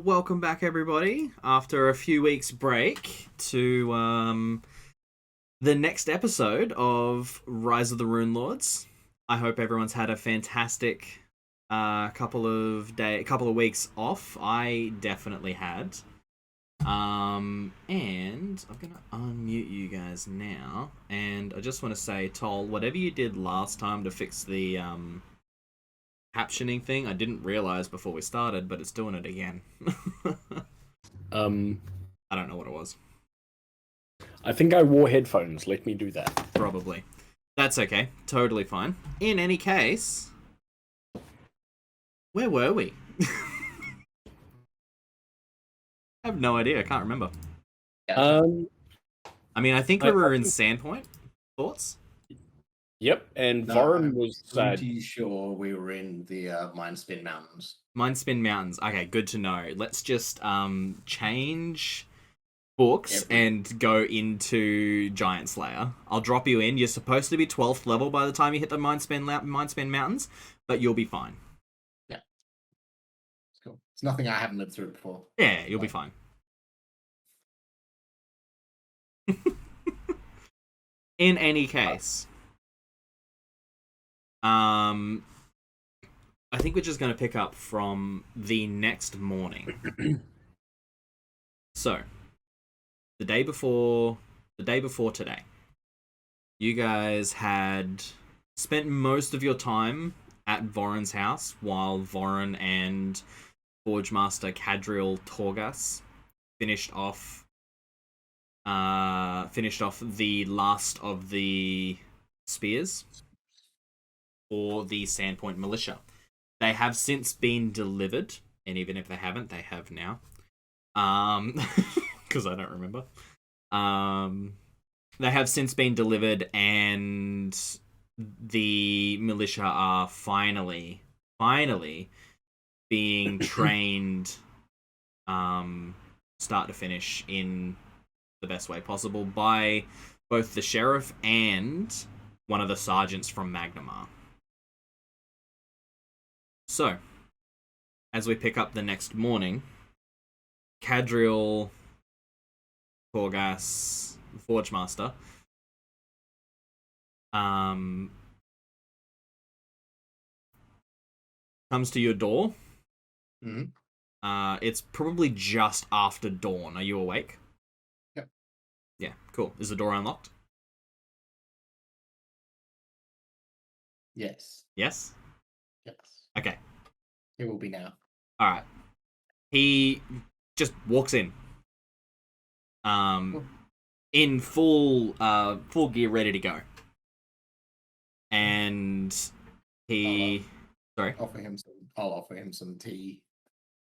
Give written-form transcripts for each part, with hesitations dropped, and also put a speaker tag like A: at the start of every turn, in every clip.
A: Welcome back, everybody, after a few weeks' break to the next episode of Rise of the Runelords. I hope everyone's had a fantastic couple of weeks off. I definitely had. And I'm gonna unmute you guys now, and I just want to say, Toll, whatever you did last time to fix the captioning thing, I didn't realize before we started, but it's doing it again.
B: Um,
A: I don't know what it was.
B: I think I wore headphones. Let me do that.
A: Probably. That's okay. Totally fine. In any case, where were we? I have no idea. I can't remember.
B: Um,
A: I mean, I think we were in Sandpoint. Thoughts?
B: yep, and
C: No,
B: Voron
C: I'm
B: was
C: pretty sure we were in the Mindspin Mountains.
A: Mindspin Mountains. Okay, good to know. Let's just change books and go into Giant Slayer. I'll drop you in. You're supposed to be 12th level by the time you hit the Mindspin Mountains, but you'll be fine.
C: Yeah. It's cool. It's nothing I haven't lived through before.
A: Yeah, you'll be fine. In any case, I think we're just going to pick up from the next morning. So, the day before today, you guys had spent most of your time at Voron's house while Voron and Forge Master Cadriel Torgas finished off the last of the spears for the Sandpoint Militia. They have since been delivered, and even if they haven't, they have now. Because I don't remember. They have since been delivered, and the militia are finally being trained, start to finish in the best way possible by both the sheriff and one of the sergeants from Magnamar. So, as we pick up the next morning, Cadriel, Torgas, Forge Master, comes to your door.
C: Mm-hmm.
A: It's probably just after dawn. Are you awake?
C: Yep.
A: Yeah, cool. Is the door unlocked?
C: Yes.
A: Yes?
C: Yes.
A: Okay.
C: It will be now.
A: Alright. He just walks in. In full gear, ready to go. And he... Sorry?
C: I'll offer him some tea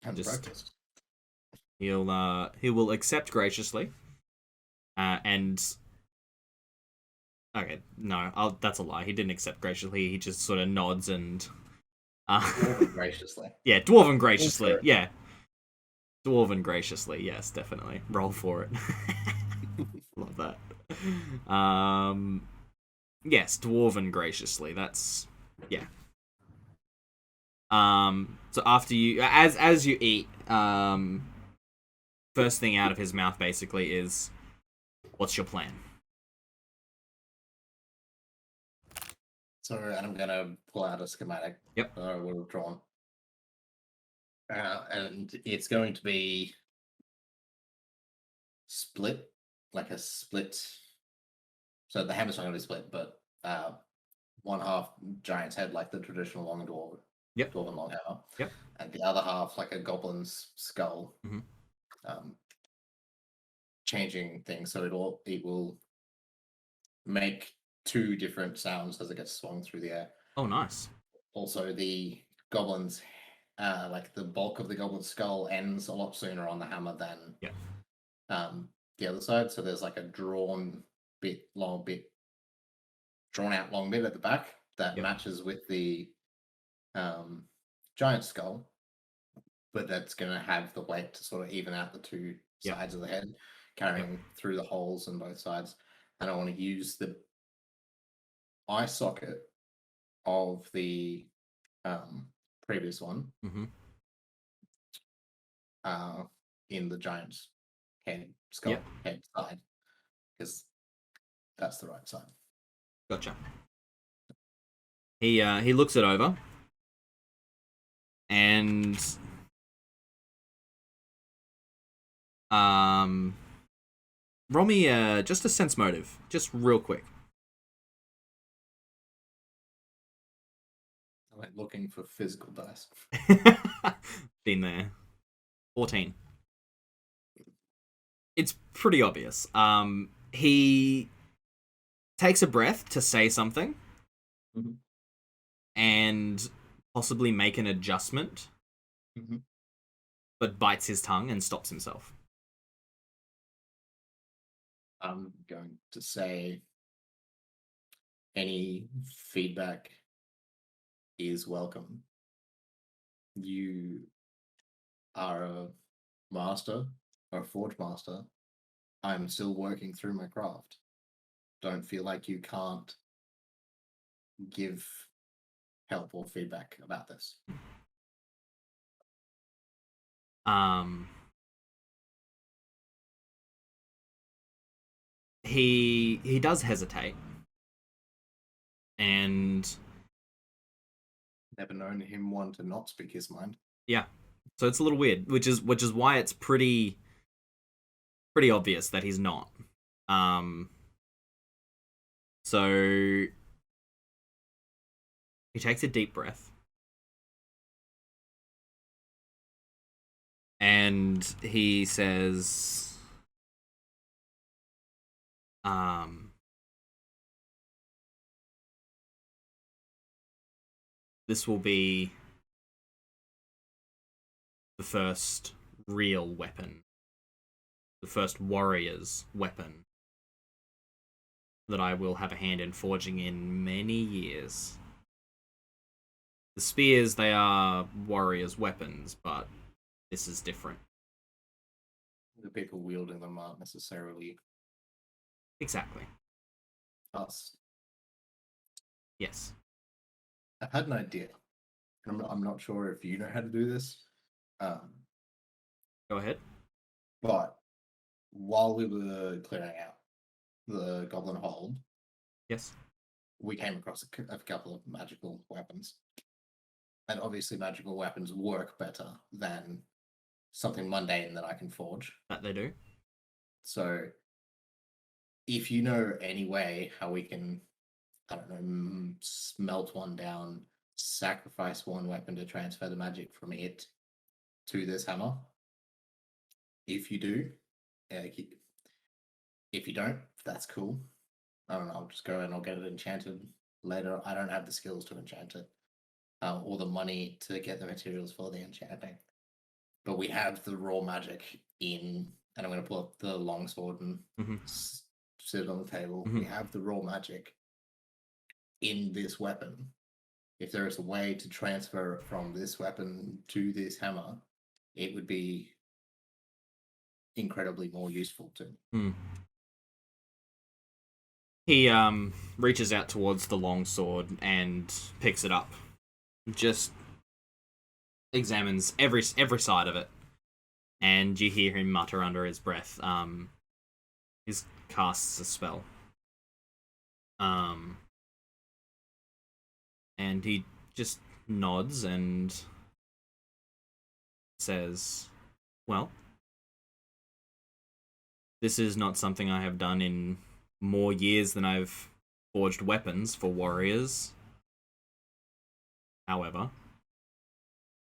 C: and breakfast.
A: He will accept graciously. And... Okay, no, that's a lie. He didn't accept graciously. He just sort of nods and...
C: Dwarven graciously.
A: Yeah, Dwarven graciously. Yeah. Dwarven graciously, yes, definitely. Roll for it. Love that. Yes, Dwarven graciously. That's... Yeah. So after you... As you eat, first thing out of his mouth basically is, what's your plan?
C: So, and I'm going to pull out a schematic.
A: Yep.
C: I would have drawn. And it's going to be split, like a split. So the hammer's not going to be split, but one half giant's head, like the traditional long dwarven, dwarven long hammer.
A: Yep.
C: And the other half, like a goblin's skull.
A: Mm-hmm.
C: Changing things so it will make two different sounds as it gets swung through the air.
A: Oh, nice.
C: Also, the goblin's, like the bulk of the goblin's skull ends a lot sooner on the hammer than the other side. So there's like a drawn out long bit at the back that matches with the giant skull, but that's going to have the weight to sort of even out the two sides of the head, carrying through the holes on both sides. And I want to use the eye socket of the previous one in the giant's skull head side, because that's the right side.
A: Gotcha. He looks it over, and roll me just a sense motive, just real quick.
C: I went looking for physical dice.
A: Been there. 14. It's pretty obvious. He takes a breath to say something, and possibly make an adjustment, but bites his tongue and stops himself.
C: I'm going to say any feedback is welcome. You are a master or a forge master. I'm still working through my craft. Don't feel like you can't give help or feedback about this.
A: He does hesitate, and
C: never known him one to not speak his mind.
A: Yeah, so it's a little weird, which is why it's pretty obvious that he's not. So he takes a deep breath, and he says, this will be the first real weapon, the first warrior's weapon that I will have a hand in forging in many years. The spears, they are warriors' weapons, but this is different.
C: The people wielding them aren't necessarily
A: Exactly.
C: us.
A: Yes.
C: I've had an idea. I'm not sure if you know how to do this.
A: Go ahead.
C: But while we were clearing out the goblin hold,
A: yes,
C: we came across a couple of magical weapons. And obviously magical weapons work better than something mundane that I can forge.
A: That they do.
C: So if you know any way how we can, I don't know, smelt one down, sacrifice one weapon to transfer the magic from it to this hammer. If you do, if you don't, that's cool. I don't know, I'll just go and I'll get it enchanted later. I don't have the skills to enchant it, or the money to get the materials for the enchanting. But we have the raw magic in, and I'm going to pull up the longsword and sit it on the table. We have the raw magic in this weapon. If there is a way to transfer it from this weapon to this hammer, it would be incredibly more useful to me.
A: He reaches out towards the longsword and picks it up. Just examines every side of it, and you hear him mutter under his breath. He casts a spell. And he just nods and says, "Well, this is not something I have done in more years than I've forged weapons for warriors. However,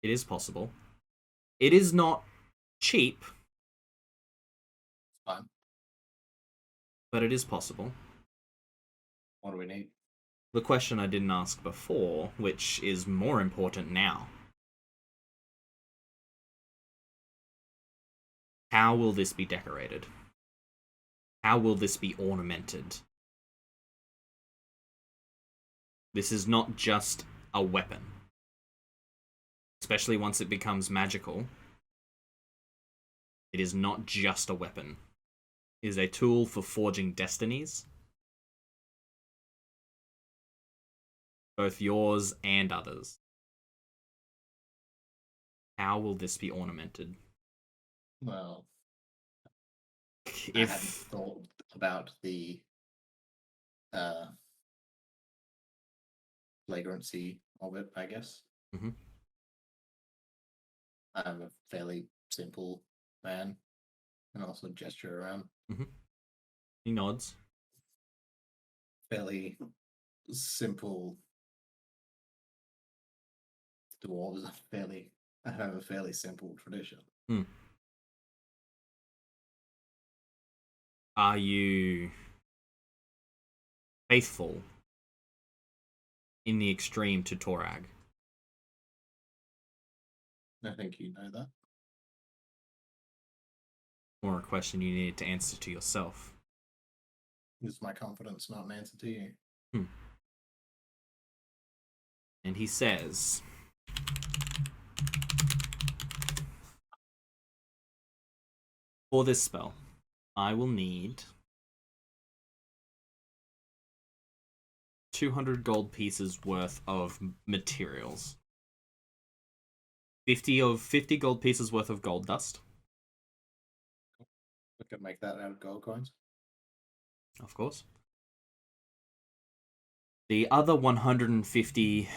A: it is possible. It is not cheap,
C: Fine.
A: But it is possible.
C: What do we need?
A: The question I didn't ask before, which is more important now. How will this be decorated? How will this be ornamented? This is not just a weapon. Especially once it becomes magical. It is not just a weapon. It is a tool for forging destinies. Both yours and others. How will this be ornamented?
C: Well, I hadn't
A: If
C: thought about the flagrancy of it, I guess.
A: Mhm.
C: I'm a fairly simple man and also gesture around.
A: he nods.
C: Fairly simple dwarves are fairly have a fairly simple tradition.
A: Are you faithful in the extreme to Torag?
C: I think you know that.
A: Or a question you needed to answer to yourself?
C: Is my confidence not an answer to you?
A: And he says, for this spell, I will need 200 gold pieces worth of materials. 50 gold pieces worth of gold dust.
C: We could make that out of gold coins.
A: Of course. The other 150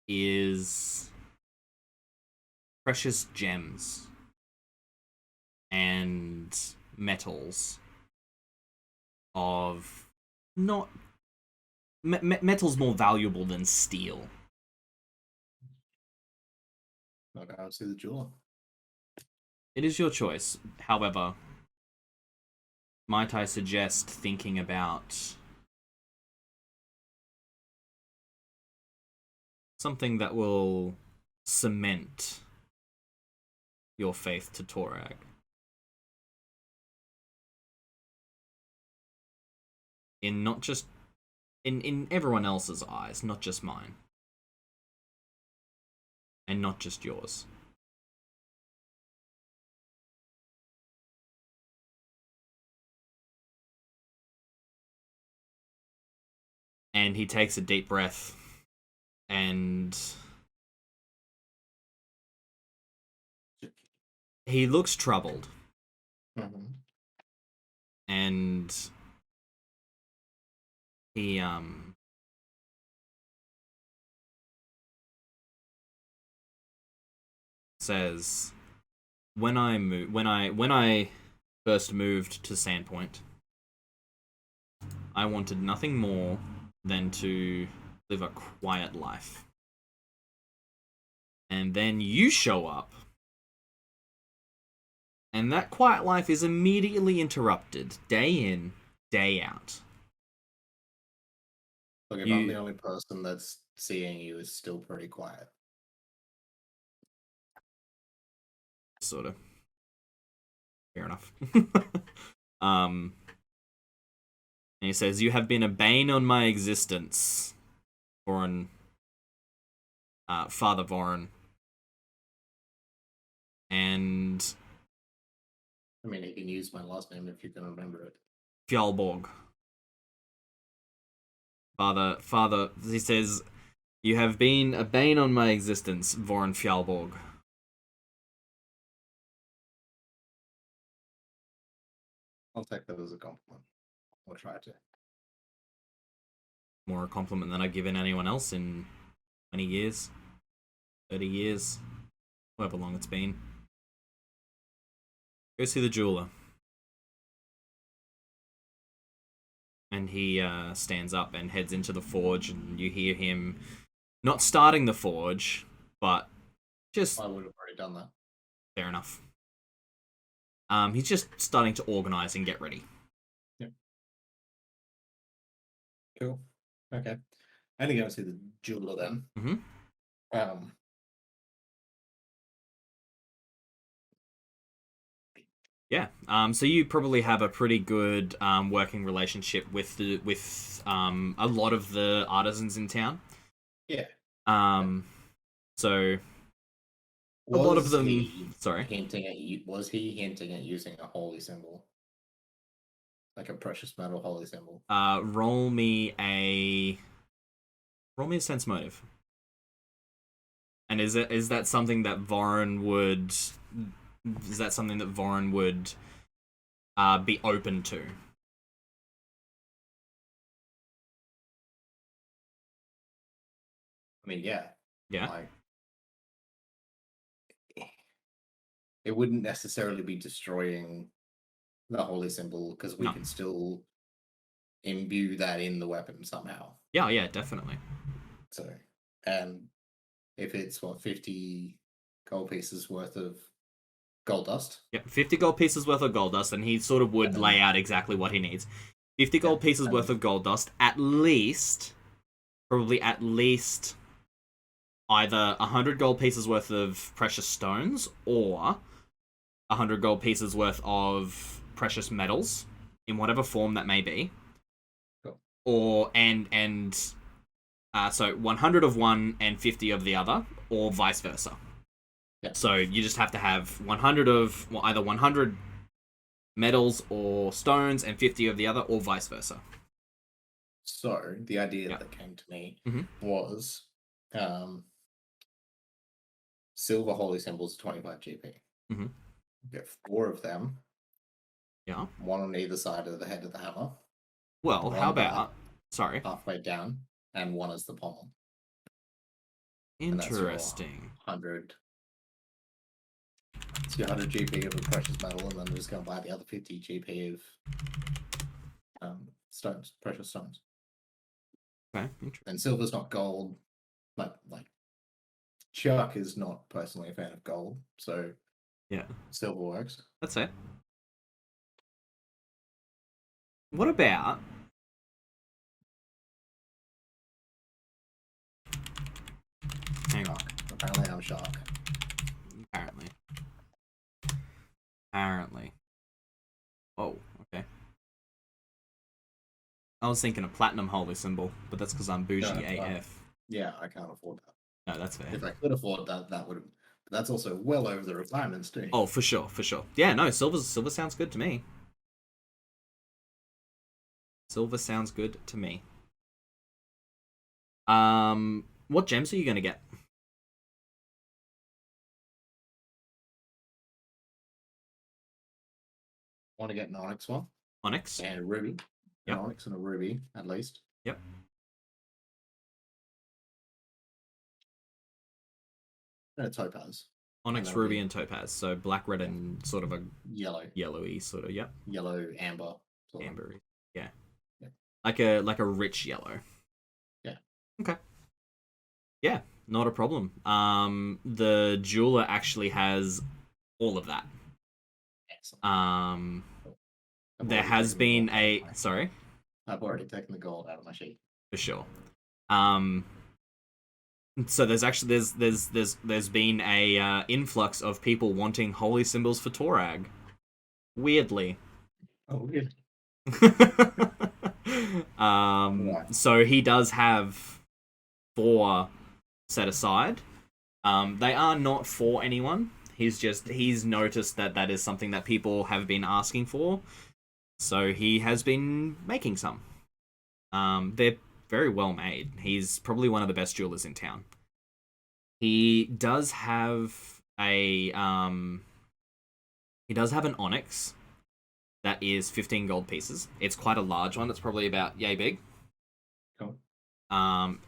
A: is precious gems and metals of not metal's more valuable than steel.
C: I'll go and see the jeweler.
A: It is your choice. However, might I suggest thinking about something that will cement your faith to Torag? In not just in everyone else's eyes, not just mine. And not just yours. And he takes a deep breath and he looks troubled. And he says, when I first moved to Sandpoint, I wanted nothing more than to live a quiet life. And then you show up, and that quiet life is immediately interrupted, day in, day out.
C: Look, if I'm the only person that's seeing you, it's still pretty quiet.
A: Sort of. Fair enough. And he says, you have been a bane on my existence, Voron, Father Voron. And
C: I mean, you can use my last name if you can remember it.
A: Fjalborg. Father, he says, you have been a bane on my existence, Voron Fjalborg.
C: I'll take that as a compliment. I'll try to.
A: More a compliment than I've given anyone else in 20 years, 30 years, however long it's been. Go see the jeweler. And he stands up and heads into the forge, and you hear him not starting the forge, but just...
C: I would have already done that.
A: Fair enough. He's just starting to organize and get ready.
C: Yep. Cool. Okay. I need to go see the jeweler then.
A: Mm-hmm. Yeah. So you probably have a pretty good working relationship with a lot of the artisans in town.
C: Yeah.
A: So a lot of them.
C: Was he hinting at using a holy symbol, like a precious metal holy symbol?
A: Roll me a sense motive. And is that something that Voron would is that something that Voron would be open to?
C: I mean, yeah.
A: Yeah.
C: Like, it wouldn't necessarily be destroying the holy symbol because we can still imbue that in the weapon somehow.
A: Yeah, definitely.
C: So, and if it's 50 gold pieces worth of gold dust.
A: Yeah, 50 gold pieces worth of gold dust, and he sort of would lay out exactly what he needs. 50 gold pieces worth of gold dust, probably at least either 100 gold pieces worth of precious stones or 100 gold pieces worth of precious metals in whatever form that may be.
C: Cool.
A: Or so 100 of one and 50 of the other, or vice versa.
C: Yeah.
A: So you just have to have 100 of either 100 metals or stones and 50 of the other, or vice versa.
C: So the idea that came to me was silver holy symbols 25 GP. Get 4 of them.
A: Yeah.
C: One on either side of the head of the hammer.
A: Well, how about
C: halfway down, and one as the pommel.
A: Interesting.
C: 100. It's your 100 GP of a precious metal, and then we're just going to buy the other 50 GP of stones, precious stones.
A: Okay.
C: And silver's not gold. Like Chuck is not personally a fan of gold, so
A: yeah,
C: silver works.
A: That's it. What about hang on?
C: Apparently, I'm shark.
A: Apparently. Oh, okay. I was thinking a platinum holy symbol, but that's because I'm bougie AF.
C: Yeah, I can't afford that.
A: No, that's fair.
C: If I could afford that, that would. But that's also well over the requirements too.
A: Oh, for sure. Yeah, no, silver sounds good to me. Silver sounds good to me. What gems are you gonna get?
C: Want to get an onyx one?
A: Onyx
C: and a ruby.
A: Yep.
C: An onyx and a ruby at least.
A: Yep.
C: And a topaz.
A: Onyx, ruby, and topaz. So black, red, and sort of a yellowy sort of. Yep.
C: Yellow, amber.
A: Ambery. Yeah. Like a rich yellow.
C: Yeah.
A: Okay. Yeah, not a problem. The jeweler actually has all of that.
C: Excellent.
A: There has been a sorry.
C: I've already taken the gold out of my sheet.
A: For sure. So there's actually there's been a influx of people wanting holy symbols for Torag. Weirdly.
C: Oh, really?
A: So he does have 4 set aside. They are not for anyone. He's noticed that is something that people have been asking for. So he has been making some. They're very well made. He's probably one of the best jewelers in town. He does have an onyx that is 15 gold pieces. It's quite a large one. It's probably about yay big.
C: Cool.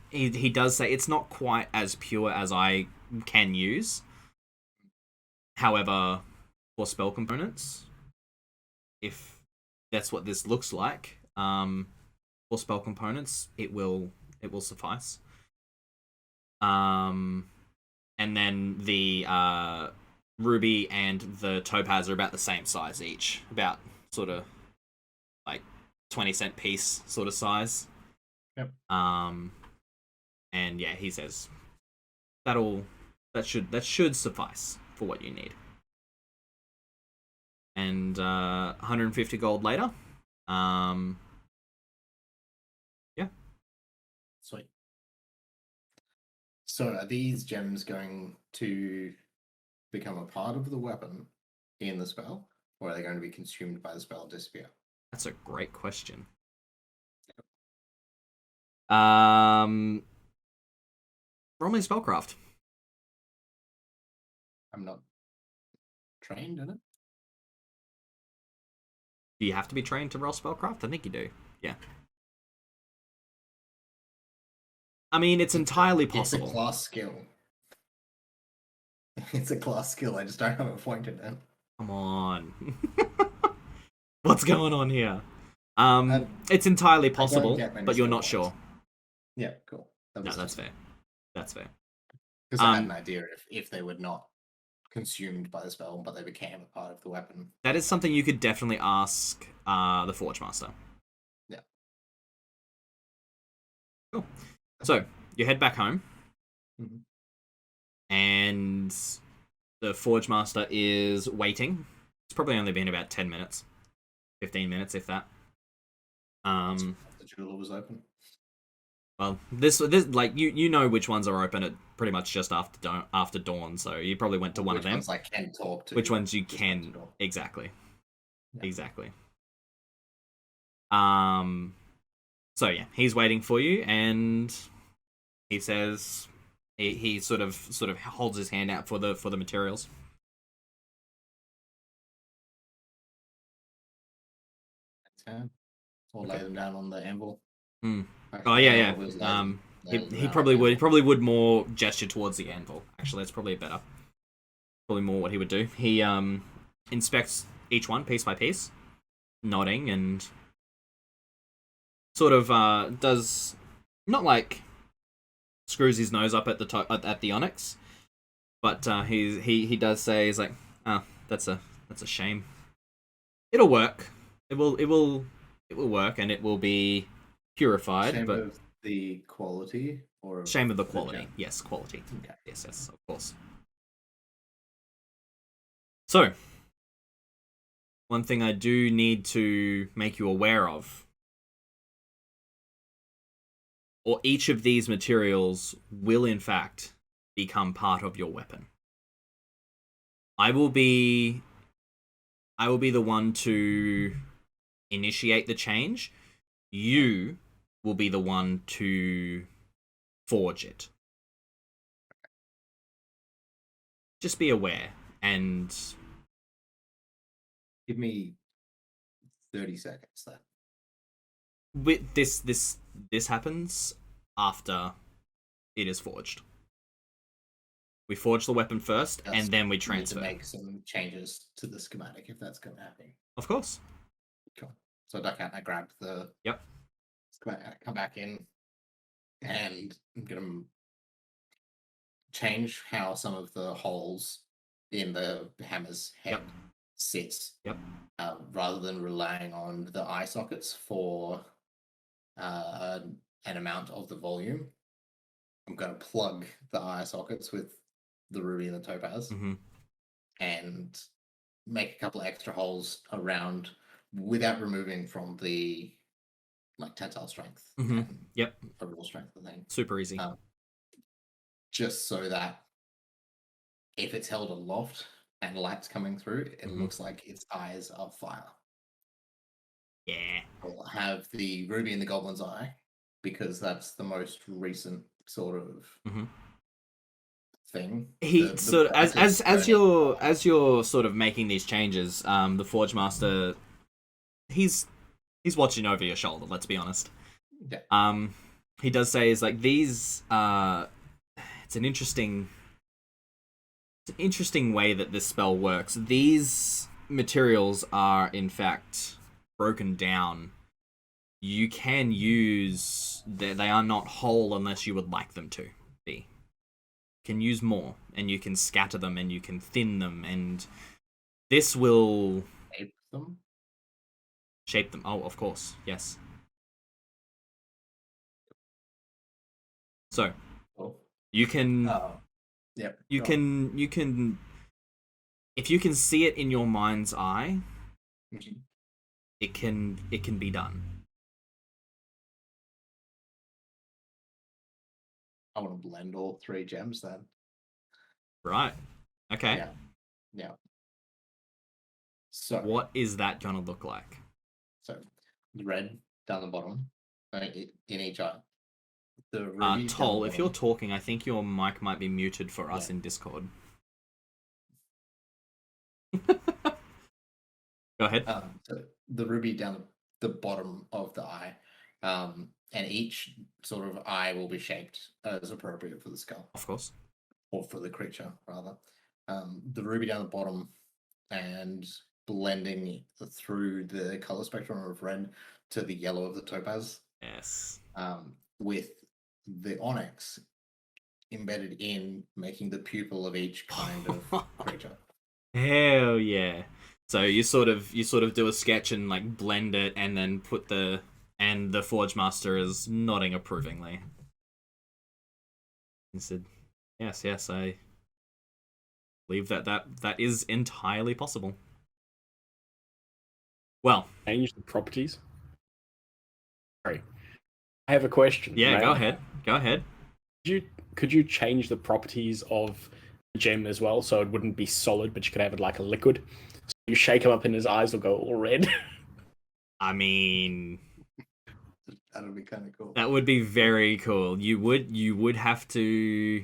A: He does say it's not quite as pure as I can use. However, for spell components, if that's what this looks like, for spell components, it will suffice. And then the ruby and the topaz are about the same size each, about sort of like 20-cent piece sort of size.
C: Yep.
A: And yeah, he says that should suffice for what you need. And 150 gold later. Yeah.
C: Sweet. So are these gems going to become a part of the weapon in the spell, or are they going to be consumed by the spell and disappear?
A: That's a great question. Roll me spellcraft.
C: I'm not trained in it.
A: Do you have to be trained to roll spellcraft? I think you do. Yeah. I mean, it's entirely possible.
C: It's a class skill. It's a class skill. I just don't have it pointed in.
A: Come on. What's going on here?
C: Um,
A: It's entirely
C: I don't
A: possible,
C: get many
A: but you're
C: skill
A: not
C: points.
A: sure.
C: Yeah, cool.
A: No, that's fair. That's fair.
C: Because I had an idea if they were not consumed by the spell, but they became a part of the weapon.
A: That is something you could definitely ask the Forge Master.
C: Yeah.
A: Cool. So you head back home,
C: Mhm.
A: and the Forge Master is waiting. It's probably only been about 10 minutes, 15 minutes, if that.
C: The jeweler was open.
A: Well, this like you know which ones are open at pretty much just after dawn, so you probably went to one of them.
C: Which ones I can talk to?
A: Which ones you
C: just
A: can
C: went to door.
A: exactly,
C: Yeah.
A: exactly. So yeah, he's waiting for you, and he says he sort of holds his hand out for the materials.
C: Okay. Or lay them down on the anvil.
A: Oh yeah.
C: He
A: He probably would more gesture towards the anvil. Actually, that's probably probably more what he would do. He inspects each one piece by piece, nodding, and sort of does not like screws his nose up at the at the onyx, but he does say, he's like, oh, that's a shame. It'll work. It will work, and it will be purified.
C: Shame
A: but
C: of the quality, or
A: shame of the quality. Yes, quality.
C: Okay.
A: Yes, of course. So, one thing I do need to make you aware of, or each of these materials will in fact become part of your weapon. I will be the one to initiate the change. You will be the one to forge it. Just be aware, and
C: give me 30 seconds then.
A: with this happens after it is forged. We forge the weapon first, and then we transfer.
C: Need to make some changes to the schematic if that's going to happen.
A: Of course.
C: Cool. So I grab the schematic, come back in, and I'm going to change how some of the holes in the hammer's head sits. Rather than relying on the eye sockets for an amount of the volume, I'm going to plug the eye sockets with the ruby and the topaz, and make a couple of extra holes around without removing from the tensile strength. Overall strength of the thing.
A: Super easy.
C: Just so that if it's held aloft and light's coming through, it looks like its eyes are fire.
A: Yeah.
C: I'll have the ruby in the goblin's eye because that's the most recent sort of thing.
A: As you're sort of making these changes, the Forge Master, he's watching over your shoulder. Let's be honest.
C: Yeah.
A: He does say is like these. It's an interesting way that this spell works. These materials are in fact broken down. You can use they are not whole unless you would like them to be. You can use more, and you can scatter them, and you can thin them, and this will shape them. Oh, of course, yes. So you can you can if you can see it in your mind's eye, it can be done.
C: I want to blend all 3 gems then.
A: Right. Okay.
C: Yeah. So
A: what is that gonna look like?
C: So the red down the bottom, in each eye. The ruby
A: Toll, if you're talking, I think your mic might be muted for us in Discord. Go ahead.
C: So the ruby down the bottom of the eye, and each sort of eye will be shaped as appropriate for the skull,
A: Of course.
C: or for the creature rather. The ruby down the bottom, and blending through the color spectrum of red to the yellow of the topaz.
A: Yes.
C: With the onyx embedded in, making the pupil of each kind of creature.
A: Hell yeah. So you sort of do a sketch and like blend it and then put the Forge Master is nodding approvingly. He said, yes, I believe that is entirely possible. Well,
B: Change the properties. Sorry, I have a question.
A: yeah,
B: May
A: go
B: I?
A: ahead. Go ahead.
B: Could you change the properties of the gem as well, so it wouldn't be solid, but you could have it like a liquid? So you shake him up, and his eyes will go all red.
A: I mean,
C: That would be kind of cool.
A: that would be very cool. You would have to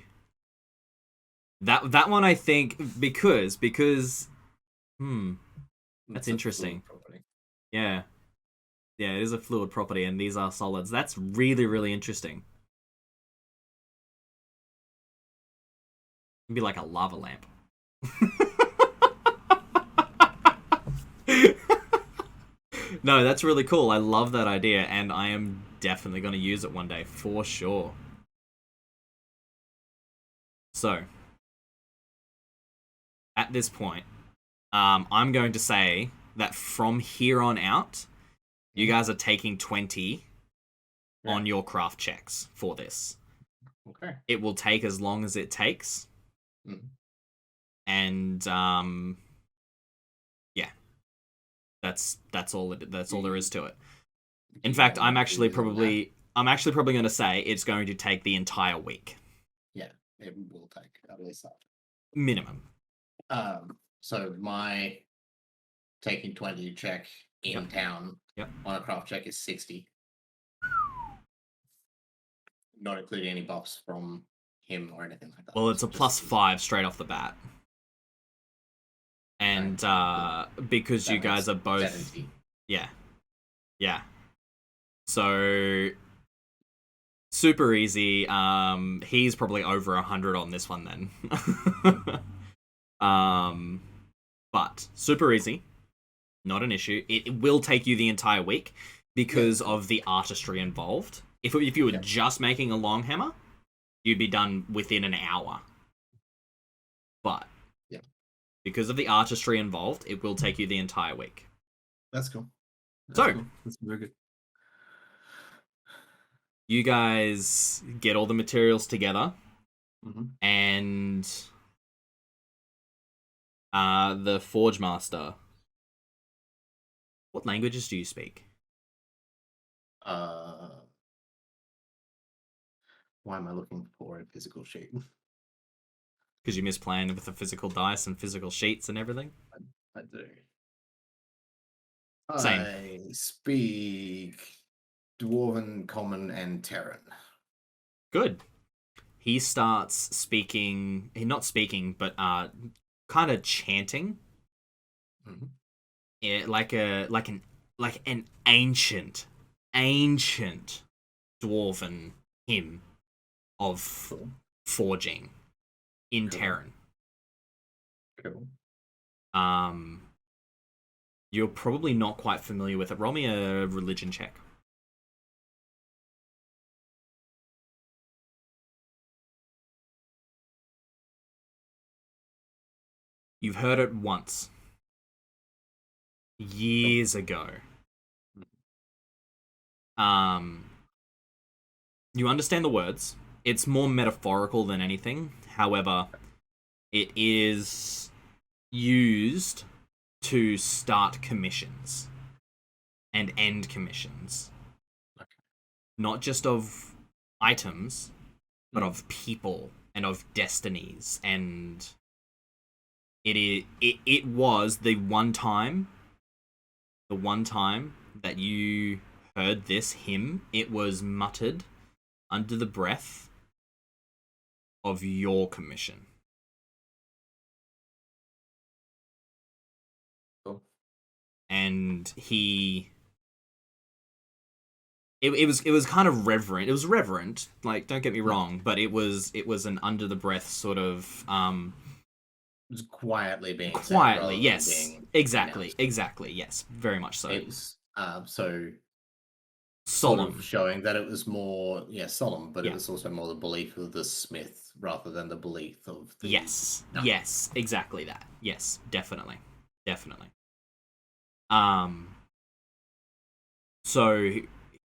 A: that one I think because that's
C: It's a
A: interesting.
C: fluid property.
A: Yeah. Yeah, it is a fluid property and these are solids. That's really, really interesting. It'd be like a lava lamp. No, that's really cool. I love that idea and I am definitely going to use it one day for sure. So, at this point, I'm going to say that from here on out, you guys are taking 20 on your craft checks for this.
C: Okay.
A: It will take as long as it takes.
C: Mhm.
A: And yeah. That's all there is to it. In fact, I'm actually probably going to say it's going to take the entire week.
C: Yeah, it will take at least that.
A: Minimum.
C: So my taking 20 check in town on a craft check is 60. Not including any buffs from him or anything like that.
A: Well, it's a +5 straight off the bat. And because you guys are both
C: 70.
A: Yeah. So super easy. He's probably over 100 on this one then. But super easy. Not an issue. It will take you the entire week because of the artistry involved. If you were just making a long hammer, you'd be done within an hour. But because of the artistry involved, it will take you the entire week.
C: That's cool.
A: That's
C: very good.
A: You guys get all the materials together, and the Forge Master. What languages do you speak?
C: Why am I looking for a physical sheet?
A: Because you miss playing with the physical dice and physical sheets and everything?
C: I do.
A: Same.
C: I speak Dwarven, Common, and Terran.
A: Good. He starts speaking, not speaking, but kind of chanting. Yeah, like an ancient dwarven hymn of forging in Terran.
C: Cool.
A: You're probably not quite familiar with it. Roll me a religion check. You've heard it once. Years ago. You understand the words. It's more metaphorical than anything. However, it is used to start commissions and end commissions. Not just of items, but of people and of destinies. And it was the one time that you heard this hymn, it was muttered under the breath of your commission.
C: Cool.
A: and it was kind of reverent. It was reverent, like, don't get me wrong, but it was an under the breath sort of
C: It was quietly being said
A: quietly,
C: rather than
A: yes,
C: being
A: exactly,
C: announced.
A: exactly, yes, very much so.
C: It was so sort
A: Solemn,
C: of showing that it was more solemn, but
A: Yeah.
C: it was also more the belief of the smith rather than the belief of the
A: yes,
C: No.
A: yes, exactly that, yes, definitely. So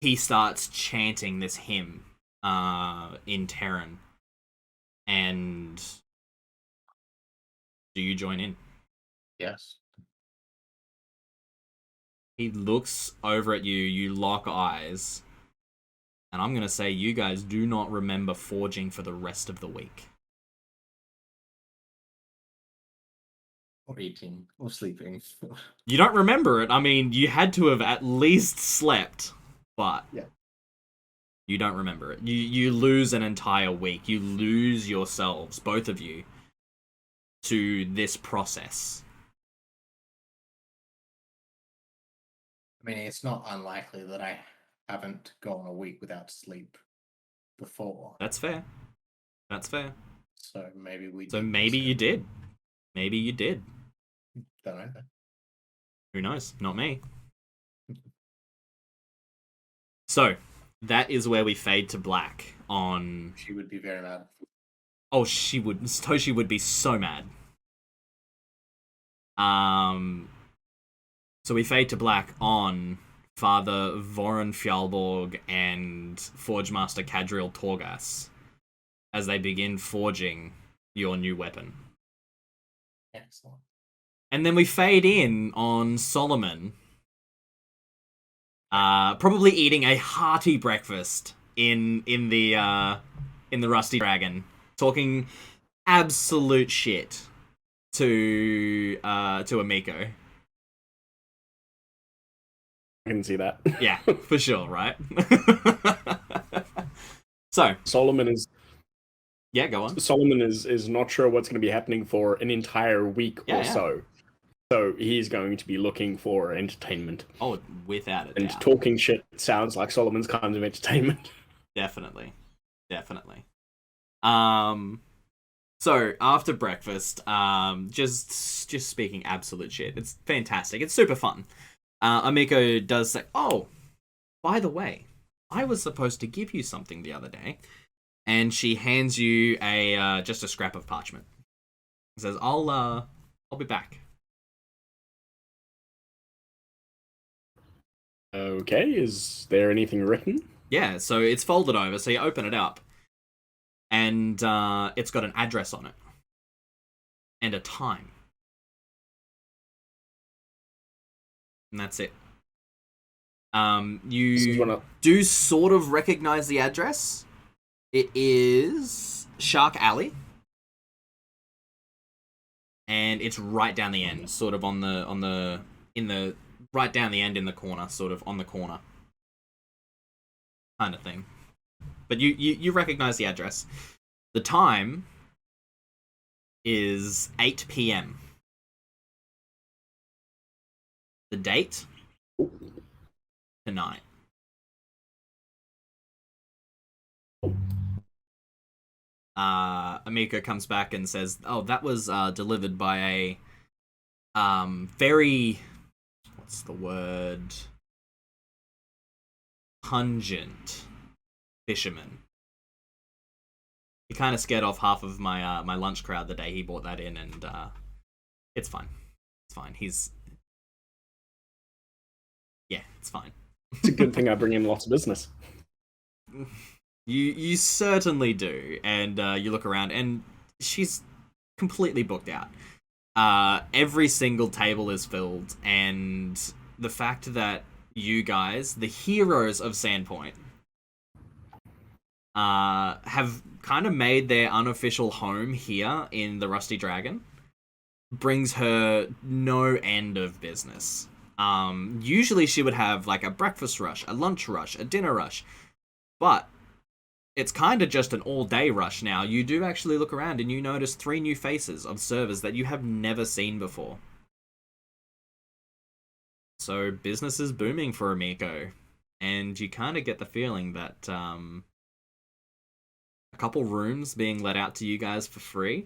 A: he starts chanting this hymn in Terran, and do you join in?
C: Yes.
A: He looks over at you, you lock eyes, and I'm gonna say you guys do not remember forging for the rest of the week.
C: Or eating or sleeping.
A: You don't remember it. I mean, you had to have at least slept, but
C: Yeah.
A: you don't remember it. You lose an entire week. You lose yourselves, both of you, to this process.
C: I mean, it's not unlikely that I haven't gone a week without sleep before.
A: That's fair. That's fair.
C: So maybe we
A: So
C: did
A: maybe you
C: miss
A: did. Maybe you did.
C: it. Don't know.
A: Who knows? Not me. So, that is where we fade to black on...
C: She would be very mad.
A: Oh, she would... Toshi would be so mad. So we fade to black on Father Voron Fjalborg and Forge Master Cadriel Torgas as they begin forging your new weapon.
C: Excellent.
A: And then we fade in on Solomon, probably eating a hearty breakfast in the Rusty Dragon, talking absolute shit to Amiko.
B: I can see that.
A: Yeah, for sure, right? So
B: Solomon is
A: yeah, go on.
B: Solomon is not sure what's going to be happening for an entire week or so. So he's going to be looking for entertainment.
A: Oh, without a
B: And
A: doubt.
B: talking shit sounds like Solomon's kind of entertainment.
A: Definitely. So after breakfast, just speaking absolute shit. It's fantastic. It's super fun. Amiko does say, "Oh, by the way, I was supposed to give you something the other day," and she hands you a just a scrap of parchment. Says, "I'll be back."
B: Okay, is there anything written?
A: Yeah, so it's folded over. So you open it up, and it's got an address on it and a time. And that's it. You do sort of recognize the address. It is Shark Alley, and it's right down the end, sort of right down the end in the corner, sort of on the corner, kind of thing. But you recognize the address. The time is 8 p.m. The date? Tonight. Amiko comes back and says, "Oh, that was delivered by a very, what's the word? Pungent fisherman. He kind of scared off half of my my lunch crowd the day he brought that in, and it's fine. It's fine. It's fine.
B: It's a good thing I bring in lots of business.
A: You certainly do, and you look around, and she's completely booked out. Every single table is filled, and the fact that you guys, the heroes of Sandpoint, have kind of made their unofficial home here in the Rusty Dragon brings her no end of business. Usually she would have like a breakfast rush, a lunch rush, a dinner rush, but it's kind of just an all-day rush now. You do actually look around and you notice 3 new faces of servers that you have never seen before. So business is booming for Amico, and you kind of get the feeling that a couple rooms being let out to you guys for free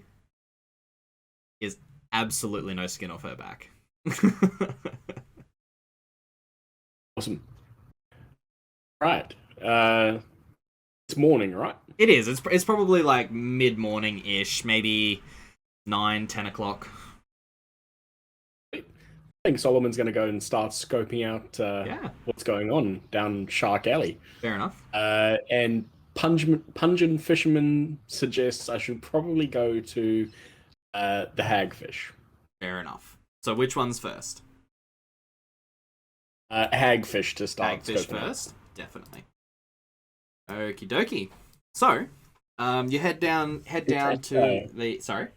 A: is absolutely no skin off her back.
B: Awesome. Right. It's morning, right?
A: It is. It's probably like mid-morning ish, maybe 9-10 o'clock.
B: I think Solomon's going to go and start scoping out what's going on down Shark Alley.
A: Fair enough.
B: And Pungent Fisherman suggests I should probably go to the Hagfish.
A: Fair enough. So which one's first?
B: Hagfish to start.
A: Hagfish first? Definitely. Okie dokie. So, you head down to the... Sorry?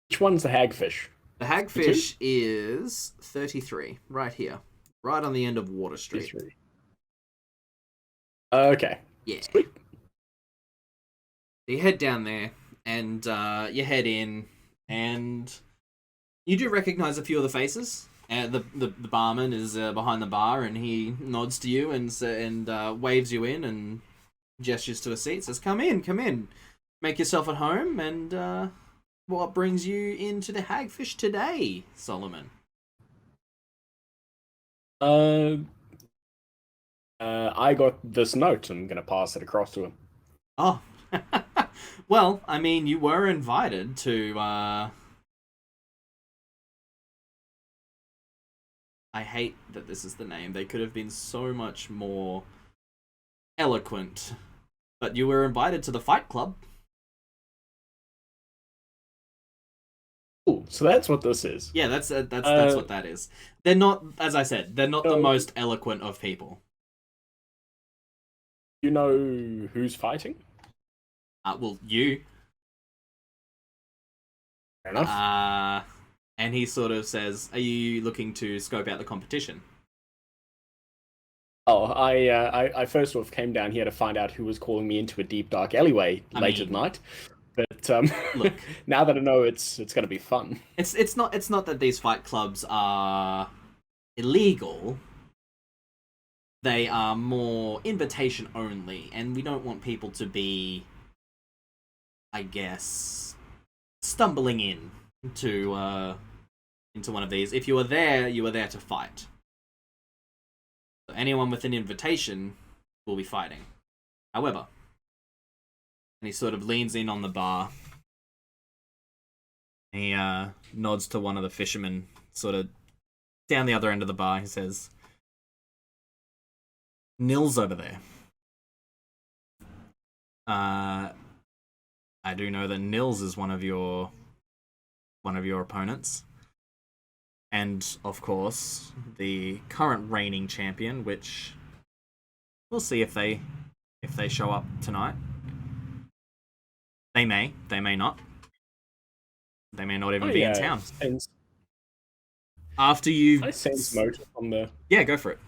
B: Which one's the Hagfish?
A: The Hagfish is 33, right here. Right on the end of Water Street.
B: 33. Okay.
A: Yeah.
B: Sweet.
A: You head down there, and you head in, and you do recognize a few of the faces. The barman is behind the bar, and he nods to you and waves you in and gestures to a seat. Says, "Come in, make yourself at home." And what brings you into the Hagfish today, Solomon?
B: I got this note. I'm gonna pass it across to him.
A: Oh, well, I mean, you were invited to. I hate that this is the name. They could have been so much more eloquent. But you were invited to the Fight Club.
B: Cool. So that's what this is.
A: Yeah, that's what that is. They're not, as I said, they're not the most eloquent of people.
B: You know who's fighting?
A: Well, you.
B: Fair enough.
A: And he sort of says, "Are you looking to scope out the competition?"
B: Oh, I first off came down here to find out who was calling me into a deep dark alleyway late at night. But
A: look,
B: now that I know it's gonna be fun.
A: It's not that these fight clubs are illegal. They are more invitation only, and we don't want people to be, I guess, stumbling into one of these. If you were there, you were there to fight. So anyone with an invitation will be fighting. However, and he sort of leans in on the bar. He nods to one of the fishermen, sort of down the other end of the bar. He says, "Nils over there. I do know that Nils is one of your opponents. And, of course, the current reigning champion, which we'll see if they show up tonight. They may not. They may not even be in town. After you...
B: I sense motive on the...
A: Yeah, go for it.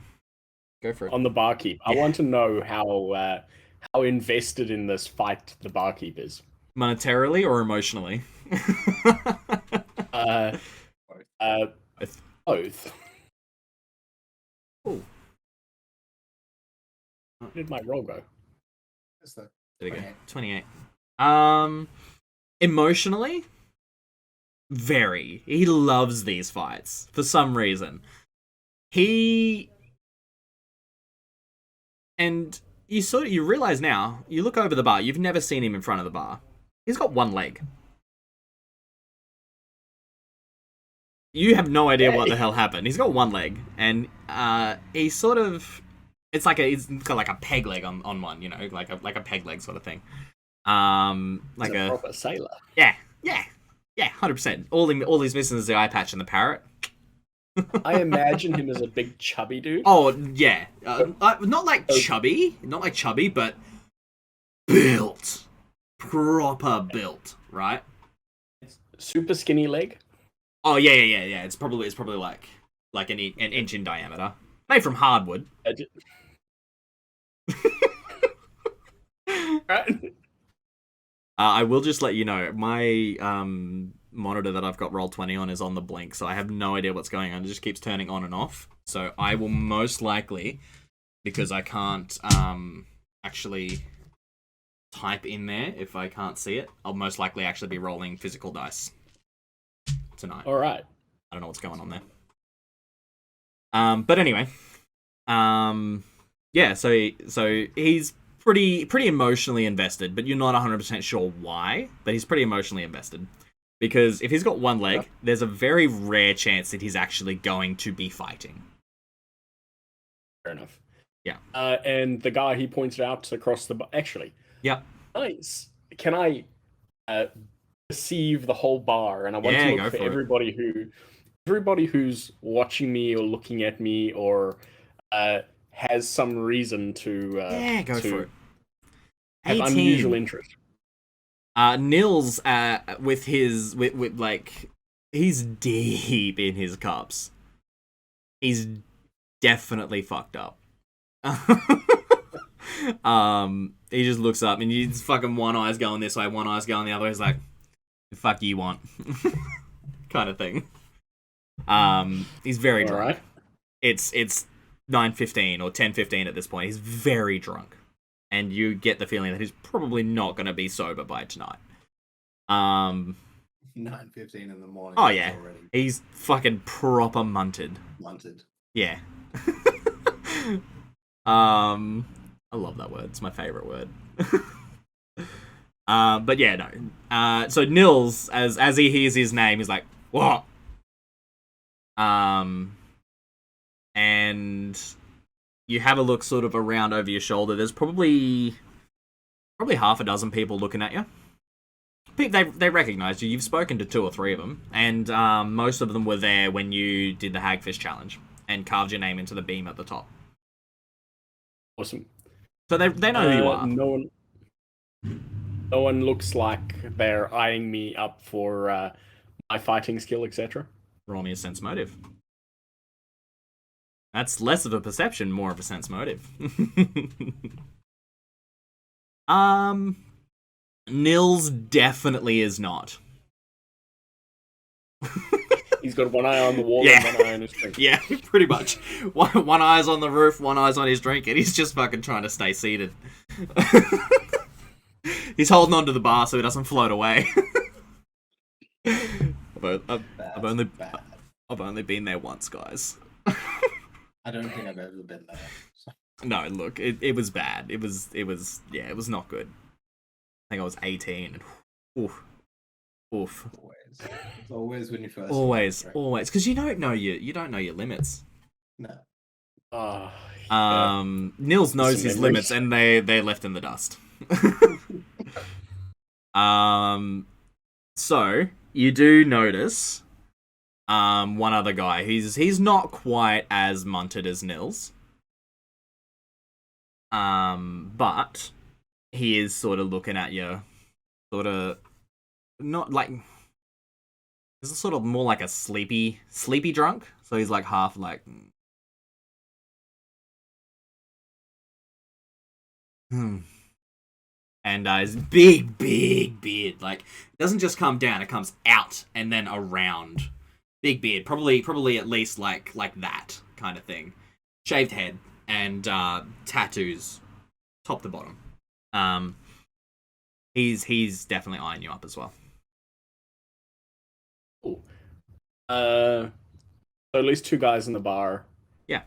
B: On the barkeep. Yeah. I want to know how invested in this fight the barkeep is.
A: Monetarily or emotionally?
B: Both.
A: Ooh.
B: Where did my roll go?
C: There
A: you go. 28. Emotionally, very. He loves these fights for some reason. And you realize now, you look over the bar, you've never seen him in front of the bar. He's got one leg. You have no idea what the hell happened. He's got one leg, and he's sort of... he's got like a peg leg on one, you know, like a peg leg sort of thing. Like
B: he's a proper sailor.
A: Yeah, 100%. All he's missing is the eye patch and the parrot.
B: I imagine him as a big chubby dude.
A: Oh yeah, not like chubby, but built, proper built, right?
B: Super skinny leg.
A: Oh yeah. It's probably like an inch in diameter, made from hardwood.
B: Right.
A: I will just let you know, monitor that I've got Roll20 on is on the blink, so I have no idea what's going on. It just keeps turning on and off. So I will most likely, because I can't actually type in there if I can't see it, I'll most likely actually be rolling physical dice tonight.
B: All right.
A: I don't know what's going on there. But anyway, yeah. So he's pretty emotionally invested, but you're not 100% sure why. But he's pretty emotionally invested because if he's got one leg, there's a very rare chance that he's actually going to be fighting.
B: Fair enough.
A: Yeah.
B: And the guy he pointed out across the actually.
A: Yeah.
B: Nice. Can I perceive the whole bar? And I want to look for everybody who's watching me or looking at me or has some reason to
A: go for it.
B: Have
A: 18.
B: Unusual interest.
A: Nils with like he's deep in his cups. He's definitely fucked up. He just looks up and he's fucking one eye's going this way, one eye's going the other way. He's like, the fuck you want? Kind of thing. He's very drunk.
B: Right.
A: It's 9:15 or 10:15 at this point. He's very drunk. And you get the feeling that he's probably not going to be sober by tonight.
C: 9:15 in the morning.
A: Oh yeah, he's fucking proper munted. Yeah. I love that word. It's my favorite word. But yeah, no. So Nils, as he hears his name, he's like, "What?" And you have a look sort of around over your shoulder. There's probably half a dozen people looking at you. They recognize you. You've spoken to 2 or 3 of them, and most of them were there when you did the Hagfish challenge and carved your name into the beam at the top.
B: Awesome.
A: So they know who you are.
B: No one looks like they're eyeing me up for my fighting skill, etc.
A: Roll me a sense motive. That's less of a perception, more of a sense motive. Nils definitely is not.
B: He's got one eye on the wall and one eye on his drink.
A: Yeah, pretty much. One eye's on the roof, one eye's on his drink, and he's just fucking trying to stay seated. He's holding on to the bar so he doesn't float away. I've only been there once, guys.
C: I don't think I've ever been there. So.
A: No, look, it was bad. It was not good. I think I was 18. Oof.
C: It's always when you first.
A: Always, because you don't know your limits.
C: No.
A: Nils knows his limits, and they're left in the dust. So you do notice one other guy. He's not quite as munted as Nils. But he is sort of looking at you, sort of not like this is sort of more like a sleepy drunk. So he's like half like and his big beard, like it doesn't just come down, it comes out and then around. Big beard, probably at least like that kind of thing. Shaved head and tattoos, top to bottom. He's definitely eyeing you up as well.
B: Cool. So at least 2 guys in the bar.
A: Yeah.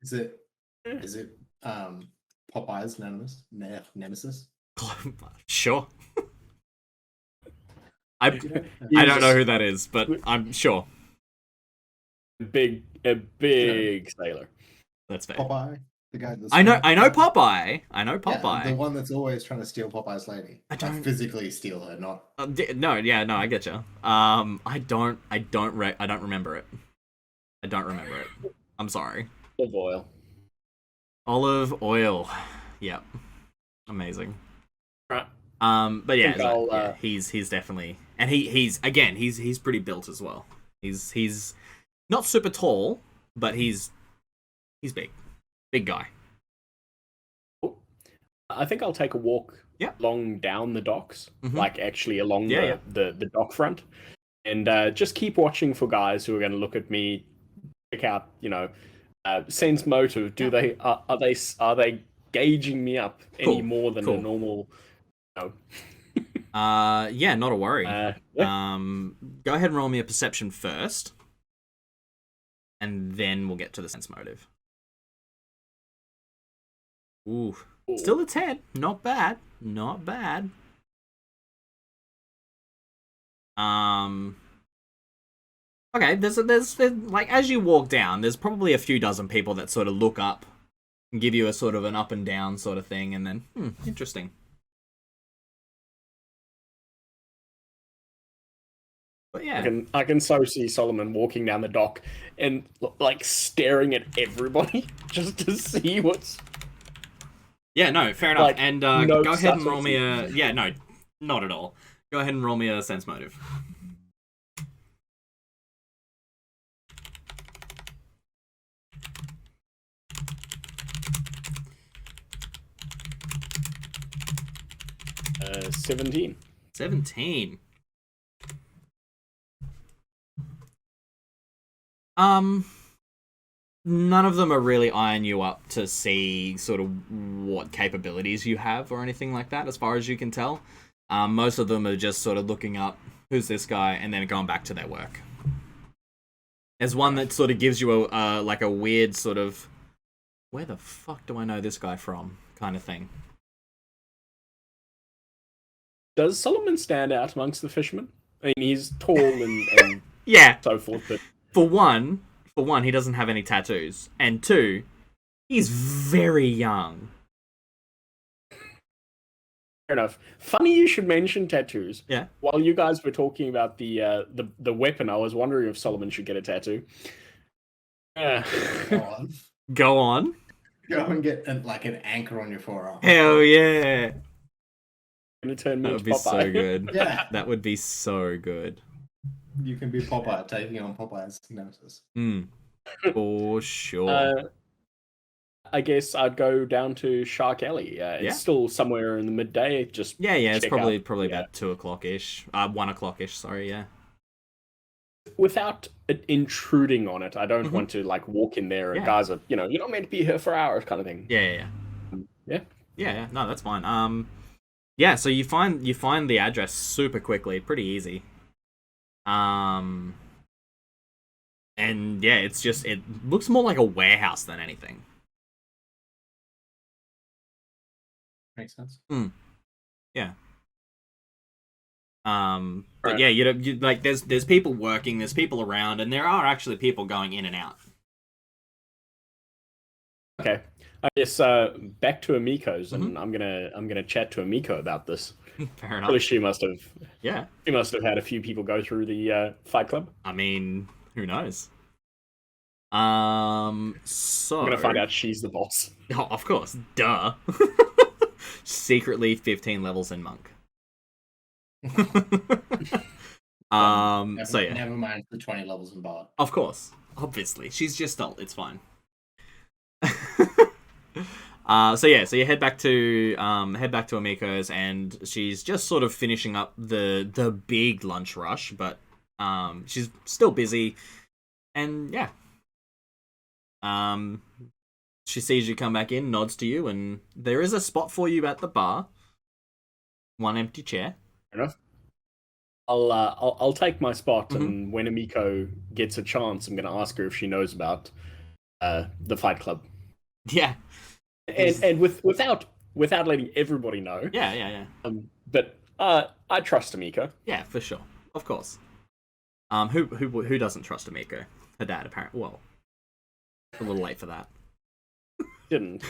C: Is it Popeye's nemesis?
A: Sure. I don't know who that is, but I'm sure.
B: A big sailor.
A: That's fair.
C: Popeye, the guy.
A: I know Popeye.
C: Yeah, the one that's always trying to steal Popeye's lady. Like physically steal her, not.
A: No, I get you. I don't remember it. I don't remember it. I'm sorry.
B: Olive oil.
A: Yep. Amazing.
B: Right.
A: But yeah, he's definitely, and he's pretty built as well. He's not super tall, but he's big guy.
B: I think I'll take a walk along down the docks, like actually along the dock front. and just keep watching for guys who are going to look at me, pick out, sense motive. Do they are they gauging me up any more than a normal?
A: Yeah, not a worry.
B: Yeah.
A: Go ahead and roll me a perception first, and then we'll get to the sense motive. Ooh, still a 10. Not bad. Not bad. Okay, there's like, as you walk down, there's probably a few dozen people that sort of look up and give you a sort of an up and down sort of thing, and then, interesting. But yeah,
B: I can so see Solomon walking down the dock and like staring at everybody just to see what's.
A: Yeah, no, fair enough. Like, and go ahead and roll me a. Yeah, no, not at all. Go ahead and roll me a sense motive.
B: Uh, 17.
A: 17. None of them are really eyeing you up to see sort of what capabilities you have or anything like that, as far as you can tell. Most of them are just sort of looking up, who's this guy, and then going back to their work. There's one that sort of gives you a like a weird sort of, where the fuck do I know this guy from, kind of thing.
B: Does Solomon stand out amongst the fishermen? I mean, he's tall and
A: yeah,
B: so forth, but
A: for one, he doesn't have any tattoos, and two, he's very young.
B: Fair enough. Funny you should mention tattoos.
A: Yeah.
B: While you guys were talking about the weapon, I was wondering if Solomon should get a tattoo.
A: Go on.
C: Go and get like an anchor on your forearm.
A: Hell yeah.
B: Gonna turn me
A: that would be
B: Popeye.
A: So good.
C: Yeah.
A: That would be so good.
C: You can be Popeye, taking on Popeye's notice.
A: For sure.
B: I guess I'd go down to Shark Alley. It's still somewhere in the midday. Just
A: it's probably about 2 o'clock-ish. 1 o'clock-ish, sorry, yeah.
B: Without intruding on it, I don't want to like walk in there and guys are, you're not meant to be here for hours, kind of thing.
A: Yeah. No, that's fine. So you find the address super quickly, pretty easy. And yeah, it's just, it looks more like a warehouse than anything.
C: Makes sense.
A: Yeah. But yeah, you like there's people working, there's people around, and there are actually people going in and out.
B: Okay, I guess back to Amiko's, and I'm gonna chat to Amiko about this.
A: Fair enough.
B: Really, she must have.
A: Yeah.
B: She must have had a few people go through the Fight Club.
A: I mean, who knows? So
B: I'm gonna find out she's the boss.
A: Oh, of course, duh. Secretly 15 levels in monk.
C: Never mind the 20 levels in bard.
A: Of course, obviously, she's just old. It's fine. So you head back to Amiko's, and she's just sort of finishing up the big lunch rush, but she's still busy, and yeah. She sees you come back in, nods to you, and there is a spot for you at the bar. One empty chair.
B: Fair enough. I'll take my spot, and when Amiko gets a chance, I'm going to ask her if she knows about the Fight Club.
A: Yeah,
B: and without letting everybody know.
A: Yeah.
B: But I trust Amiko.
A: Yeah, for sure, of course. Who doesn't trust Amiko? Her dad, apparently. Well, a little late for that.
B: Didn't.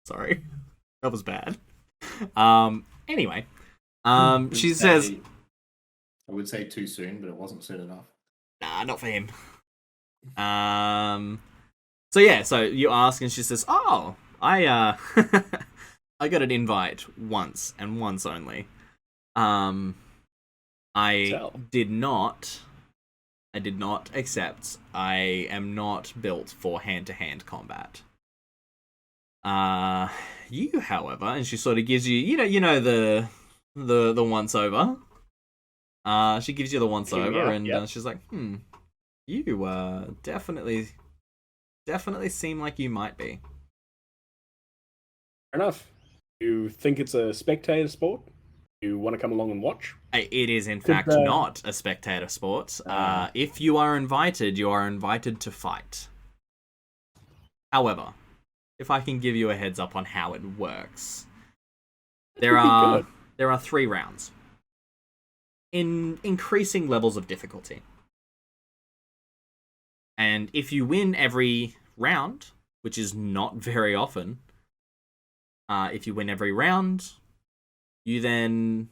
A: Sorry, that was bad. Anyway, she says,
C: I would say too soon, but it wasn't soon enough.
A: Nah, not for him. So you ask, and she says, "Oh, I I got an invite once and once only. I did not accept. I am not built for hand-to-hand combat. You, however," and she sort of gives you, you know the once over. She gives you the once over, and
B: yep.
A: she's like, you definitely seem like you might be.
B: Fair enough. You think it's a spectator sport? You want to come along and watch?
A: It is, in fact, not a spectator sport. If you are invited to fight. However, if I can give you a heads up on how it works, there are 3 rounds in increasing levels of difficulty. And if you win every round, which is not very often, if you win every round, you then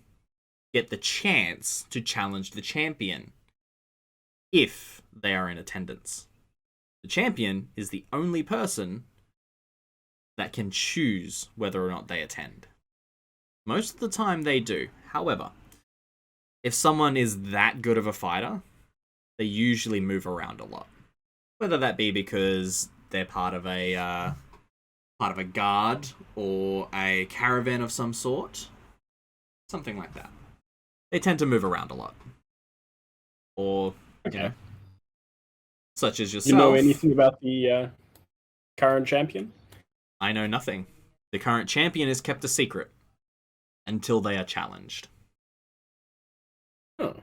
A: get the chance to challenge the champion if they are in attendance. The champion is the only person that can choose whether or not they attend. Most of the time they do. However, if someone is that good of a fighter, they usually move around a lot. Whether that be because they're part of a guard or a caravan of some sort, something like that. They tend to move around a lot. Or, such as yourself.
B: You know anything about the current champion?
A: I know nothing. The current champion is kept a secret until they are challenged.
B: Oh.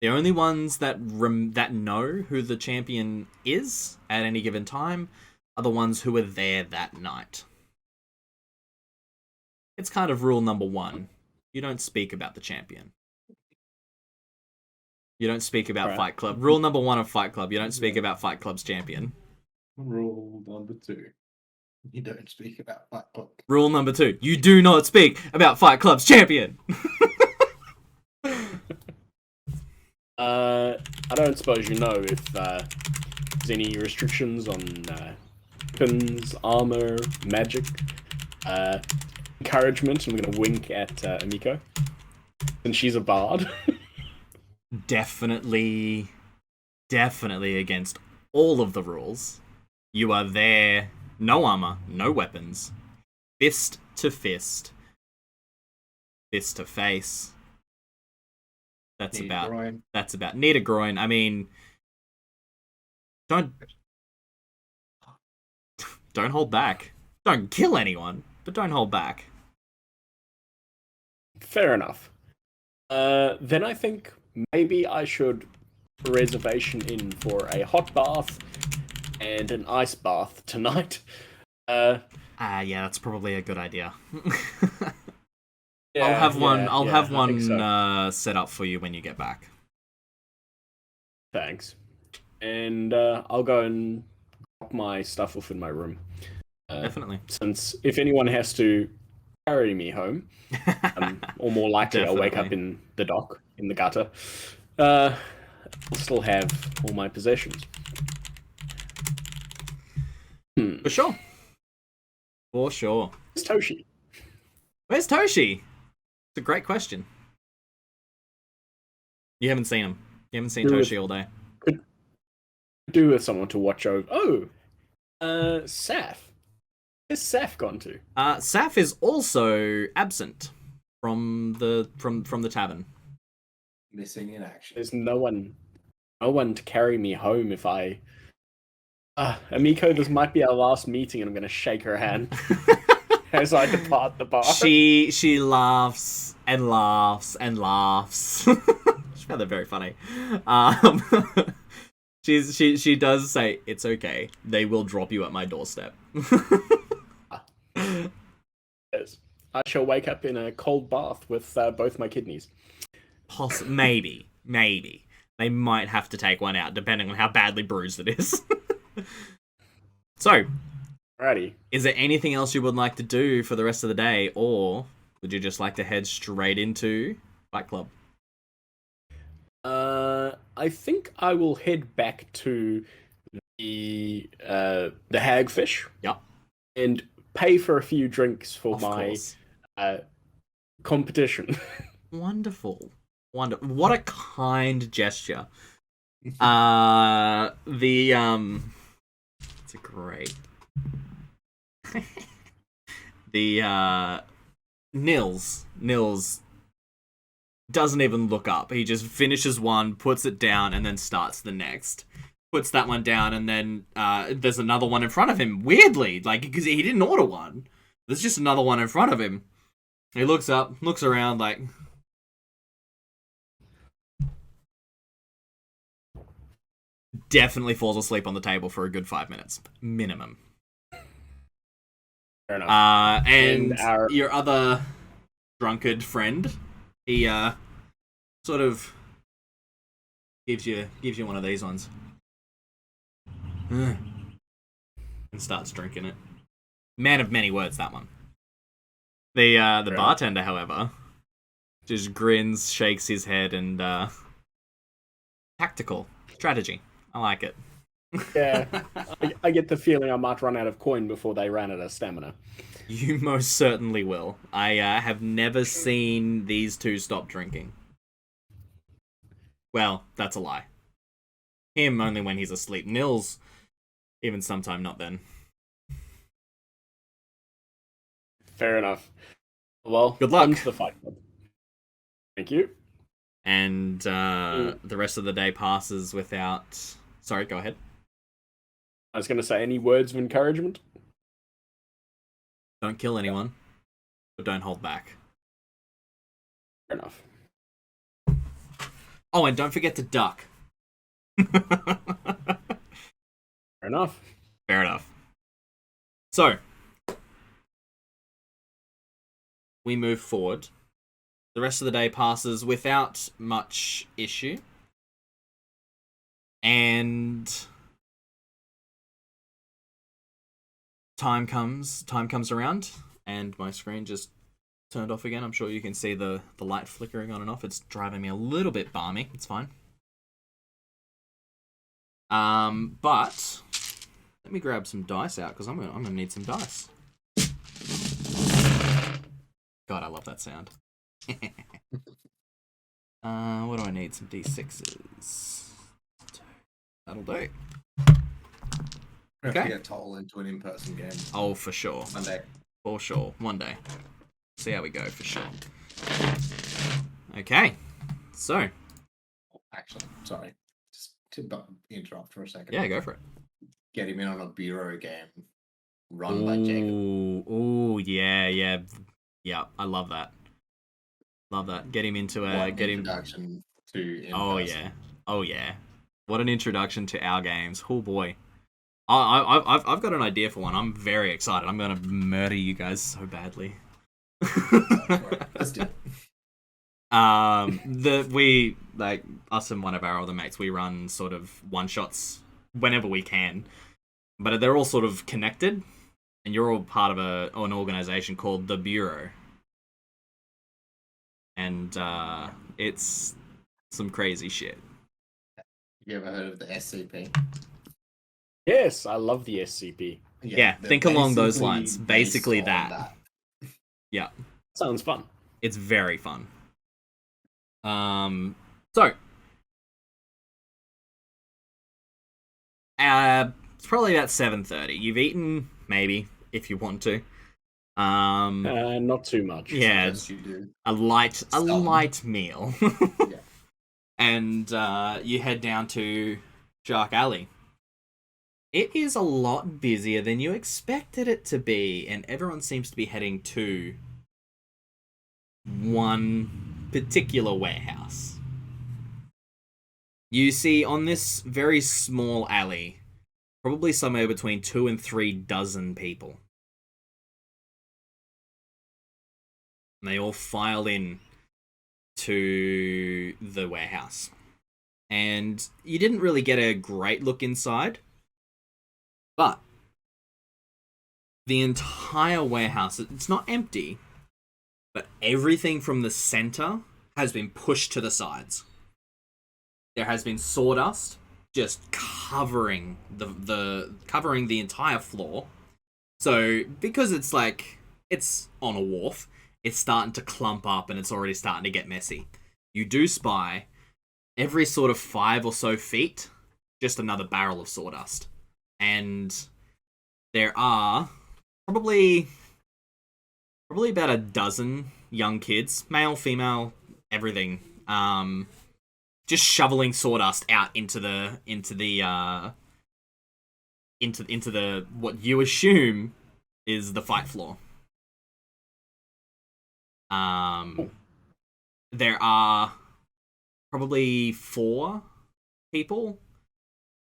A: The only ones that know who the champion is at any given time are the ones who were there that night. It's kind of rule number 1. You don't speak about the champion. You don't speak about Fight Club. Rule number 1 of Fight Club, you don't speak about Fight Club's champion.
C: Rule number 2. You don't speak about Fight Club.
A: Rule number 2. You do not speak about Fight Club's champion.
B: I don't suppose you know if there's any restrictions on weapons, armor, magic, encouragement. I'm going to wink at Amiko. And she's a bard.
A: Definitely against all of the rules. You are there, no armor, no weapons, fist to fist, fist to face. That's about need a groin. I mean, don't hold back. Don't kill anyone, but don't hold back.
B: Fair enough. Then I think maybe I should reservation in for a hot bath and an ice bath tonight.
A: Yeah, that's probably a good idea.
B: Yeah,
A: I'll have one
B: so.
A: Set up for you when you get back.
B: Thanks. And I'll go and drop my stuff off in my room.
A: Definitely.
B: Since if anyone has to carry me home, or more likely I'll wake up in the dock, in the gutter, I'll still have all my possessions.
A: For sure. For sure.
B: Where's Toshi?
A: Where's Toshi? It's a great question. You haven't seen him. You haven't seen Toshi all day.
B: Could do with someone to watch over. Oh, Saf. Where's Saf gone to?
A: Saf is also absent from the tavern.
C: Missing in action.
B: There's no one to carry me home if I. Amiko, this might be our last meeting, and I'm going to shake her hand as I depart the bar.
A: She laughs and laughs and laughs. She found that very funny. She does say, "It's okay. They will drop you at my doorstep."
B: Yes. I shall wake up in a cold bath with both my kidneys.
A: Maybe. They might have to take one out, depending on how badly bruised it is. So,
B: alrighty.
A: Is there anything else you would like to do for the rest of the day, or would you just like to head straight into Fight Club?
B: I think I will head back to the hagfish.
A: Yep.
B: And pay for a few drinks for my competition.
A: Wonderful. What a kind gesture. It's a great. The Nils doesn't even look up. He just finishes one, puts it down, and then starts the next. Puts that one down, and then there's another one in front of him. Weirdly, like, because he didn't order one. There's just another one in front of him. He looks up, looks around, like... Definitely falls asleep on the table for a good 5 minutes. Minimum.
B: Fair enough.
A: And your other drunkard friend, he sort of gives you one of these ones. And starts drinking it. Man of many words, that one. The bartender, however, just grins, shakes his head, and tactical strategy. I like it.
B: Yeah, I get the feeling I might run out of coin before they ran out of stamina.
A: You most certainly will. I have never seen these two stop drinking. Well, that's a lie. Him only when he's asleep. Nils, even sometime not then.
B: Fair enough. Well,
A: good luck.
B: On to the fight club. Thank you.
A: And the rest of the day passes without... Sorry, go ahead.
B: I was going to say, any words of encouragement?
A: Don't kill anyone, but don't hold back.
B: Fair enough.
A: Oh, and don't forget to duck.
B: Fair enough.
A: Fair enough. So, we move forward. The rest of the day passes without much issue. And time comes around, and my screen just turned off again. I'm sure you can see the light flickering on and off. It's driving me a little bit balmy. It's fine. But let me grab some dice out, because I'm gonna need some dice. God, I love that sound. What do I need? Some D6s. That'll do.
C: We have to get Toll into an in-person game.
A: Oh, for sure.
C: One day.
A: For sure. One day. See how we go, for sure. Okay. So.
C: Actually, sorry. Just to interrupt for a second.
A: Yeah, go for it.
C: Get him in on a bureau game run by Jacob.
A: Ooh, yeah. Yeah, I love that. Love that. Get him into a...
C: What introduction to in-person.
A: Oh, yeah. What an introduction to our games. Oh, boy. I've got an idea for one. I'm very excited. I'm going to murder you guys so badly.
C: Let's do it.
A: We, like, us and one of our other mates, we run sort of one-shots whenever we can. But they're all sort of connected. And you're all part of an organization called The Bureau. And it's some crazy shit.
C: You ever heard of the SCP?
B: Yes, I love the SCP.
A: Yeah, think along those lines. Basically that. Yeah.
B: Sounds fun.
A: It's very fun. So. It's probably about 7:30. You've eaten, maybe, if you want to.
B: Not too much.
A: Yeah,
C: Yes, you do.
A: a light meal.
C: Yeah.
A: And you head down to Shark Alley. It is a lot busier than you expected it to be, and everyone seems to be heading to one particular warehouse. You see on this very small alley, probably somewhere between 2 and 3 dozen people. And they all file in to the warehouse. And you didn't really get a great look inside, but the entire warehouse, it's not empty, but everything from the center has been pushed to the sides. There has been sawdust just covering covering the entire floor. So because it's on a wharf, it's starting to clump up and it's already starting to get messy. You do spy every sort of 5 or so feet, just another barrel of sawdust. And there are probably about a dozen young kids, male, female, everything. Just shoveling sawdust out into the what you assume is the fight floor. There are probably 4 people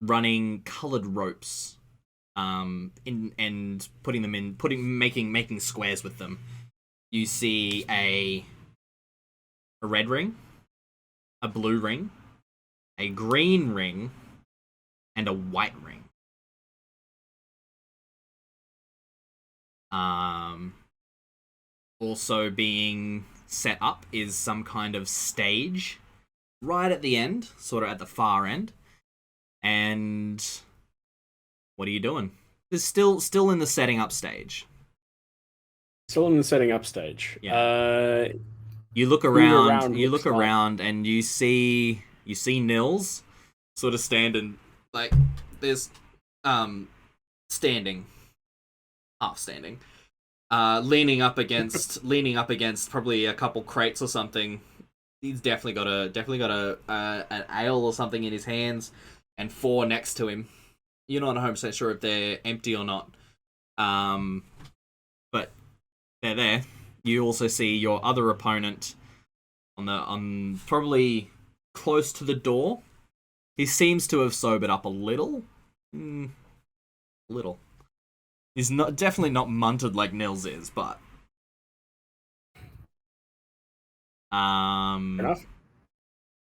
A: running colored ropes, and putting them in, making squares with them. You see a red ring, a blue ring, a green ring, and a white ring. Also being set up is some kind of stage right at the end, sort of at the far end. And what are you doing? It's still in the setting up stage.
B: Still in the setting up stage.
A: Yeah. You look around. You look around, and you see Nils sort of standing, like there's standing, half standing, leaning up against probably a couple crates or something. He's definitely got an ale or something in his hands, and 4 next to him. You're not 100% sure if they're empty or not, but they're there. You also see your other opponent on probably close to the door. He seems to have sobered up a little. Little. He's definitely not munted like Nils is, but
B: enough.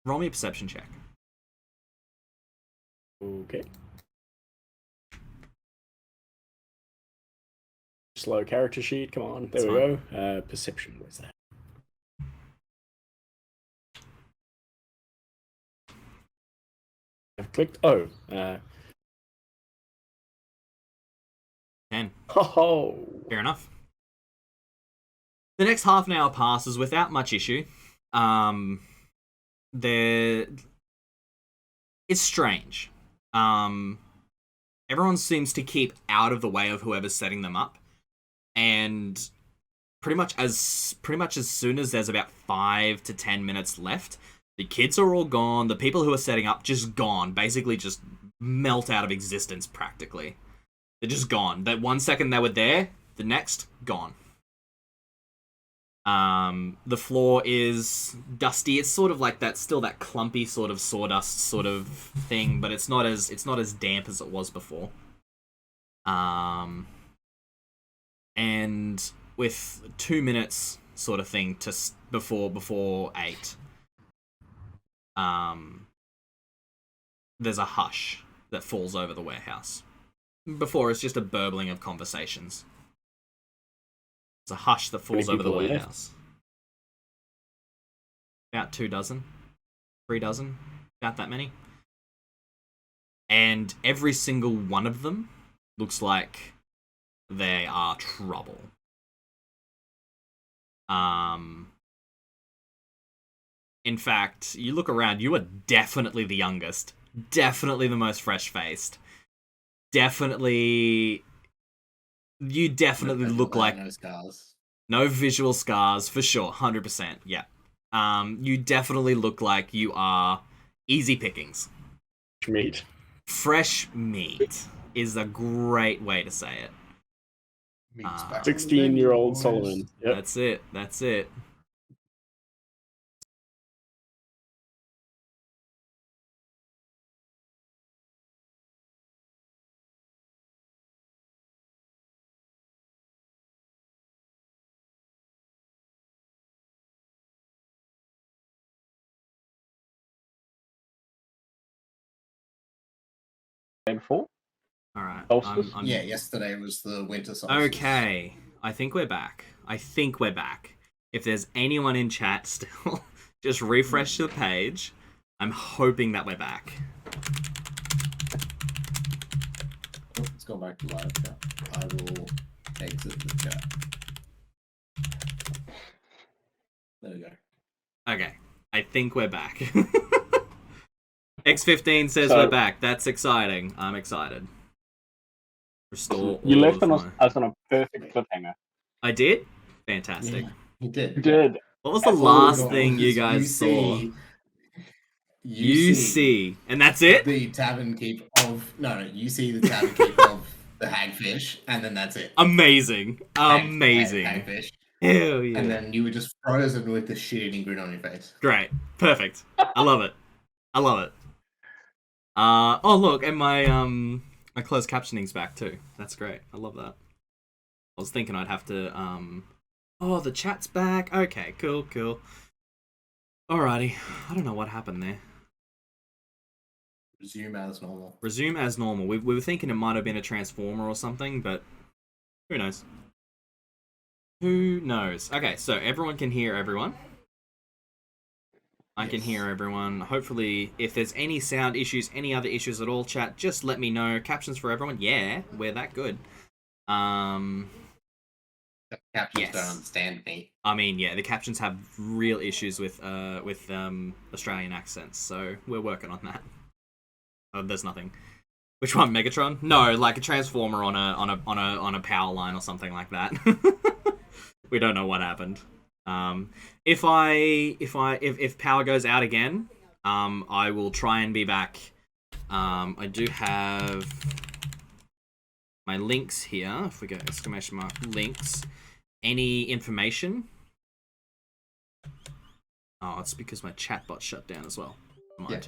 A: Roll me a perception check.
B: Okay. Slow character sheet. Come on. There we go. Perception. Where's that? I've clicked.
A: 10.
B: Oh.
A: Fair enough. The next half an hour passes without much issue. It's strange. Everyone seems to keep out of the way of whoever's setting them up, and pretty much as soon as there's about 5 to 10 minutes left, the kids are all gone. The people who are setting up just gone, basically just melt out of existence practically. They're just gone. That 1 second they were there, the next gone. The floor is dusty. It's sort of like that, still that clumpy sort of sawdust sort of thing, but it's not as damp as it was before. And with 2 minutes sort of thing to before 8, there's a hush that falls over the warehouse. Before, it's just a burbling of conversations. It's a hush that falls over the warehouse. About 2 dozen, 3 dozen, about that many. And every single one of them looks like they are trouble. In fact, you look around, you are definitely the youngest. Definitely the most fresh-faced. You definitely look like...
C: No scars.
A: No visual scars, for sure. 100%, yeah. You definitely look like you are easy pickings.
B: Meat.
A: Fresh meat is a great way to say it.
B: 16-year-old Solomon.
A: Yep. That's it.
B: Before?
A: All right.
C: Yeah, yesterday was the winter solstice.
A: Okay. I think we're back. If there's anyone in chat still, just refresh the page. I'm hoping that we're back.
C: Let's go back to live chat. I will exit the chat. There we go.
A: Okay. I think we're back. X15 says we're back. That's exciting. I'm excited. Restore.
D: You left us on a perfect cliffhanger.
A: I did? Fantastic.
C: Yeah, you did.
D: You did.
A: What was the last thing you guys saw? You see, and that's it.
C: The tavern keep of you see the tavern keep of the hagfish, and then that's it.
A: Amazing, amazing.
C: Hagfish.
A: Hell yeah!
C: And then you were just frozen with the shit-eating grin on your face.
A: Great, perfect. I love it. I love it. Oh look, and my closed captioning's back too. That's great. I love that. I was thinking I'd have to Oh, the chat's back. Okay, cool. Alrighty. I don't know what happened there.
C: Resume as normal.
A: Resume as normal. We were thinking it might have been a transformer or something, but who knows? Who knows? Okay, so everyone can hear everyone. I can hear everyone. Hopefully, if there's any sound issues, any other issues at all, chat, just let me know. Captions for everyone. Yeah, we're that good.
C: The captions don't understand me.
A: I mean, yeah, the captions have real issues with Australian accents, so we're working on that. Oh, there's nothing. Which one, Megatron? No, like a transformer on a power line or something like that. We don't know what happened. If power goes out again, I will try and be back. I do have my links here. If we go exclamation mark links, any information. Oh, it's because my chatbot shut down as well. Mind. Yeah.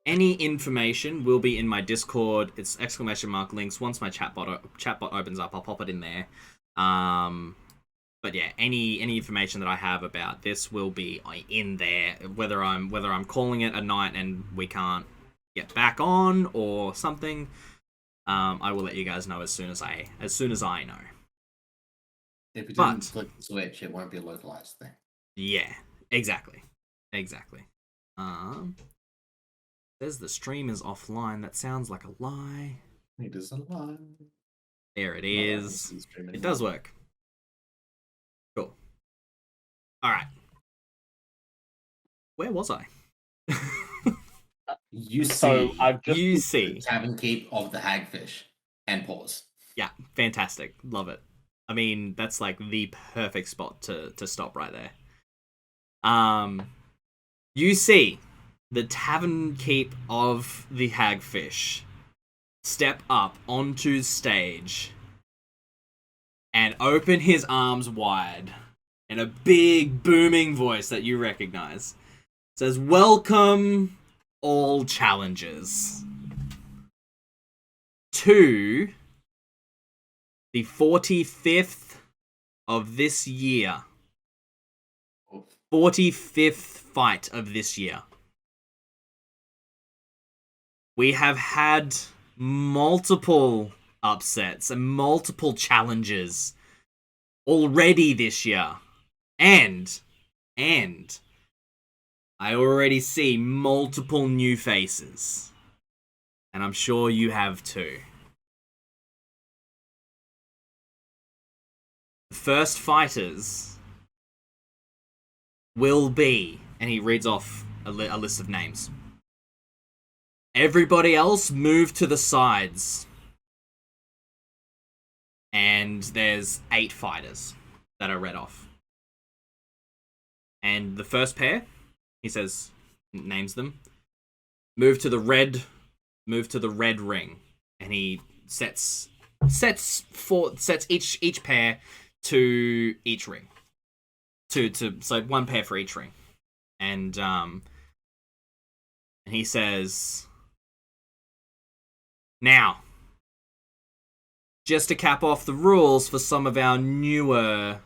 A: Any information will be in my Discord. It's exclamation mark links. Once my chatbot opens up, I'll pop it in there. But yeah, any information that I have about this will be in there. Whether I'm calling it a night and we can't get back on or something, I will let you guys know as soon as I know.
C: If you didn't click the switch, it won't be a localized thing.
A: Yeah, exactly. Says the stream is offline. That sounds like a lie.
C: It is a lie.
A: There it is. It does work. Cool. All right. Where was I?
C: You see.
A: You see.
C: The tavern keep of the hagfish and pause.
A: Yeah, fantastic. Love it. I mean, that's like the perfect spot to stop right there. You see the tavern keep of the hagfish step up onto stage and open his arms wide in a big booming voice that you recognize. It says, "Welcome all challengers to the 45th of this year. 45th fight of this year. We have had multiple upsets and multiple challenges already this year. And I already see multiple new faces. And I'm sure you have too. The first fighters will be," and he reads off a list of names. "Everybody else move to the sides." And there's 8 fighters that are read off. And the first pair, he says, names them. Move to the red ring. And he sets each pair to each ring. So one pair for each ring. And he says, "Now, just to cap off the rules for some of our newer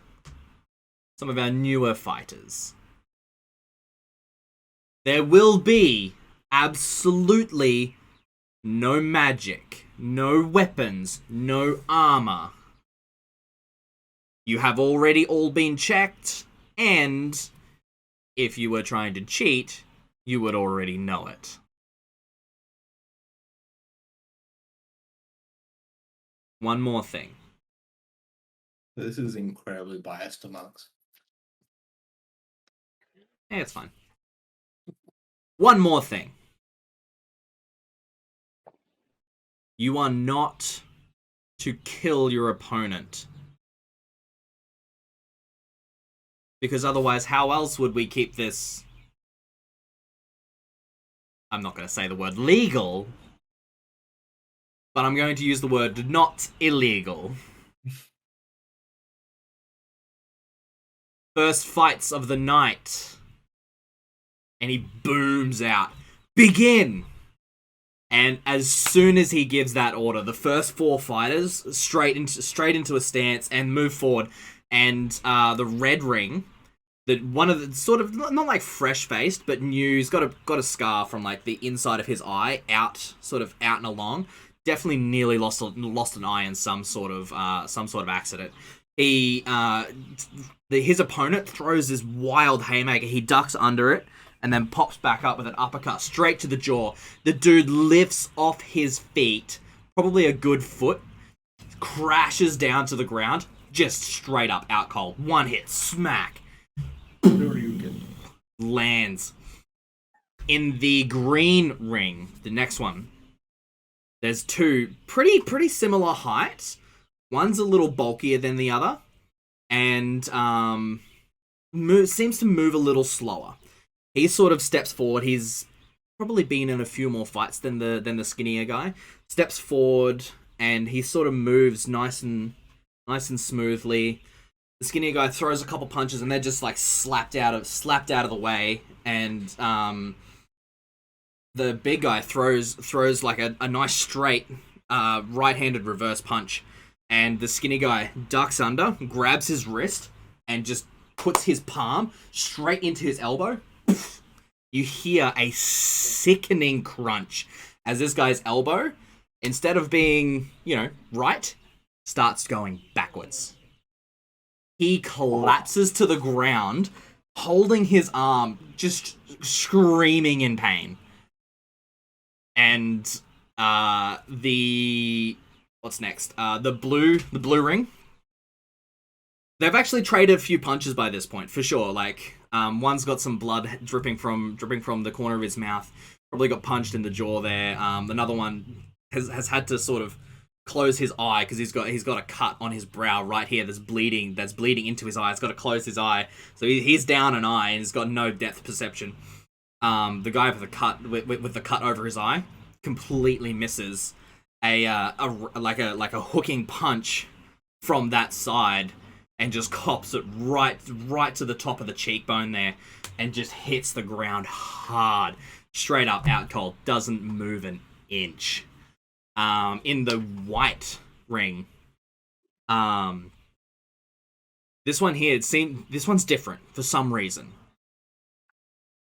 A: fighters. There will be absolutely no magic, no weapons, no armor. You have already all been checked, and if you were trying to cheat, you would already know it. One more thing."
C: This is incredibly biased to monks.
A: Yeah, it's fine. "One more thing. You are not to kill your opponent. Because otherwise, how else would we keep this... I'm not going to say the word legal, but I'm going to use the word not illegal. First fights of the night. And he booms out, "Begin!" And as soon as he gives that order, the first 4 fighters straight into a stance and move forward. And the red ring, one of the sort of not like fresh faced, but new. He's got a scar from like the inside of his eye out and along. Definitely nearly lost an eye in some sort of accident. His opponent throws this wild haymaker. He ducks under it and then pops back up with an uppercut straight to the jaw. The dude lifts off his feet, probably a good foot, crashes down to the ground, just straight up out cold. One hit, smack. Lands. In the green ring, the next one, there's 2 pretty similar heights. One's a little bulkier than the other, and seems to move a little slower. He sort of steps forward. He's probably been in a few more fights than the skinnier guy. Steps forward and he sort of moves nice and smoothly. The skinnier guy throws a couple punches and they're just like slapped out of the way. And the big guy throws like a nice straight right-handed reverse punch. And the skinny guy ducks under, grabs his wrist, and just puts his palm straight into his elbow. You hear a sickening crunch as this guy's elbow, instead of being, right, starts going backwards. He collapses to the ground, holding his arm, just screaming in pain. And what's next? The blue ring. They've actually traded a few punches by this point, for sure. Like, one's got some blood dripping from the corner of his mouth. Probably got punched in the jaw there. Another one has had to sort of close his eye because he's got a cut on his brow right here that's bleeding into his eye. It's got to close his eye, so he's down an eye and he's got no depth perception. The guy with the cut with the cut over his eye completely misses a hooking punch from that side. And just cops it right to the top of the cheekbone there, and just hits the ground hard, straight up out cold, doesn't move an inch. In the white ring, this one here, this one's different for some reason.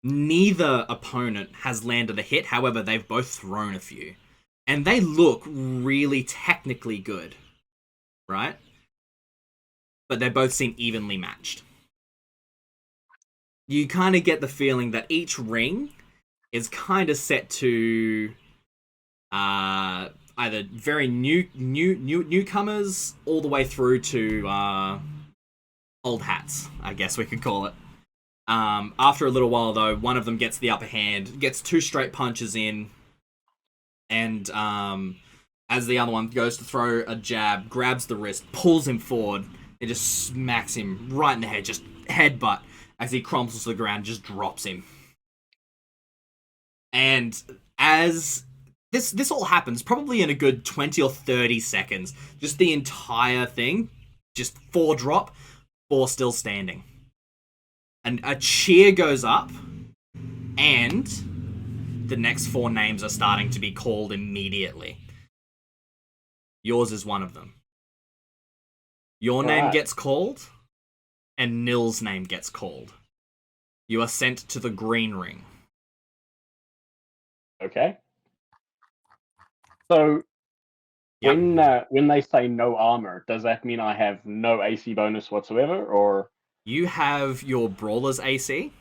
A: Neither opponent has landed a hit, however, they've both thrown a few, and they look really technically good, right? But they both seem evenly matched. You kind of get the feeling that each ring is kind of set to either very newcomers all the way through to old hats, I guess we could call it. After a little while, though, one of them gets the upper hand, gets 2 straight punches in, and as the other one goes to throw a jab, grabs the wrist, pulls him forward. It just smacks him right in the head, just headbutt, as he crumples to the ground, just drops him. And as this all happens, probably in a good 20 or 30 seconds, just the entire thing, just 4 drop, 4 still standing. And a cheer goes up, and the next 4 names are starting to be called immediately. Yours is one of them. Your name gets called, and Nil's name gets called. You are sent to the green ring.
B: Okay. So, yep. When they say no armor, does that mean I have no AC bonus whatsoever, or...?
A: You have your Brawler's AC,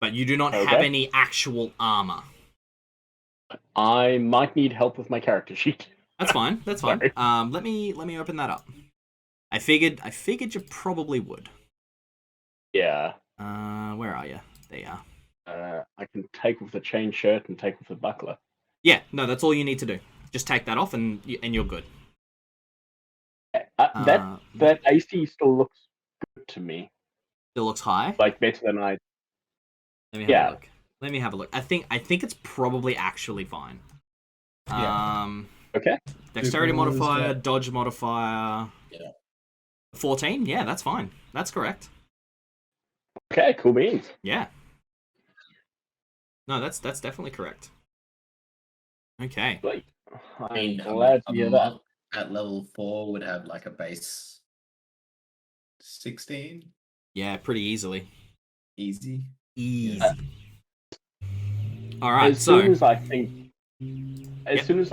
A: but you do not have any actual armor.
B: I might need help with my character sheet.
A: That's fine. Let me open that up. I figured you probably would.
B: Yeah.
A: Where are you? There you
B: are. I can take off the chain shirt and take off the buckler.
A: Yeah, no, that's all you need to do. Just take that off and you're good.
B: That AC still looks good to me.
A: Still looks high.
B: Like better than I.
A: Let me have a look. Let me have a look. I think it's probably actually fine.
B: Okay.
A: Dexterity modifier, dodge modifier.
C: Yeah.
A: 14? Yeah, that's fine. That's correct.
B: Okay, cool beans.
A: Yeah. No, that's definitely correct. Okay.
B: Sweet.
C: I mean,
B: glad to hear that.
C: At level 4 would have like a base 16.
A: Yeah, pretty easily.
C: Easy.
A: Yeah. All right.
B: As soon as I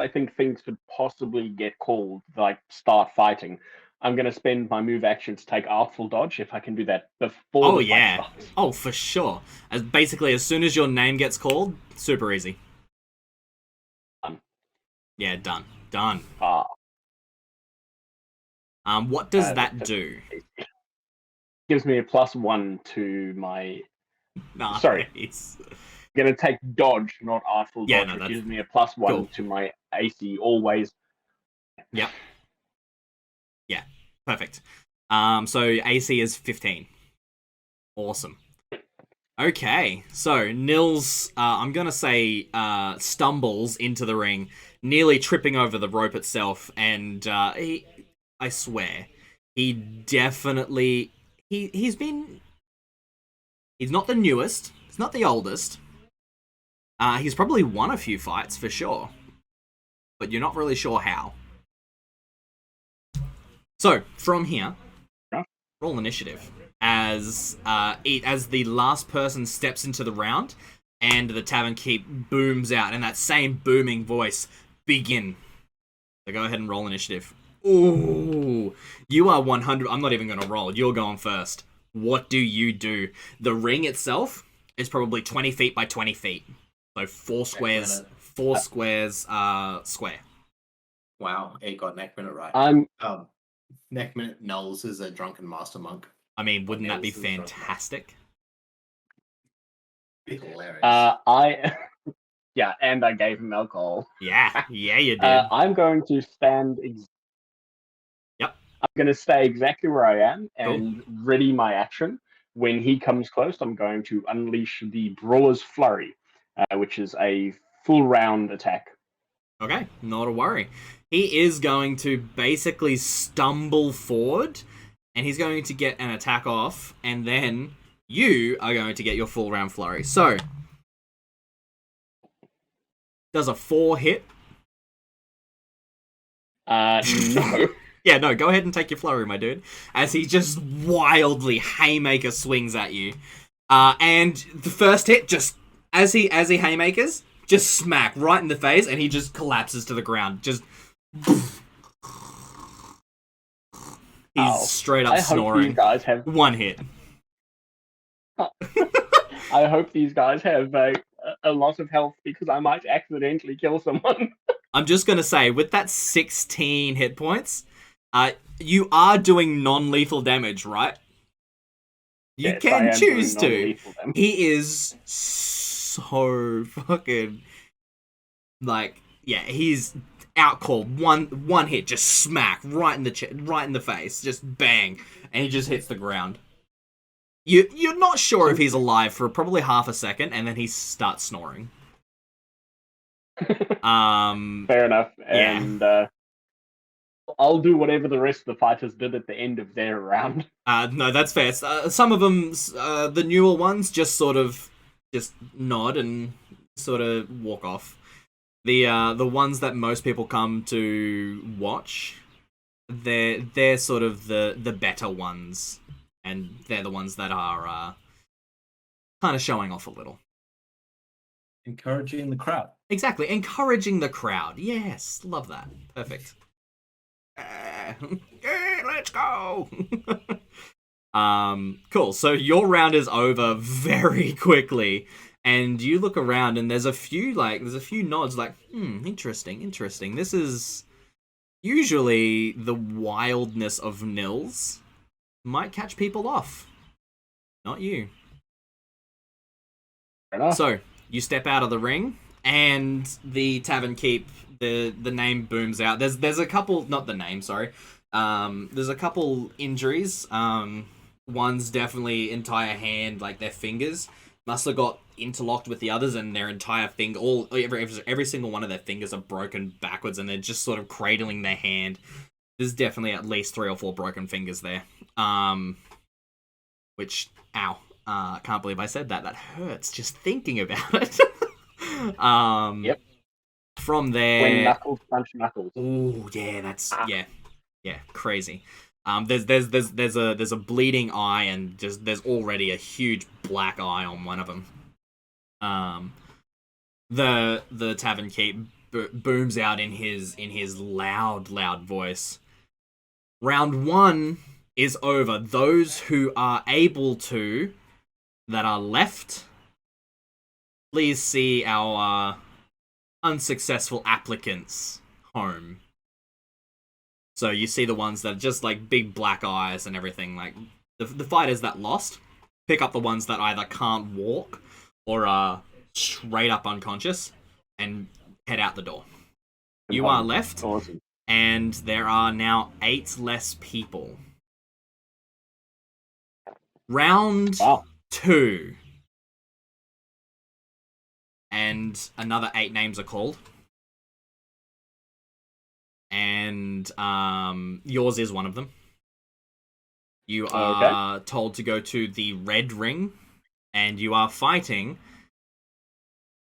B: think things could possibly get called, like start fighting, I'm going to spend my move action to take Artful Dodge if I can do that before the fight starts.
A: Oh, for sure. As soon as your name gets called, super easy.
B: Done.
A: Yeah, done. Done.
B: Ah.
A: What does that do?
B: Gives me a +1 to my...
A: Nice.
B: Sorry. I'm going to take Dodge, not Artful Dodge,
A: which
B: gives me a +1 to my AC always.
A: Yep. Yeah, perfect. So AC is 15. Awesome. Okay, so Nils, I'm gonna say, stumbles into the ring, nearly tripping over the rope itself, and I swear, he definitely he's not the newest, he's not the oldest. He's probably won a few fights for sure, but you're not really sure how. So from here, roll initiative as the last person steps into the round, and the Tavern Keep booms out, and that same booming voice, begin. So go ahead and roll initiative. Ooh, you are 100. I'm not even going to roll. You're going first. What do you do? The ring itself is probably 20 feet by 20 feet. So 4 squares, square.
C: Wow, it got neck minute right. Neck minute Knowles is a drunken master monk.
A: I mean, wouldn't that be fantastic?
C: Hilarious.
B: Yeah, and I gave him alcohol.
A: Yeah, you did.
B: I'm going to stand.
A: Yep.
B: I'm going to stay exactly where I am and ready my action. When he comes close, I'm going to unleash the Brawler's Flurry, which is a full round attack.
A: Okay, not a worry. He is going to basically stumble forward, and he's going to get an attack off, and then you are going to get your full round flurry. So, does a 4 hit?
B: No.
A: Yeah, no, go ahead and take your flurry, my dude. As he just wildly haymaker swings at you. And the first hit, just as he haymakers, just smack right in the face, and he just collapses to the ground. Just he's straight up snoring.
B: Hope you guys have
A: 1 hit.
B: I hope these guys have a lot of health, because I might accidentally kill someone.
A: I'm just gonna say, with that 16 hit points, you are doing non-lethal damage, right? You can choose to. He is so fucking he's out cold. One hit, just smack right in the face, just bang, and he just hits the ground. You're not sure if he's alive for probably half a second, and then he starts snoring.
B: Fair enough. And I'll do whatever the rest of the fighters did at the end of their round.
A: No, that's fair. Some of them, the newer ones, just sort of just nod and sort of walk off. The ones that most people come to watch, they're sort of the better ones, and they're the ones that are kind of showing off a little.
C: Encouraging the crowd.
A: Exactly, encouraging the crowd. Yes, love that. Perfect. Let's go. Cool. So your round is over very quickly, and you look around, and there's a few nods, like, interesting. This is usually the wildness of Nils might catch people off. Not you. So you step out of the ring, and the Tavern Keep, the name booms out. There's a couple, not the name, sorry. There's a couple injuries. one's definitely entire hand, like their fingers, must have got interlocked with the others, and their entire finger, every single one of their fingers are broken backwards, and they're just sort of cradling their hand. There's definitely at least 3 or 4 broken fingers there. Which, ow. Can't believe I said that. That hurts just thinking about it.
B: Yep.
A: From there...
B: When knuckles punch knuckles.
A: Ooh, yeah, that's... Yeah, crazy. There's a bleeding eye, and just there's already a huge black eye on one of them. The tavern keep booms out in his loud voice. Round 1 is over. Those who are able to, that are left, please see our unsuccessful applicants home. So you see the ones that are just like big black eyes and everything. Like the fighters that lost, pick up the ones that either can't walk or are straight up unconscious and head out the door. You are left,
B: awesome.
A: And there are now 8 less people. Round 2. And another 8 names are called. And yours is one of them. You are told to go to the red ring, and you are fighting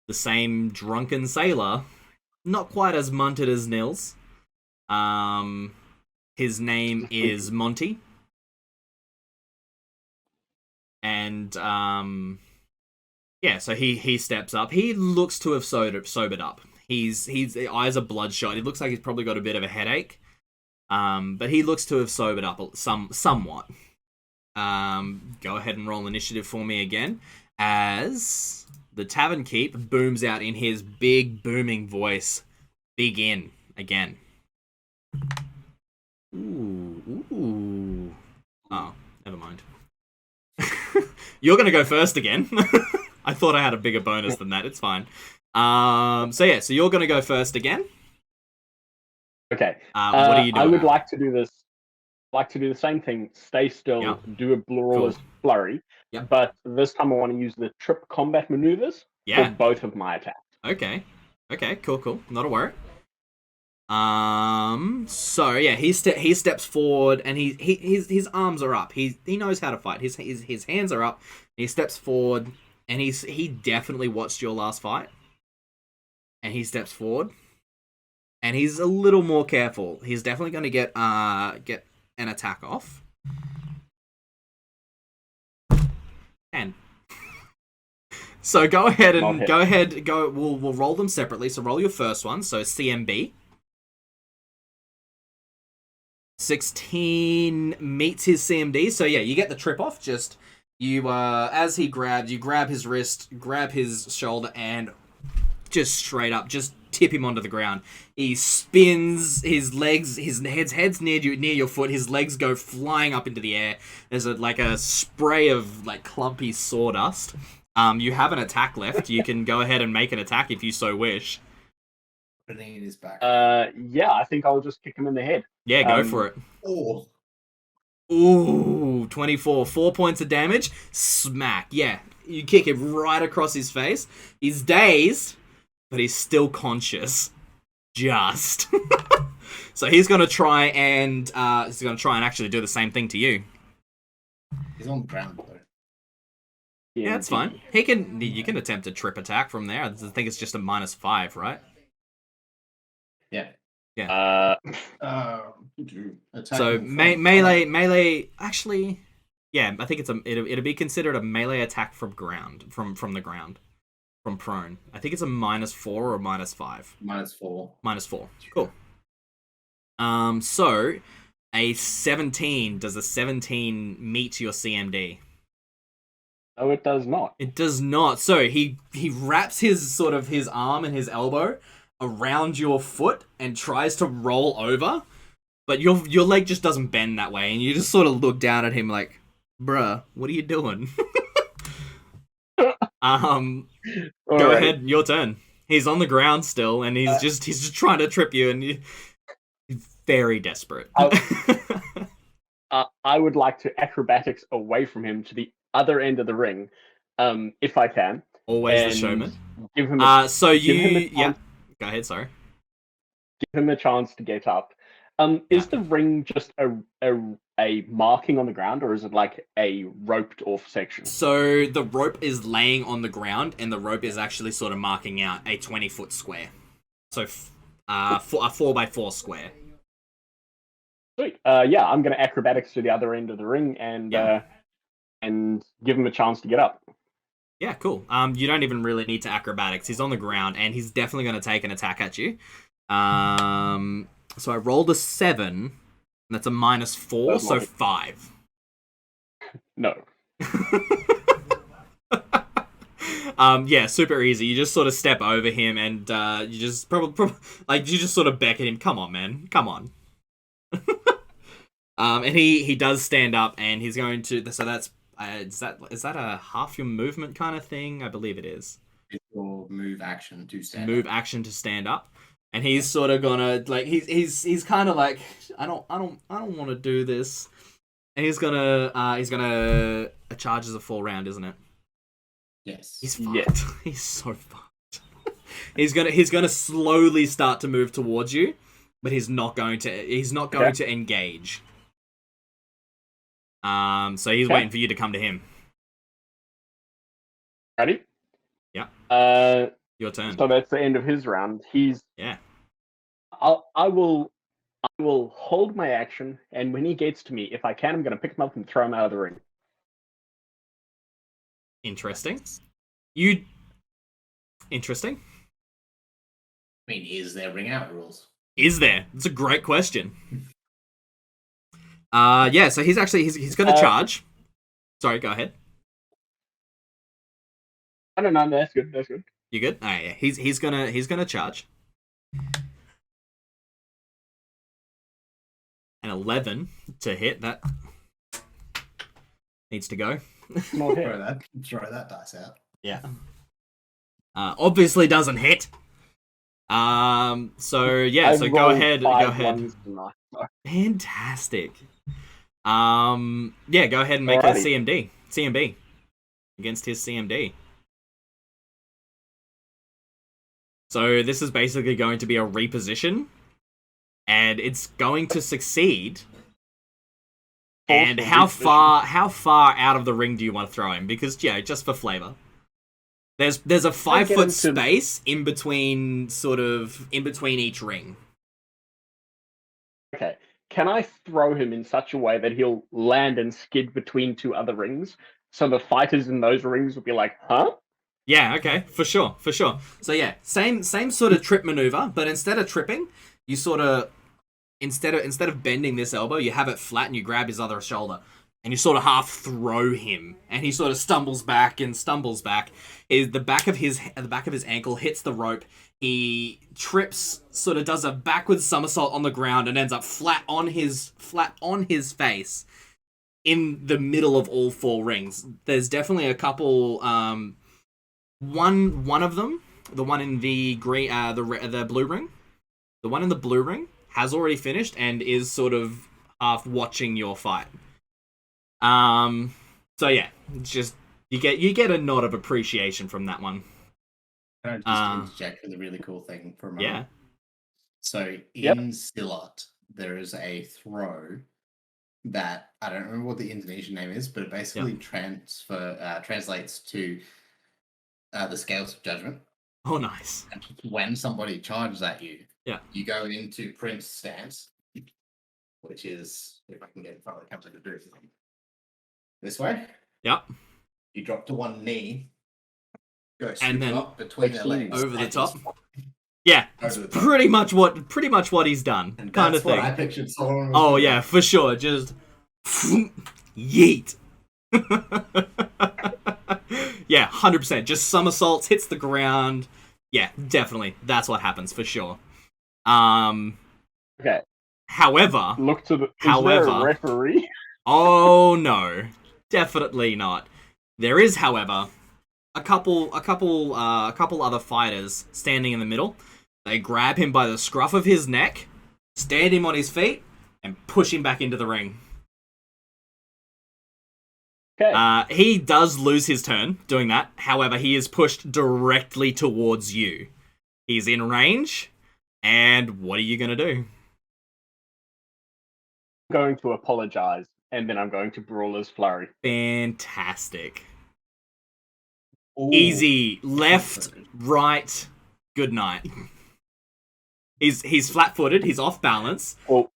A: the same drunken sailor, not quite as munted as Nils. His name is Monty. And so he steps up. He looks to have sobered up. His eyes are bloodshot. It looks like he's probably got a bit of a headache. But he looks to have sobered up somewhat. Go ahead and roll initiative for me again, as the tavern keep booms out in his big booming voice. Begin again. Ooh. Oh, never mind. You're gonna go first again. I thought I had a bigger bonus than that. It's fine. So you're gonna go first again.
B: Okay.
A: What are you doing?
B: I would like to do this. Like to do the same thing. Stay still. Do a brawler's flurry.
A: Yep.
B: But this time I want to use the trip combat maneuvers for both of my attacks.
A: Okay. Cool. Not a worry. So yeah, he steps forward, and his arms are up. He knows how to fight. His hands are up. He steps forward, and he definitely watched your last fight. And he steps forward, and he's a little more careful. He's definitely going to get an attack off. 10. So go ahead. We'll roll them separately. So roll your first one. So CMB. 16 meets his CMD. So yeah, you get the trip off. Just you as he grabs, you grab his wrist, grab his shoulder, and just straight up, just tip him onto the ground. He spins his legs, his head's near your foot. His legs go flying up into the air. There's a spray of like clumpy sawdust. You have an attack left. You can go ahead and make an attack if you so wish.
C: His back.
B: Yeah, I think I'll just kick him in the head.
A: Yeah, go for it. Ooh, 24. 4 points of damage. Smack. Yeah, you kick him right across his face. He's dazed, but he's still conscious. Just. So he's gonna try and actually do the same thing to you.
C: He's on the ground though.
A: Yeah, that's fine. You can attempt a trip attack from there. I think it's just a -5, right?
C: Yeah.
A: Yeah. So melee. Actually, yeah, I think it'll be considered a melee attack from ground, from the ground, from prone. I think it's a -4 or a -5.
C: -4.
A: -4. Cool. So a 17. Does a 17 meet your CMD?
B: No, it does not.
A: It does not. So he wraps his arm and his elbow around your foot and tries to roll over, but your leg just doesn't bend that way, and you just sort of look down at him like, bruh, what are you doing? Go ahead, your turn. He's on the ground still, and he's just trying to trip you, and he's very desperate.
B: I would like to acrobatics away from him to the other end of the ring, if I can.
A: Always the showman.
B: Give him a,
A: so you,
B: give him a
A: yeah. Go ahead. Sorry.
B: Give him a chance to get up.
A: Yeah.
B: Is the ring just a marking on the ground, or is it like a roped off section?
A: So the rope is laying on the ground, and the rope is actually sort of marking out a 20-foot square. So a 4x4 square.
B: Sweet. Yeah, I'm going to acrobatics to the other end of the ring and give him a chance to get up.
A: Yeah, cool. You don't even really need to acrobatics. He's on the ground, and he's definitely going to take an attack at you. So I rolled a 7, and that's a -4, so 5.
B: No.
A: Yeah, super easy. You just sort of step over him, and you just probably you just sort of beckon him. Come on, man. Come on. And he does stand up, and he's going to. So that's is that a half your movement kind of thing? I believe it is.
C: It's your move action to stand.
A: Move action to stand up, and he's sort of gonna he's kind of like I don't want to do this, and he's gonna a charge is a full round, isn't it?
C: Yes.
A: He's fucked. Yes. He's so fucked. he's gonna slowly start to move towards you, but he's not going to engage. So he's waiting for you to come to him.
B: Ready?
A: Yeah. Your turn.
B: So that's the end of his round.
A: Yeah.
B: I will hold my action, and when he gets to me, if I can, I'm going to pick him up and throw him out of the ring.
A: Interesting. Interesting.
C: I mean, is there ring out rules?
A: Is there? It's a great question. Yeah, so he's going to charge. Sorry, go ahead.
B: I don't know. That's good. That's good.
A: You good? Oh, yeah. He's gonna charge. An 11 to hit. That needs to go.
C: Throw that dice out.
A: Yeah. Obviously doesn't hit. So yeah. So go ahead. Fantastic. Yeah. Go ahead and make a CMB against his CMD. So this is basically going to be a reposition, and it's going to succeed. And how far out of the ring do you want to throw him? Because just for flavor, there's a 5-foot space in between each ring.
B: Okay, can I throw him in such a way that he'll land and skid between two other rings, so the fighters in those rings will be like, huh?
A: Yeah, okay, for sure. So yeah, same sort of trip maneuver, but instead of tripping, you sort of instead of bending this elbow, you have it flat and you grab his other shoulder and you sort of half throw him, and he sort of stumbles back. Is the back of his ankle hits the rope. He trips, sort of does a backwards somersault on the ground and ends up flat on his face in the middle of all 4 rings. There's definitely a couple. One of them, the one in the green, the blue ring, the one in the blue ring has already finished and is sort of half watching your fight. So yeah, it's just you get a nod of appreciation from that one.
C: Can I just interject with a really cool thing for a moment?
A: Yeah.
C: So in Silat, there is a throw that I don't remember what the Indonesian name is, but it basically translates to the scales of judgment.
A: Oh, nice.
C: And when somebody charges at you,
A: you
C: go into Prince stance, which is, if I can get in front of the camera to do something. This way.
A: Yep.
C: You drop to one knee, go
A: and then
C: up between their legs
A: over the top. Yeah, it's pretty much what he's done,
C: and
A: kind of thing.
C: What I pictured someone.
A: Oh yeah, for sure. Just yeet. Yeah, 100%. Just somersaults, hits the ground. Yeah, definitely. That's what happens for sure.
B: Okay.
A: However,
B: is there a referee?
A: Oh no, definitely not. There is, however, a couple other fighters standing in the middle. They grab him by the scruff of his neck, stand him on his feet, and push him back into the ring.
B: Okay.
A: He does lose his turn doing that. However, he is pushed directly towards you. He's in range, and what are you going to do?
B: I'm going to apologize, and then I'm going to Brawler's Flurry.
A: Fantastic.
C: Ooh,
A: Easy. Left, right, good night. He's flat-footed, he's off balance.
B: Oh.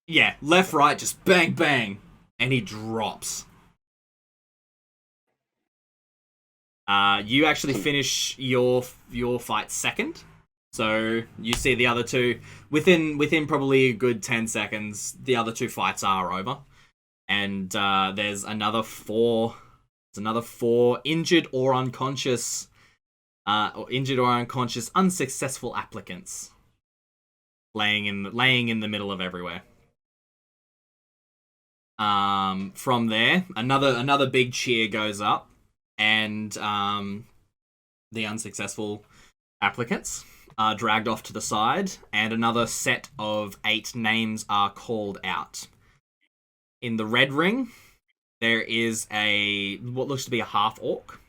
A: Yeah, left, right, just bang, bang. And he drops. You actually finish your fight second. So you see the other two within probably a good 10 seconds. The other two fights are over, and there's another four injured or unconscious unsuccessful applicants laying in the middle of everywhere. From there, another big cheer goes up, and the unsuccessful applicants are dragged off to the side, and another set of 8 names are called out. In the red ring, there is what looks to be a half orc,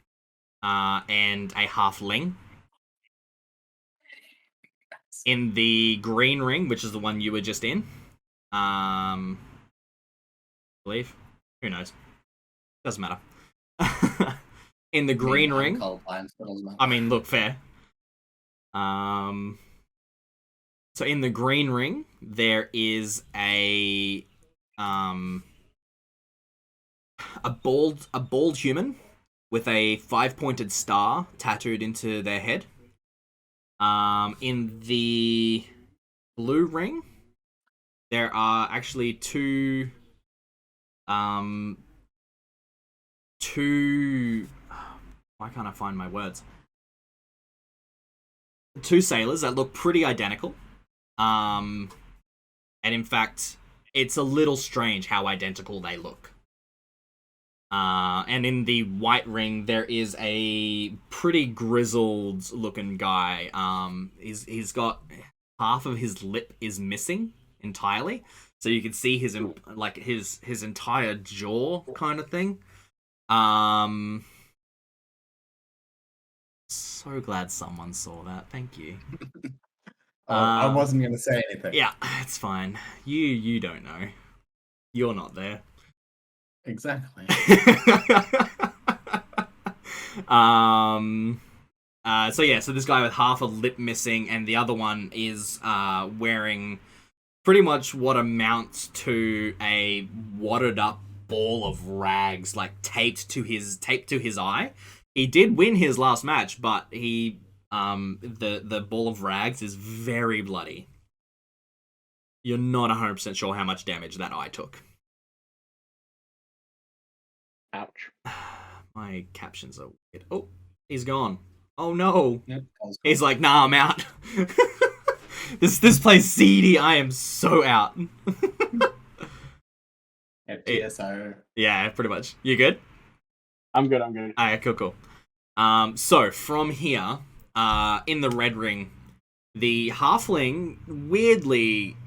A: and a halfling. In the green ring, which is the one you were just in, I believe. Who knows? Doesn't matter. In the green ring, I mean, look, fair. So in the green ring, there is a bald human with a 5-pointed star tattooed into their head. In the blue ring, there are actually two. Why can't I find my words? 2 sailors that look pretty identical. And in fact, it's a little strange how identical they look. And in the white ring, there is a pretty grizzled looking guy. He's got half of his lip is missing entirely, so you can see his entire jaw kind of thing. So glad someone saw that. Thank you.
C: I wasn't going to say anything.
A: Yeah, it's fine. You don't know. You're not there.
C: Exactly.
A: So this guy with half a lip missing, and the other one is wearing pretty much what amounts to a wadded up ball of rags, like taped to his eye. He did win his last match, but the ball of rags is very bloody. You're not 100% sure how much damage that eye took.
B: Ouch.
A: My captions are weird. Oh, he's gone. Oh no.
C: Yep,
A: he's like, nah, I'm out. This plays seedy. I am so out.
C: TSO.
A: Yeah, pretty much. You good?
B: I'm good.
A: Alright, cool. So from here, in the red ring, the halfling weirdly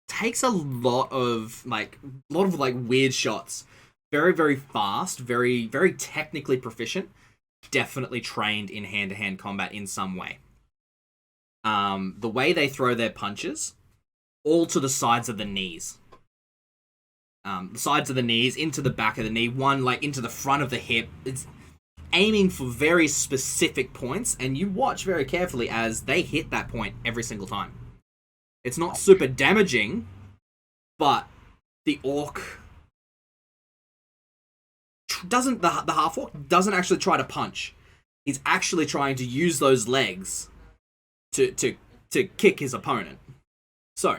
A: takes a lot of weird shots. Very, very fast, very, very technically proficient. Definitely trained in hand-to-hand combat in some way. The way they throw their punches, all to the sides of the knees. The sides of the knees, into the back of the knee, one like into the front of the hip. It's aiming for very specific points, and you watch very carefully as they hit that point every single time. It's not super damaging, but the orc doesn't, the half orc doesn't actually try to punch. He's actually trying to use those legs to kick his opponent. So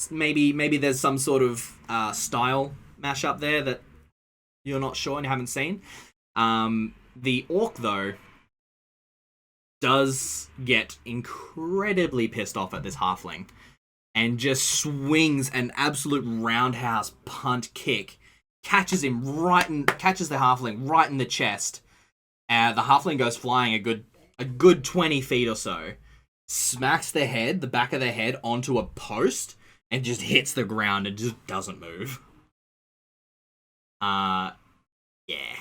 A: maybe there's some sort of style mashup there that you're not sure and you haven't seen. The orc, though, does get incredibly pissed off at this halfling and just swings an absolute roundhouse punt kick, catches the halfling right in the chest. The halfling goes flying a good 20 feet or so, smacks the back of their head onto a post, and just hits the ground and just doesn't move. Yeah.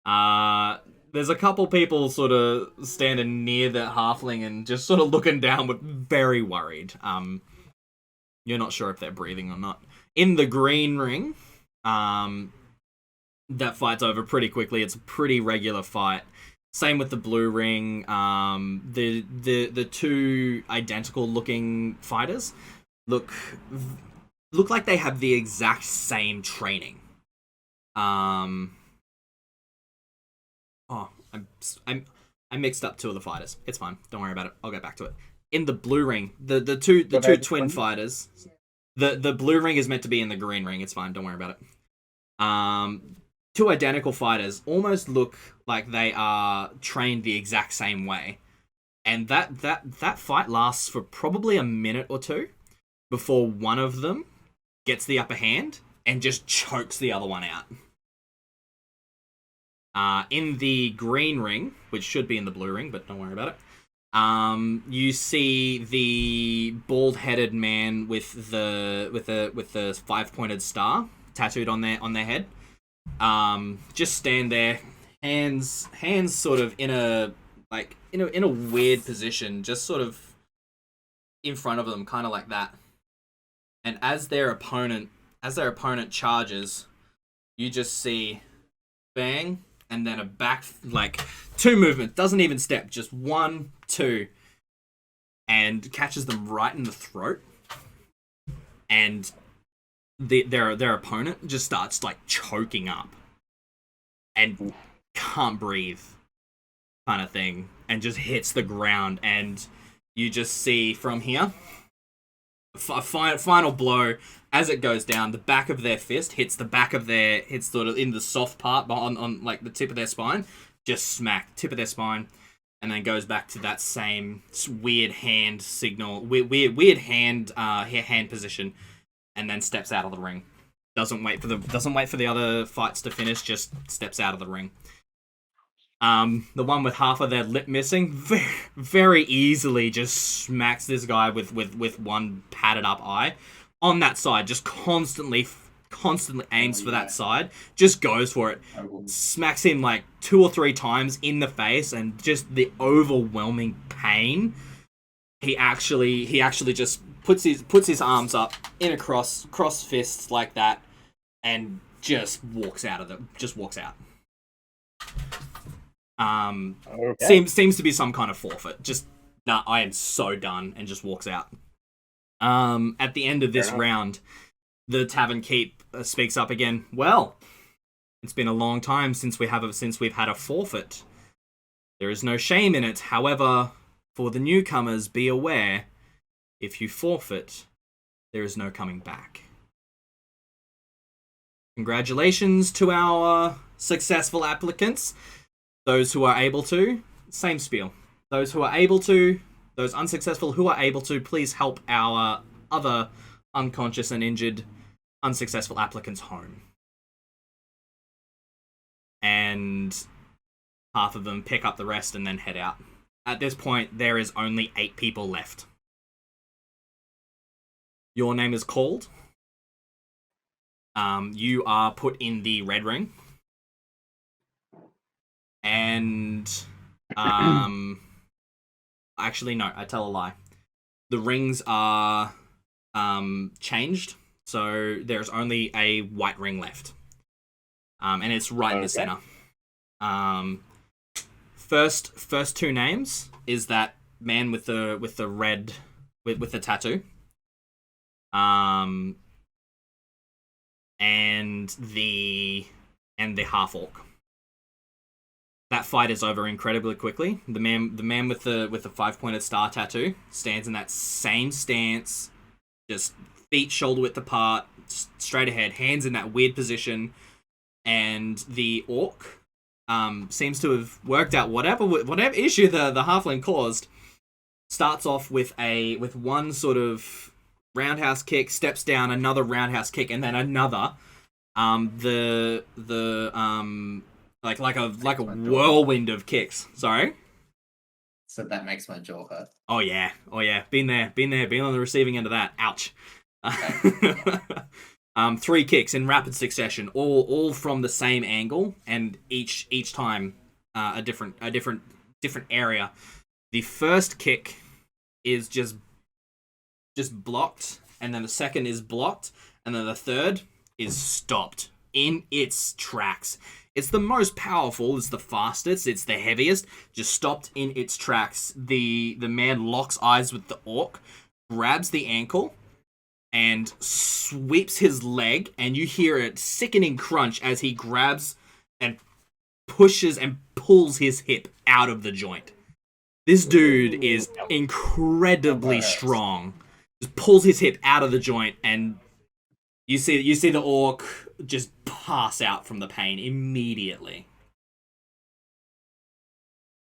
A: There's a couple people sort of standing near the halfling and just sort of looking down, but very worried. You're not sure if they're breathing or not. In the green ring, that fight's over pretty quickly. It's a pretty regular fight. Same with the blue ring. The two identical looking fighters look like they have the exact same training. I mixed up two of the fighters. It's fine. Don't worry about it. I'll get back to it. In the blue ring, the two twin fighters. The blue ring is meant to be in the green ring. It's fine. Don't worry about it. Two identical fighters almost look like they are trained the exact same way. And that fight lasts for probably a minute or two before one of them gets the upper hand and just chokes the other one out. In the green ring, which should be in the blue ring, but don't worry about it, you see the bald-headed man with the 5-pointed star tattooed on their head. Just stand there, hands sort of in a weird position, just sort of in front of them, kind of like that. And as their opponent charges, you just see bang, and then a back, like, two movements, doesn't even step, just 1, 2, and catches them right in the throat. And their opponent just starts, like, choking up and can't breathe, kind of thing, and just hits the ground. And you just see from here a final blow. As it goes down, the back of their fist hits sort of in the soft part on like the tip of their spine, just smack tip of their spine, and then goes back to that same weird hand signal, weird hand position, and then steps out of the ring. Doesn't wait for the other fights to finish, just steps out of the ring. The one with half of their lip missing very, very easily just smacks this guy with one padded up eye on that side, just constantly aims for that side, just goes for it, smacks him like 2 or 3 times in the face, and just the overwhelming pain. He actually just puts his arms up in a cross fists like that, and just walks out.
B: Okay.
A: Seems to be some kind of forfeit. Just, nah, I am so done, and just walks out. At the end of this round, the Tavern Keep speaks up again. Well, it's been a long time since we've had a forfeit. There is no shame in it. However, for the newcomers, be aware, if you forfeit, there is no coming back. Congratulations to our successful applicants. Those who are able to, same spiel. Those unsuccessful who are able to, please help our other unconscious and injured unsuccessful applicants home. And half of them pick up the rest and then head out. At this point, there is only 8 people left. Your name is called. You are put in the red ring. And actually, no, I tell a lie. The rings are changed, so there's only a white ring left. And it's right in the center. First 2 names is that man with the red with the tattoo. And the half orc. That fight is over incredibly quickly. The man with the 5-pointed star tattoo stands in that same stance, just feet shoulder width apart, straight ahead, hands in that weird position, and the orc seems to have worked out whatever issue the halfling caused. Starts off with one sort of roundhouse kick, steps down, another roundhouse kick, and then another. Like a whirlwind of kicks. Sorry.
C: So that makes my jaw hurt.
A: Oh yeah. Been on the receiving end of that. Ouch.
C: Okay.
A: 3 kicks in rapid succession, all from the same angle, and each time a different area. The first kick is just blocked, and then the second is blocked, and then the third is stopped in its tracks. It's the most powerful, it's the fastest, it's the heaviest, just stopped in its tracks. The man locks eyes with the orc, grabs the ankle, and sweeps his leg, and you hear a sickening crunch as he grabs and pushes and pulls his hip out of the joint. This dude is incredibly strong. Just pulls his hip out of the joint, and you see the orc just pass out from the pain immediately.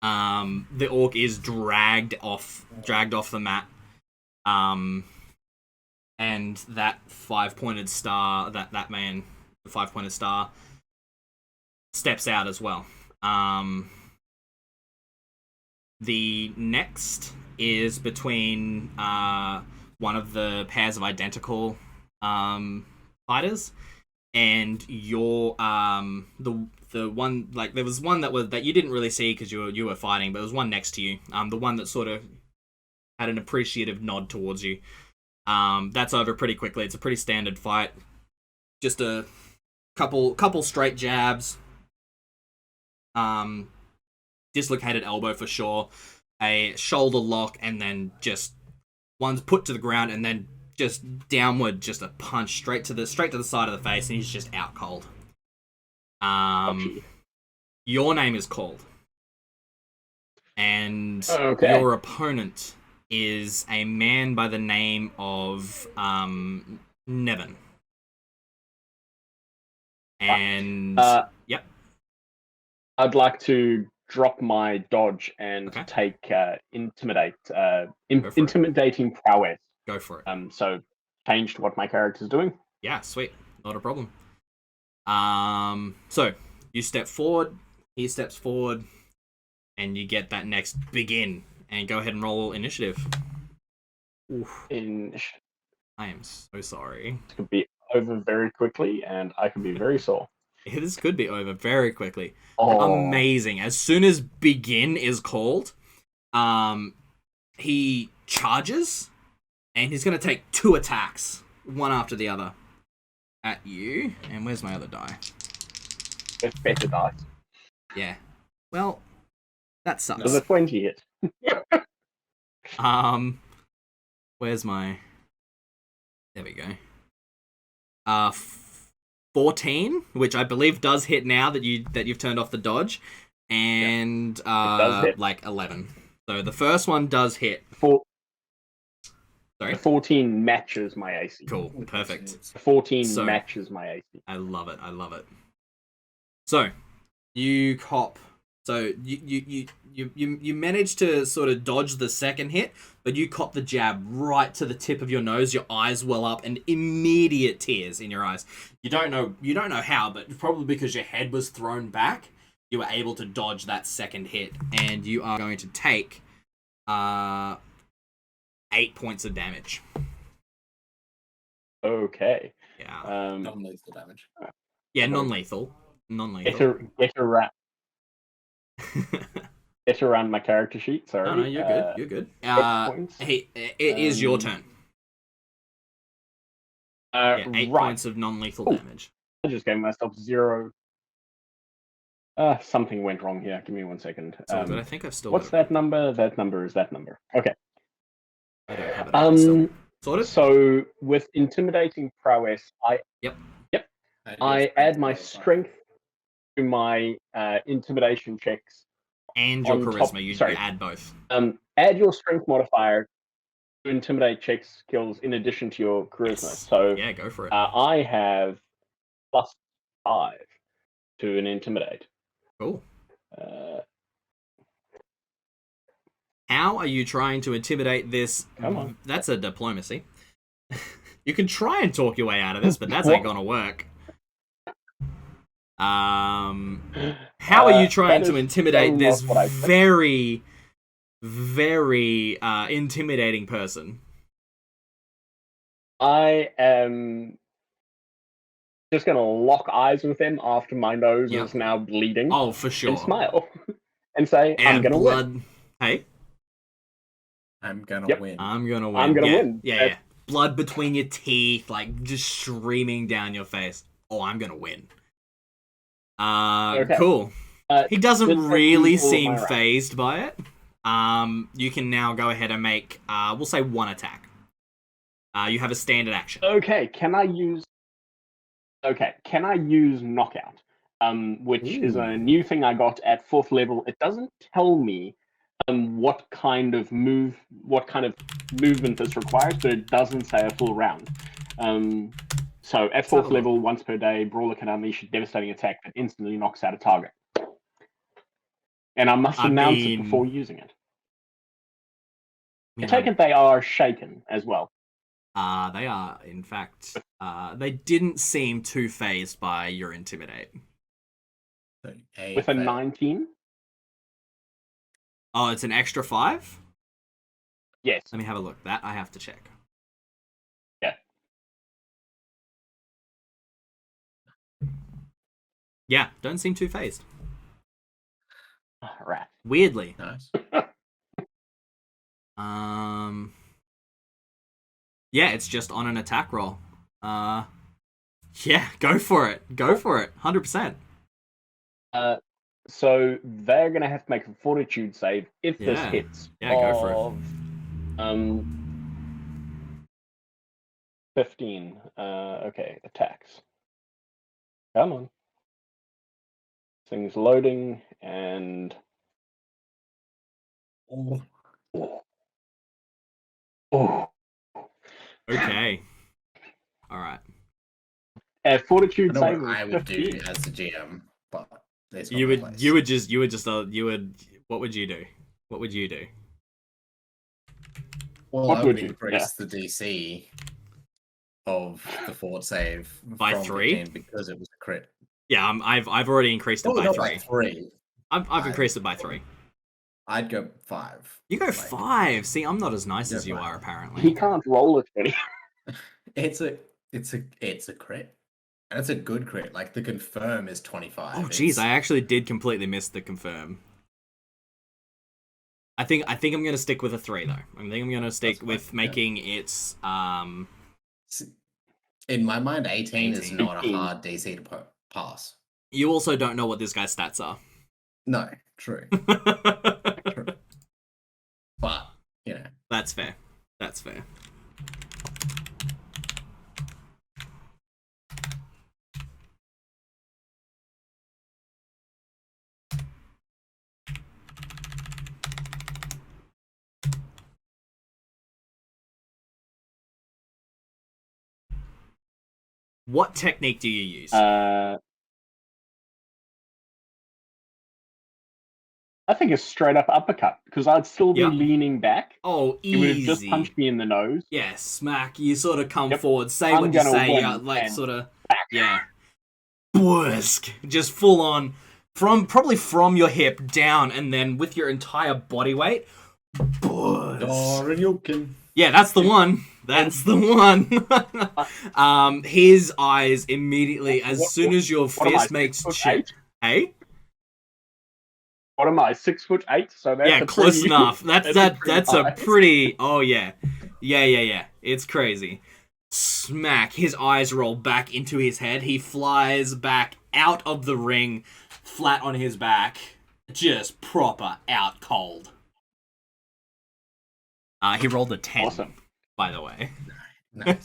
A: The orc is dragged off the mat. And that 5-pointed star, that man, the 5-pointed star, steps out as well. The next is between one of the pairs of identical fighters, and your the one, like, there was one that you didn't really see because you were fighting, but there was one next to you. The one that sort of had an appreciative nod towards you. That's over pretty quickly. It's a pretty standard fight. Just a couple straight jabs. Dislocated elbow for sure. A shoulder lock, and then just one's put to the ground, and then just downward, just a punch straight to the side of the face, and he's just out cold. Your name is called, and your opponent is a man by the name of Nevin. And yep,
B: I'd like to drop my dodge and take intimidating prowess.
A: Go for it.
B: So change to what my character's doing.
A: Yeah, sweet, not a problem. So you step forward, he steps forward, and you get that next begin. And go ahead and roll initiative. Oof. I am so sorry.
B: This could be over very quickly, and I could be very sore.
A: This could be over very quickly. Amazing. As soon as begin is called, he charges, and he's going to take 2 attacks, one after the other, at you. And where's my other die?
B: It's better dice.
A: Yeah. Well, that sucks.
B: Does a 20 hit?
A: Where's my... There we go. 14, which I believe does hit now that you've turned off the dodge, and like 11. So the first one does hit. Sorry?
B: 14 matches my AC.
A: Cool, perfect.
B: 14 matches my AC.
A: I love it. So you cop. So you manage to sort of dodge the second hit, but you caught the jab right to the tip of your nose. Your eyes well up, and immediate tears in your eyes. You don't know how, but probably because your head was thrown back, you were able to dodge that second hit, and you are going to take 8 points of damage.
B: Okay.
A: Yeah.
C: Non-lethal damage.
A: Yeah, non-lethal.
B: Get around my character sheet. Sorry.
A: No, you're good. It is your turn. 8 points of non-lethal damage.
B: I just gave myself 0. Something went wrong here. Give me 1 second.
A: But I think I've still.
B: What's that number? That number is that number. Okay.
A: I don't have it still. Sorted?
B: So with intimidating prowess, I add my strength to my intimidation checks.
A: And your charisma, you add both.
B: Add your strength modifier to intimidate check skills in addition to your charisma.
A: Yes.
B: So
A: yeah, go for it.
B: I have +5 to an intimidate.
A: Cool. How are you trying to intimidate this?
B: Come on.
A: That's a diplomacy. You can try and talk your way out of this, but that's ain't gonna work. How are you trying to intimidate this very, very intimidating person?
B: I am just gonna lock eyes with him after my nose is now bleeding.
A: Oh, for sure.
B: And smile. And say, I'm gonna win.
A: Hey?
C: I'm gonna win.
A: I'm gonna win.
B: I'm gonna win.
A: Yeah. Blood between your teeth, like just streaming down your face. Oh, I'm gonna win.
B: Okay.
A: Cool. He doesn't really seem phased by it. You can now go ahead and make, we'll say 1 attack. You have a standard action.
B: Okay, can I use knockout? Which is a new thing I got at 4th level. It doesn't tell me what kind of movement this requires, but it doesn't say a full round. So at 4th level, once per day, Brawler can unleash a devastating attack that instantly knocks out a target. And I must announce it before using it. I take it they are shaken as well.
A: They are, in fact. They didn't seem too phased by your Intimidate.
B: With a 19?
A: Oh, it's an extra 5?
B: Yes.
A: Let me have a look. That I have to check.
B: Yeah.
A: Yeah, don't seem too phased.
B: Right.
A: Weirdly.
C: Nice.
A: Yeah, it's just on an attack roll. Yeah, go for it. Go for it. 100%.
B: So they're gonna have to make a fortitude save if this hits.
A: Yeah, go for
B: it. 15. Okay, attacks. Come on. Things loading and. Oh.
A: Okay. All right.
B: Fortitude save.
C: I know what I would do as the GM, but
A: you would what would you do? What would you do?
C: Well, I would increase the DC of the fort save
A: by 3
C: because it was a crit.
A: Yeah, I've already increased it by 3.
C: By 3.
A: I've increased it by 3.
C: I'd go 5.
A: You go 5. See, I'm not as nice as you are, apparently.
B: He can't roll it.
C: It's a crit. And it's a good crit. Like, the confirm is 25.
A: Oh, jeez, I actually did completely miss the confirm. I think I'm going to stick with a 3, though. I think I'm going to stick with making it...
C: In my mind, 18 is not a hard DC to pass.
A: You also don't know what this guy's stats are.
C: No, true. True. But, you know.
A: That's fair. That's fair. What technique do you use?
B: I think a straight up uppercut, because I'd still be leaning back.
A: Oh, easy.
B: He would have just punched me in the nose.
A: Yeah, smack. You sort of come forward, say what you say, like sort of, Bwursk. Just full on, probably from your hip down, and then with your entire body weight. Bwursk. Yeah, that's the one. That's the one. His eyes immediately, as soon as your fist makes chip. Hey?
B: What am I, 6'8"? So that's
A: close enough. That's a pretty. Oh yeah. It's crazy. Smack. His eyes roll back into his head. He flies back out of the ring, flat on his back, just proper out cold. He rolled a 10.
B: Awesome.
A: By the way.
C: Nice.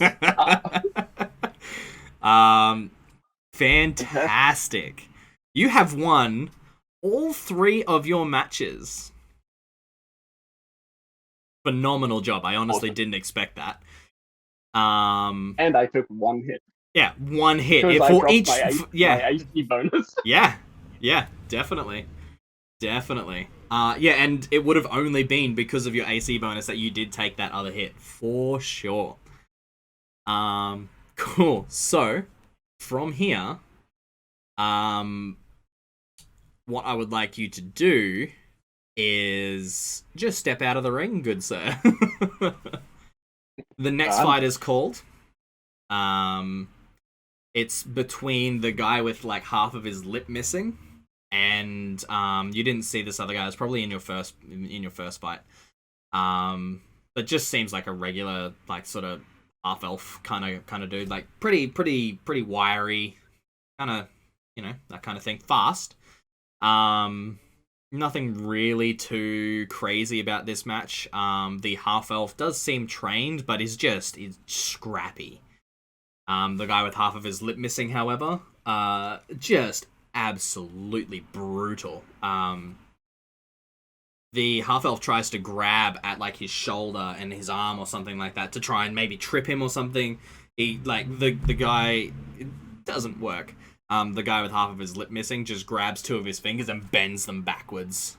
A: Fantastic. You have won all 3 of your matches. Phenomenal job. I honestly didn't expect that.
B: And I took 1 hit.
A: Yeah, 1 hit.
B: For each my AC bonus.
A: Yeah, definitely. And it would have only been because of your AC bonus that you did take that other hit, for sure. Cool. So, from here, what I would like you to do is just step out of the ring, good sir. The next fight is called. It's between the guy with like half of his lip missing, and you didn't see this other guy. It's probably in your first fight. But just seems like a regular, like, sort of half elf kind of dude, like pretty wiry, kind of, that kind of thing. Fast. Nothing really too crazy about this match. The half elf does seem trained, but is scrappy. The guy with half of his lip missing, however, just absolutely brutal. The half elf tries to grab at like his shoulder and his arm or something like that to try and maybe trip him or something. He like the guy, it doesn't work. The guy with half of his lip missing just grabs two of his fingers and bends them backwards.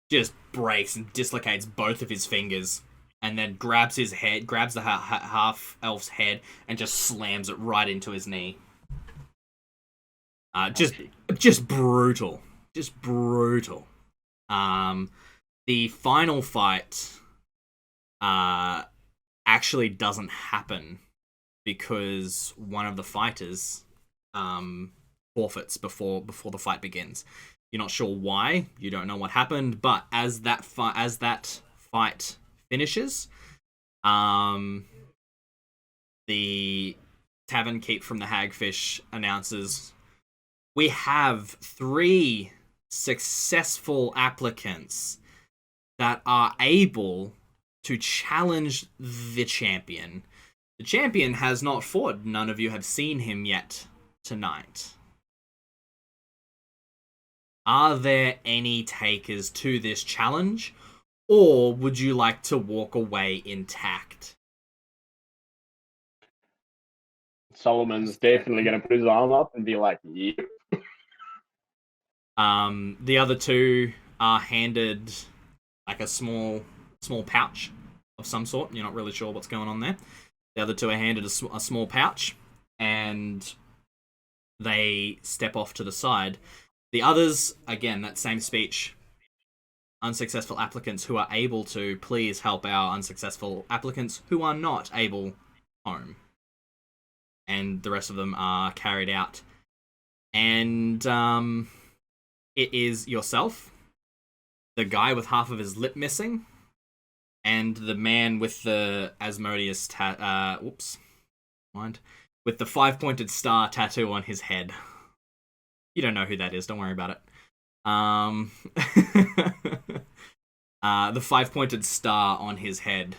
A: Just breaks and dislocates both of his fingers, and then grabs his head, grabs the half elf's head, and just slams it right into his knee. Just brutal. Just brutal. The final fight actually doesn't happen because one of the fighters forfeits before the fight begins. You're not sure why. You don't know what happened, but as that fight finishes, the tavern keep from the Hagfish announces, we have 3 successful applicants that are able to challenge the champion. The champion has not fought. None of you have seen him yet tonight. Are there any takers to this challenge, or would you like to walk away intact?
B: Solomon's definitely going to put his arm up and be like, yep.
A: The other 2 are handed like a small pouch of some sort. You're not really sure what's going on there. The other 2 are handed a small pouch, and they step off to the side. The others, again, that same speech. Unsuccessful applicants who are able to, please help our unsuccessful applicants who are not able home. And the rest of them are carried out. And it is yourself, the guy with half of his lip missing, and the man with the Asmodeus with the 5-pointed star tattoo on his head. You don't know who that is, don't worry about it. The 5-pointed star on his head,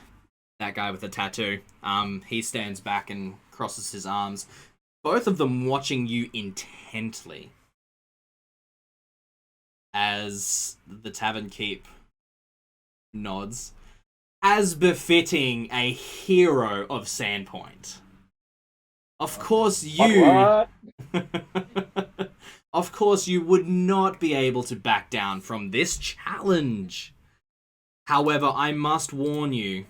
A: that guy with the tattoo. He stands back and crosses his arms, both of them watching you intently as the tavern keep nods, as befitting a hero of Sandpoint. Of course you Of course you would not be able to back down from this challenge. However, I must warn you,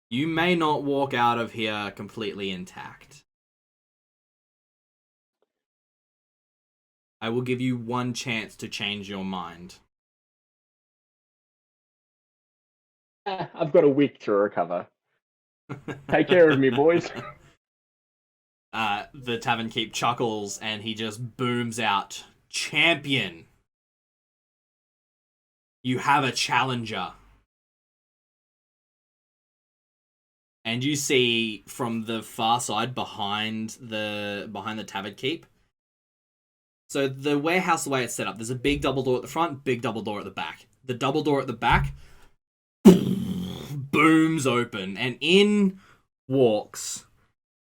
A: you may not walk out of here completely intact. I will give you one chance to change your mind.
B: I've got a week to recover. Take care of me, boys.
A: The tavern keep chuckles and he just booms out, champion, you have a challenger. And you see from the far side behind the tavern keep. So the warehouse, the way it's set up, there's a big double door at the front, big double door at the back. The double door at the back booms open, and in walks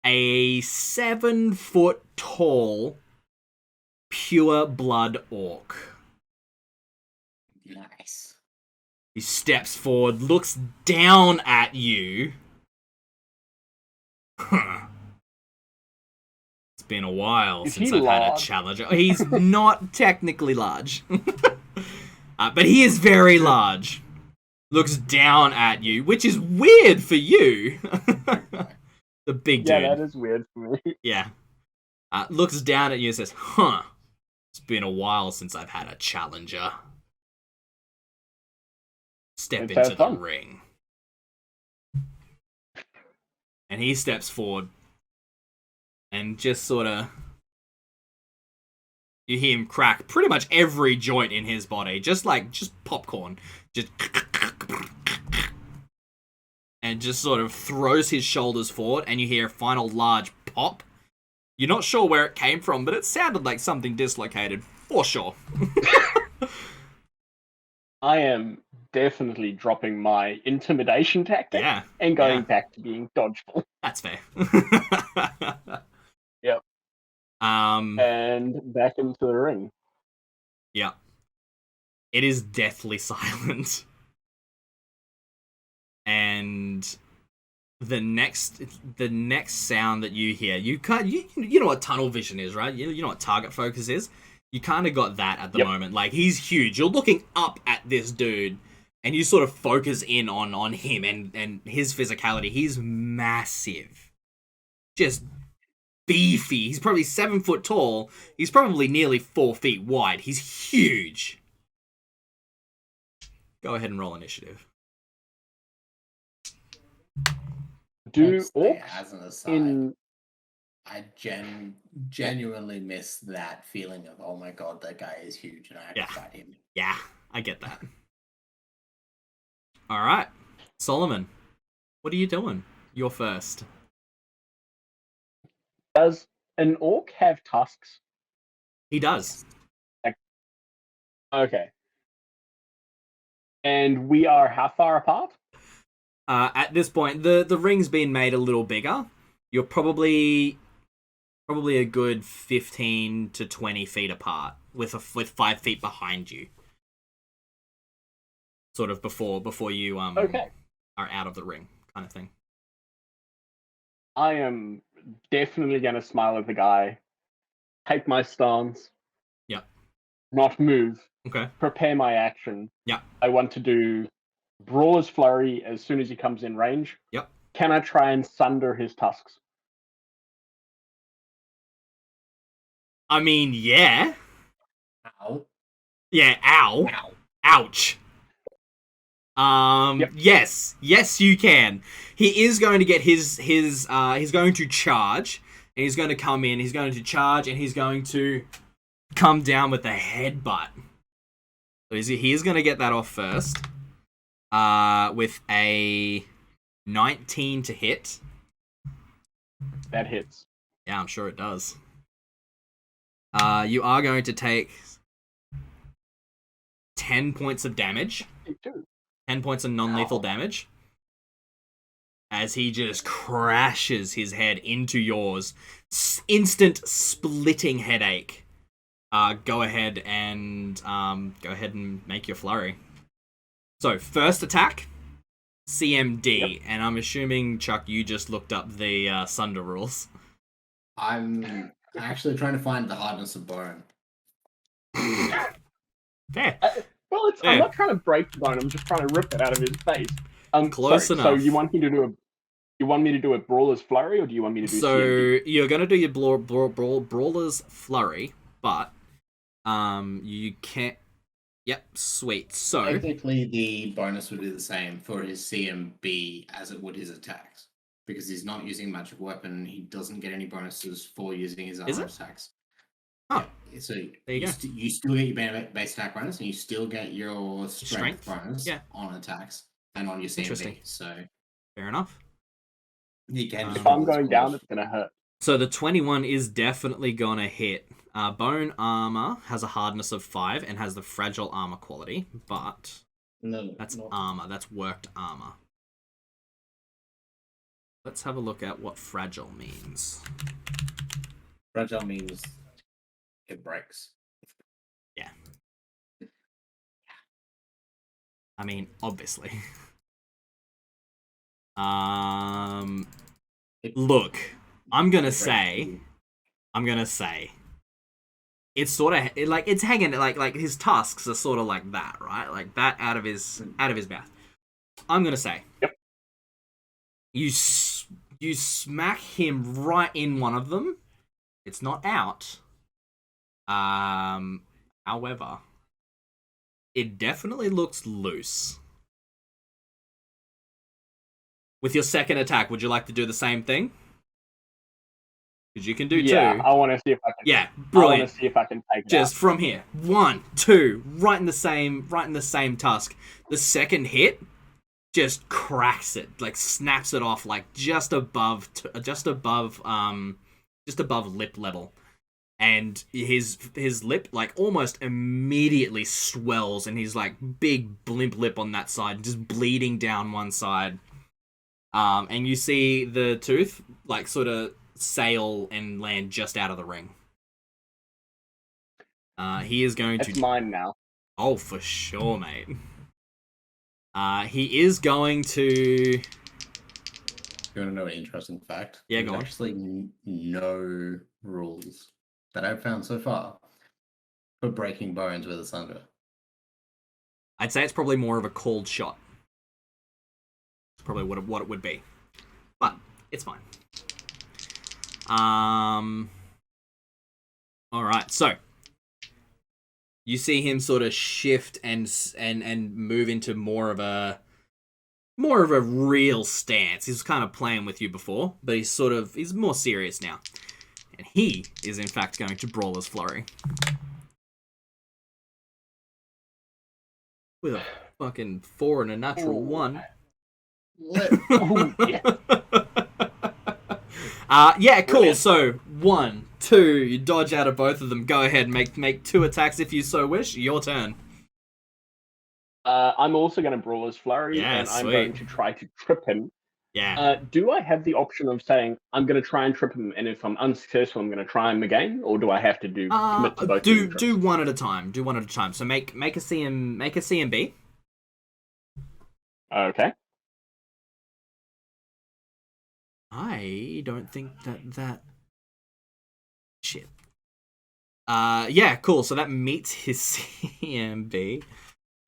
A: a 7-foot tall, pure blood orc.
C: Nice.
A: He steps forward, looks down at you. It's been a while since I've had a challenger. He's not technically large, but he is very large. Looks down at you, which is weird for you. The big dude.
B: Yeah, that is weird for me.
A: Yeah. Looks down at you and says, it's been a while since I've had a challenger. Step into the ring. And he steps forward, and just sort of you hear him crack pretty much every joint in his body, just popcorn, just and just sort of throws his shoulders forward, and you hear a final large pop. You're not sure where it came from, but it sounded like something dislocated for sure.
B: I am definitely dropping my intimidation tactic and going back to being dodgeball.
A: That's fair.
B: Yep. And back into the ring.
A: Yeah. It is deathly silent. And the next sound that you hear, you know what tunnel vision is, right? You know what target focus is? You kind of got that at the moment. Like, he's huge. You're looking up at this dude, and you sort of focus in on him and his physicality. He's massive. Just beefy. He's probably 7 foot tall. He's probably nearly 4 feet wide. He's huge. Go ahead and roll initiative.
B: Do orcs in...
C: I genuinely miss that feeling of, oh my god, that guy is huge and I have to fight him.
A: Yeah, I get that. Alright, Solomon, what are you doing? You're first.
B: Does an orc have tusks?
A: He does.
B: Okay. And we are how far apart?
A: At this point, the ring's been made a little bigger. You're probably a good 15 to 20 feet apart, with 5 feet behind you. Sort of before you are out of the ring, kind of thing.
B: I am definitely going to smile at the guy, take my stance.
A: Yep.
B: Not move.
A: Okay.
B: Prepare my action.
A: Yep.
B: I want to do Brawler's Flurry as soon as he comes in range.
A: Yep.
B: Can I try and sunder his tusks?
A: I mean, yeah.
C: Ow.
A: Yeah, ow.
C: Ow.
A: Ouch. Yes, you can. He is going to get his he's going to charge, and he's going to come in, he's going to charge, and he's going to come down with a headbutt. So he is going to get that off first. With a 19 to hit.
B: That hits.
A: Yeah, I'm sure it does. You are going to take 10 points of damage. 10 points of non-lethal damage. As he just crashes his head into yours. Instant splitting headache. Go ahead and make your flurry. So, first attack, CMD, and I'm assuming, Chuck, you just looked up the Sunder rules.
C: I'm actually trying to find the hardness of bone.
A: Fair.
B: I'm not trying to break the bone. I'm just trying to rip it out of his face.
A: Close enough.
B: So you want me to do a Brawler's Flurry, or do you want me to do?
A: So
B: CMD?
A: you're gonna do your Brawler's Flurry, but you can't. Yep, sweet. So
C: technically, the bonus would be the same for his CMB as it would his attacks, because he's not using magic weapon. He doesn't get any bonuses for using his other attacks.
A: Oh,
C: yeah. So
A: there you go.
C: You still get your base attack bonus, and you still get your strength bonus on attacks and on your CMB. So
A: fair enough.
C: You can.
B: If I'm going down, it's gonna hurt.
A: So the 21 is definitely gonna hit. Bone armor has a hardness of 5 and has the fragile armor quality, but that's armor. That's worked armor. Let's have a look at what fragile means.
C: Fragile means it breaks.
A: Yeah. I mean, obviously. Look, I'm gonna say, it's sort of like it's hanging like his tusks are sort of like that, right? Like that out of his mouth. I'm gonna say, you smack him right in one of them. It's not out. However, it definitely looks loose. With your second attack, would you like to do the same thing? because you can do
B: Yeah,
A: two.
B: I want to see if I can.
A: Yeah, brilliant.
B: I want to see if I can take it
A: Just
B: out.
A: from here, 1, 2, right in the same tusk. The second hit just cracks it, like snaps it off, like just above lip level, and his lip like almost immediately swells, and he's like big blimp lip on that side, just bleeding down one side. And you see the tooth like sort of sail and land just out of the ring. He is going to.
B: It's mine now.
A: Oh, for sure, mate. He is going to.
C: You want to know an interesting fact?
A: Yeah,
C: There's
A: go on.
C: actually no rules that I've found so far for breaking bones with a sunder.
A: I'd say it's probably more of a called shot. It's probably what it would be, but it's fine. All right, so you see him sort of shift and move into more of a real stance. He's kind of playing with you before, but he's more serious now. And he is in fact going to Brawler's Flurry. With a fucking 4 and a natural 1.
B: Oh,
A: yeah, cool. Brilliant. So 1, 2, you dodge out of both of them. Go ahead, make 2 attacks if you so wish. Your turn.
B: I'm also going to Brawler's Flurry, and
A: sweet.
B: I'm going to try to trip him.
A: Yeah.
B: Do I have the option of saying I'm going to try and trip him, and if I'm unsuccessful, I'm going to try him again, or do I have to commit to both?
A: Do one at a time. Do one at a time. So make a CMB.
B: Okay.
A: I don't think that shit. Yeah, cool. So that meets his CMB.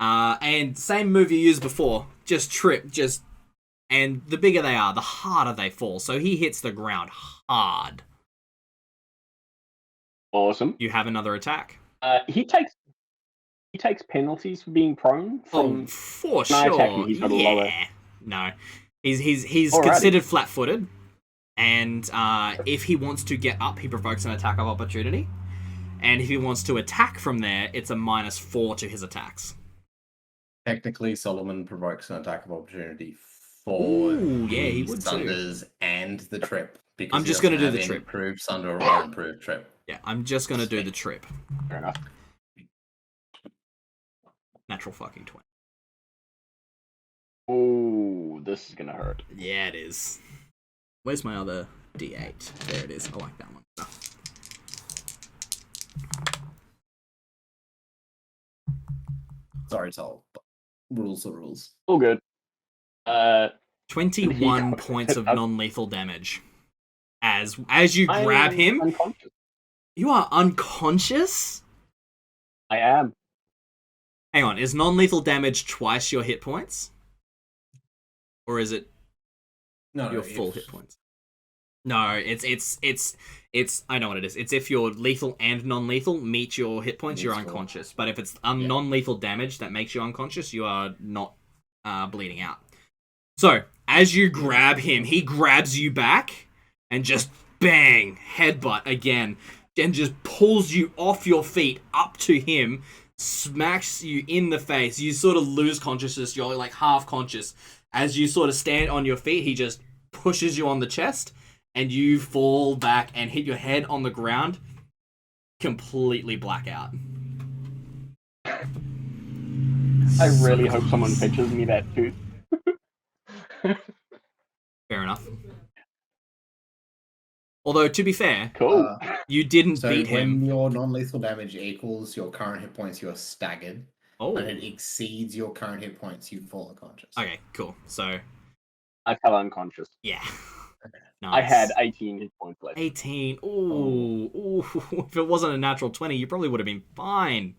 A: And same move you used before. Just trip, and the bigger they are, the harder they fall. So he hits the ground hard.
B: Awesome.
A: You have another attack.
B: He takes penalties for being prone.
A: For sure.
B: He's got a lower.
A: No, he's considered flat-footed, and if he wants to get up, he provokes an attack of opportunity, and if he wants to attack from there, it's a -4 to his attacks.
C: Technically, Solomon provokes an attack of opportunity for
A: he would
C: Sunders and the trip. Because
A: I'm just going to do the trip.
C: Improved Sunder or improved trip.
A: Yeah, I'm just going to do the trip.
B: Fair enough.
A: Natural fucking 20.
B: Oh, this is going to hurt.
A: Yeah, it is. Where's my other D8? There it is. I like that one.
C: Sorry, Sol. Rules are rules.
B: All good.
A: 21 points of non-lethal damage. As you grab him,
B: unconscious.
A: You are unconscious?
B: I am.
A: Hang on, is non-lethal damage twice your hit points? Or is it your full hit points? No, it's I know what it is. It's if your lethal and non-lethal meet your hit points, you're unconscious. But if it's non-lethal damage that makes you unconscious, you are not bleeding out. So, as you grab him, he grabs you back and just bang, headbutt again, and just pulls you off your feet up to him, smacks you in the face. You sort of lose consciousness. You're like half conscious. As you sort of stand on your feet, he just pushes you on the chest, and you fall back and hit your head on the ground, completely blackout.
B: I really hope someone pitches me that tooth.
A: Fair enough. Although, to be fair,
B: cool.
A: You didn't beat him.
C: When your non-lethal damage equals your current hit points, you're staggered.
A: Oh.
C: When it exceeds your current hit points, you fall unconscious.
A: Okay, cool. So
B: I fell unconscious.
A: Yeah.
B: Nice. I had 18 hit points left.
A: 18. Ooh. If it wasn't a natural 20, you probably would have been fine.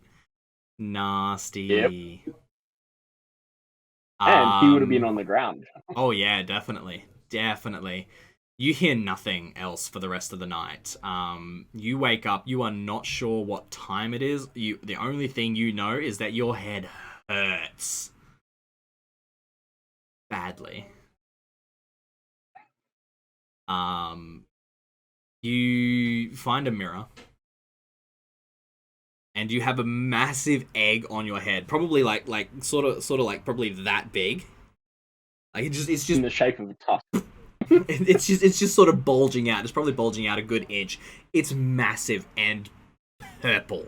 A: Nasty.
B: Yep. And he would have been on the ground.
A: Oh yeah, definitely. You hear nothing else for the rest of the night. You wake up, you are not sure what time it is. The only thing you know is that your head hurts. Badly. You find a mirror. And you have a massive egg on your head, probably like sort of like probably that big. Like it's just
B: in the shape of a tusk.
A: it's just sort of bulging out. It's probably bulging out a good inch. It's massive and purple.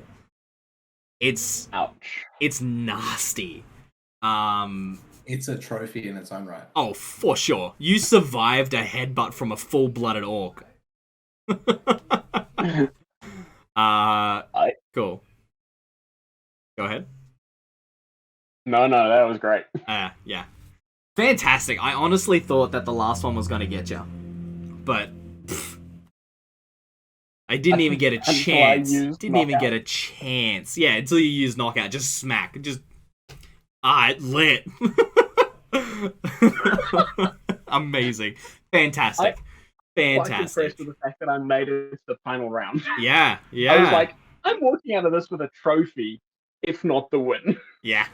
A: It's
B: ouch.
A: It's nasty.
C: It's a trophy in its own right.
A: Oh, for sure. You survived a headbutt from a full-blooded orc. Cool. Go ahead.
B: No, that was great.
A: Yeah. Fantastic. I honestly thought that the last one was going to get you. But I didn't even get a chance. Didn't even get a chance. Yeah, until you use knockout. Just smack. Just... it lit. Amazing. Fantastic.
B: I'm quite impressed with the fact that I made it to the final round.
A: Yeah.
B: I was like, I'm walking out of this with a trophy, if not the win.
A: Yeah.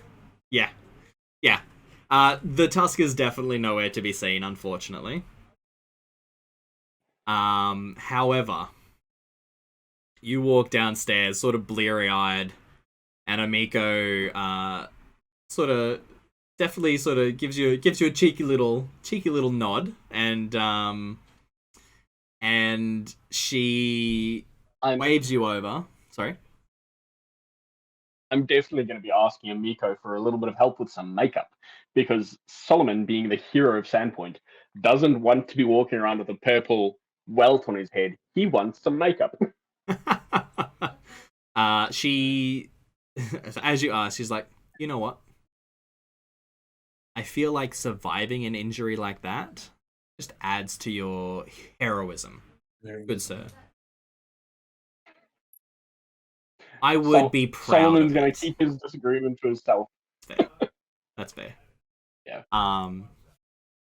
A: The tusk is definitely nowhere to be seen, unfortunately. However, you walk downstairs, sort of bleary-eyed, and Amiko, definitely gives you a cheeky little nod, and she waves you over. Sorry.
B: I'm definitely going to be asking Amiko for a little bit of help with some makeup, because Solomon, being the hero of Sandpoint, doesn't want to be walking around with a purple welt on his head. He wants some makeup.
A: She, as you ask, she's like, you know what? I feel like surviving an injury like that just adds to your heroism. Good sir. I would be proud.
B: Solomon's going to keep his disagreement to himself.
A: That's fair.
B: Yeah.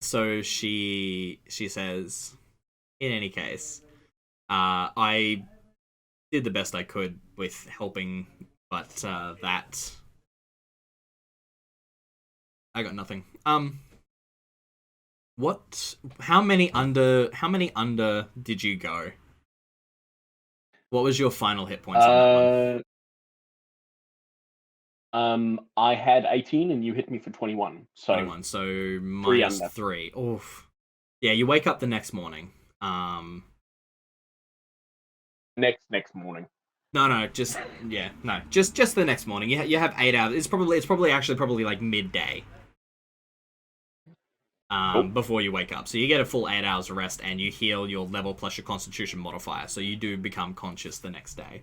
A: So she says, in any case, I did the best I could with helping, but that I got nothing. What? How many under did you go? What was your final hit points on that one?
B: I had 18 and you hit me for 21. So
A: 21, so minus 3. Oof. Yeah, you wake up the next morning.
B: Next morning.
A: No, just the next morning. You have 8 hours. It's probably like midday. Before you wake up. So you get a full 8 hours of rest and you heal your level plus your constitution modifier. So you do become conscious the next day.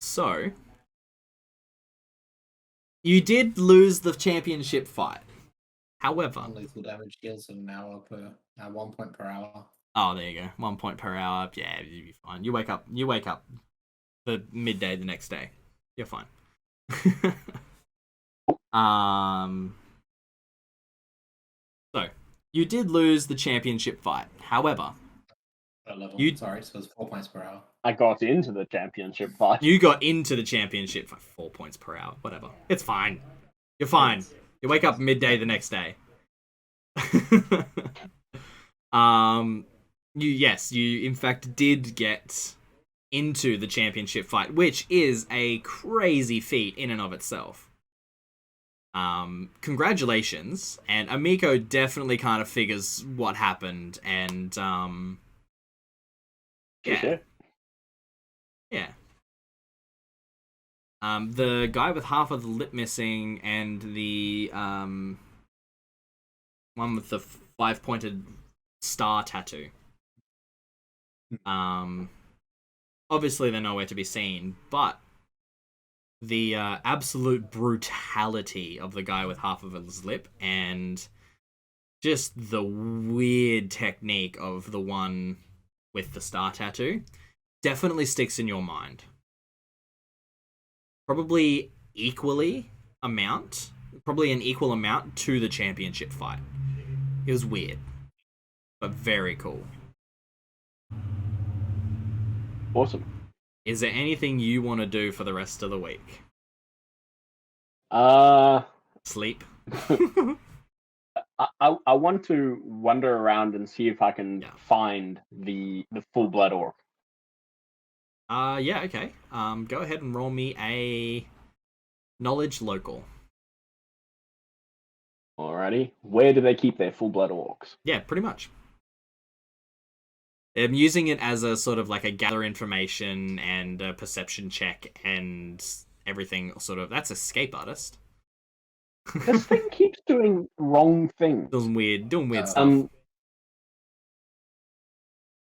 A: So you did lose the championship fight. However,
C: lethal damage deals an hour per 1 point per hour.
A: Oh, there you go. 1 point per hour. Yeah, you'll be fine. You wake up the midday the next day. You're fine. So you did lose the championship fight. However,
C: sorry, so it's 4 points per hour.
B: I got into the championship fight.
A: You got into the championship for 4 points per hour. Whatever. It's fine. You're fine. You wake up midday the next day. You in fact did get into the championship fight, which is a crazy feat in and of itself. Congratulations. And Amiko definitely kind of figures what happened, and yeah. The guy with half of the lip missing and the one with the 5-pointed star tattoo. Obviously they're nowhere to be seen, but the absolute brutality of the guy with half of his lip and just the weird technique of the one with the star tattoo definitely sticks in your mind. Probably an equal amount to the championship fight. It was weird, but very cool.
B: Awesome.
A: Is there anything you want to do for the rest of the week?
B: Sleep.
A: Sleep.
B: I want to wander around and see if I can find the full blood orc.
A: Yeah, okay. Go ahead and roll me a knowledge local.
B: Alrighty. Where do they keep their full blood orcs?
A: Yeah, pretty much. I'm using it as a sort of like a gather information and a perception check and everything sort of. That's escape artist.
B: This thing keeps doing wrong things.
A: Doing weird stuff.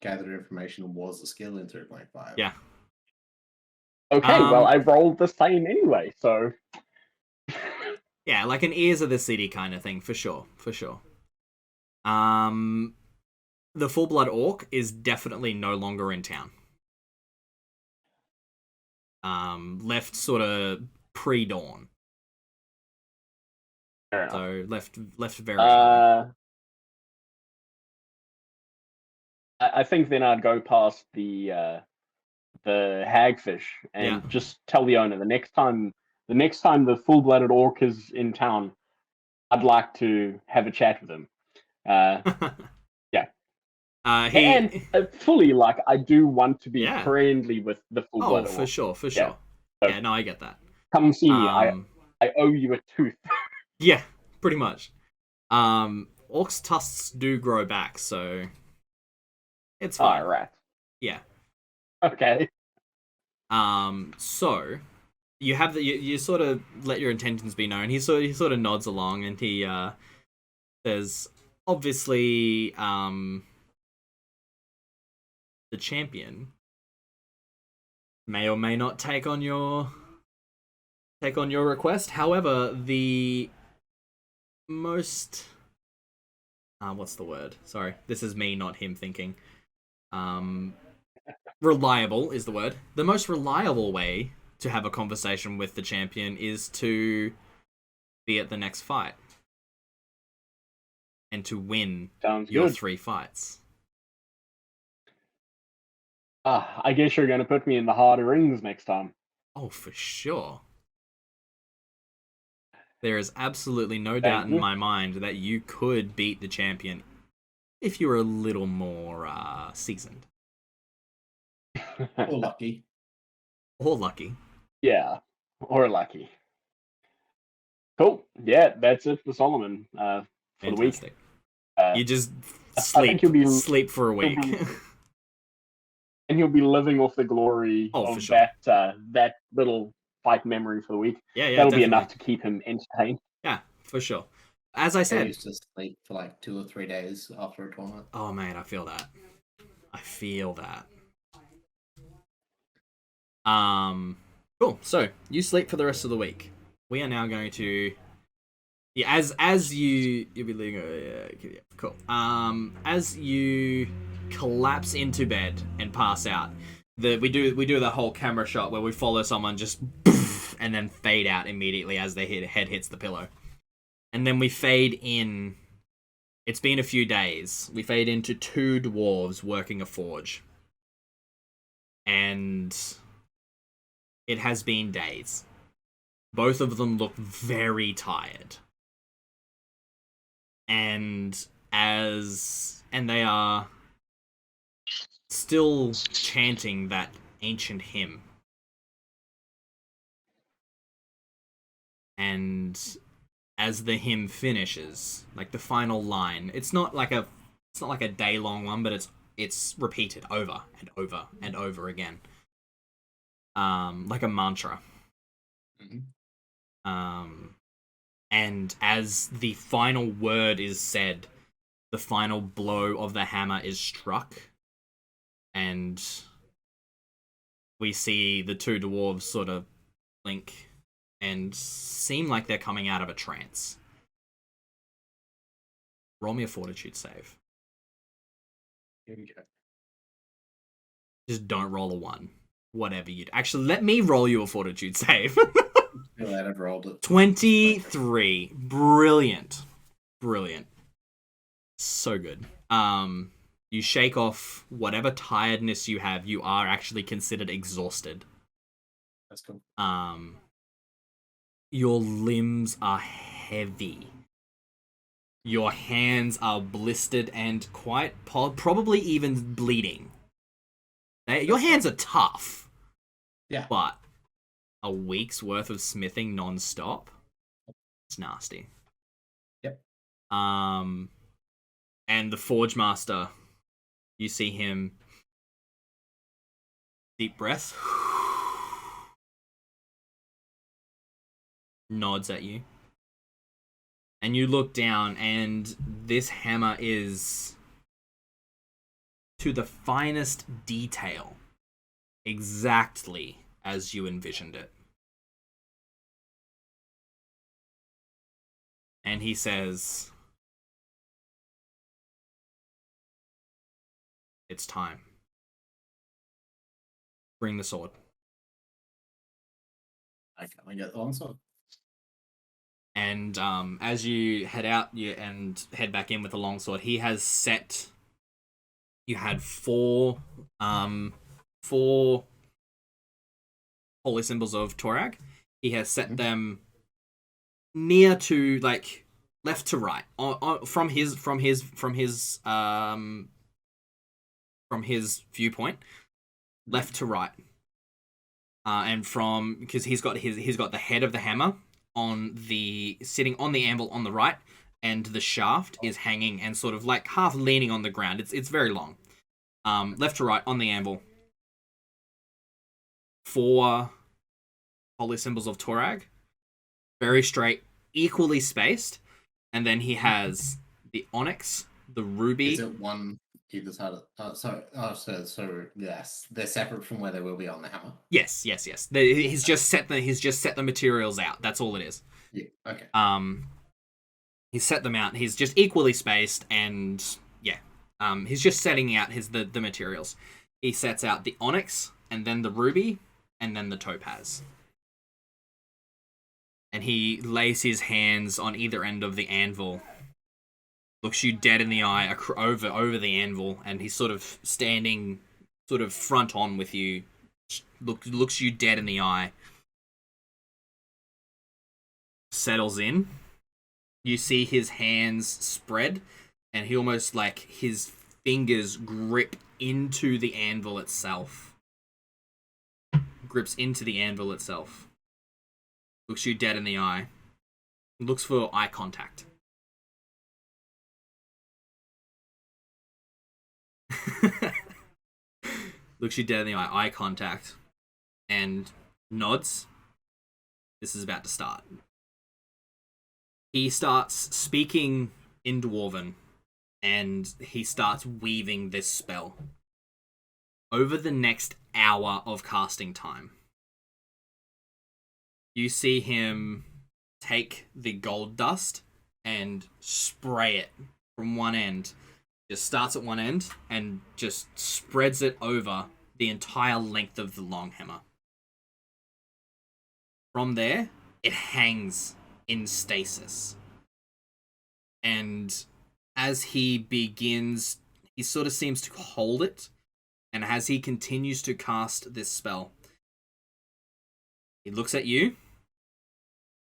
C: Gather information was a skill in 3.5.
A: Yeah.
B: Okay, well, I rolled the same anyway, so...
A: Yeah, like an ears of the city kind of thing, for sure. The full blood orc is definitely no longer in town. Left sort of pre-dawn. So left very early.
B: I think then I'd go past the hagfish and just tell the owner the next time the full-blooded orc is in town, I'd like to have a chat with him. Yeah. And fully, like, I do want to be friendly with the full-blooded orc.
A: For sure. Yeah, no, I get that.
B: Come see me. I owe you a tooth.
A: Yeah, pretty much. Orcs' tusks do grow back, so it's fine.
B: Alright.
A: Yeah.
B: Okay.
A: So you have you sort of let your intentions be known. He sort of nods along, and he says, obviously, the champion may or may not take on your request. However, the most what's the word? Sorry, this is me, not him thinking. Reliable is the word. The most reliable way to have a conversation with the champion is to be at the next fight and to win your 3 fights.
B: I guess you're going to put me in the harder rings next time.
A: Oh, for sure. There is absolutely no doubt in my mind that you could beat the champion if you were a little more seasoned.
C: Or lucky.
B: Yeah, or lucky. Cool. Yeah, that's it for Solomon for the week.
A: You just sleep for a week.
B: And he'll be living off the glory of that little fight memory for the week.
A: Yeah,
B: that'll be enough to keep him entertained.
A: Yeah, for sure. As I said,
C: I used to sleep for like 2 or 3 days after a tournament.
A: Oh man, I feel that. Cool. So you sleep for the rest of the week. We are now going to, as you'll be leaving. Cool. As you collapse into bed and pass out, we do the whole camera shot where we follow someone just and then fade out immediately as their head hits the pillow, and then we fade in. It's been a few days. We fade into 2 dwarves working a forge, and it has been days. Both of them look very tired. And they are still chanting that ancient hymn. And as the hymn finishes, like the final line, it's not like a day-long one, but it's repeated over and over and over again. Like a mantra.
C: Mm-hmm.
A: And as the final word is said, the final blow of the hammer is struck, and we see the 2 dwarves sort of blink and seem like they're coming out of a trance. Roll me a fortitude save.
C: Here we go.
A: Just don't roll a 1. Whatever you do. Actually, let me roll you a fortitude save.
C: I've rolled it.
A: 23. Brilliant. So good. You shake off whatever tiredness you have. You are actually considered exhausted.
C: That's cool.
A: Your limbs are heavy. Your hands are blistered and quite probably even bleeding. Your hands are tough.
C: Yeah.
A: But a week's worth of smithing non-stop, it's nasty.
C: Yep.
A: And the Forge Master, you see him deep breath, nods at you. And you look down, and this hammer is to the finest detail, exactly as you envisioned it. And he says, "It's time. Bring the sword."
C: I can get the longsword.
A: And as you head out and head back in with the longsword, he has set. You had four holy symbols of Torag. He has set them near to, like, left to right, from his viewpoint, left to right, and because he's got the head of the hammer sitting on the anvil on the right, and the shaft is hanging and sort of like half leaning on the ground. It's very long. Left to right on the anvil. 4 holy symbols of Torag, very straight, equally spaced, and then he has the onyx, the ruby.
C: Is it one either side of? So yes, they're separate from where they will be on the hammer.
A: Yes. He's just set the materials out. That's all it is.
C: Yeah. Okay.
A: He's set them out. He's just equally spaced, and yeah, he's just setting out the materials. He sets out the onyx, and then the ruby, and then the topaz. And he lays his hands on either end of the anvil, looks you dead in the eye over the anvil, and he's sort of standing sort of front on with you, looks you dead in the eye, settles in. You see his hands spread, and he almost, like, his fingers grip into the anvil itself. Grips into the anvil itself. Looks you dead in the eye. Looks for eye contact. Looks you dead in the eye contact, and nods. This is about to start. He starts speaking in Dwarven, and he starts weaving this spell. Over the next hour of casting time, you see him take the gold dust and spray it from one end. Just starts at one end and just spreads it over the entire length of the long hammer. From there, it hangs in stasis. And as he begins, he sort of seems to hold it. And as he continues to cast this spell, he looks at you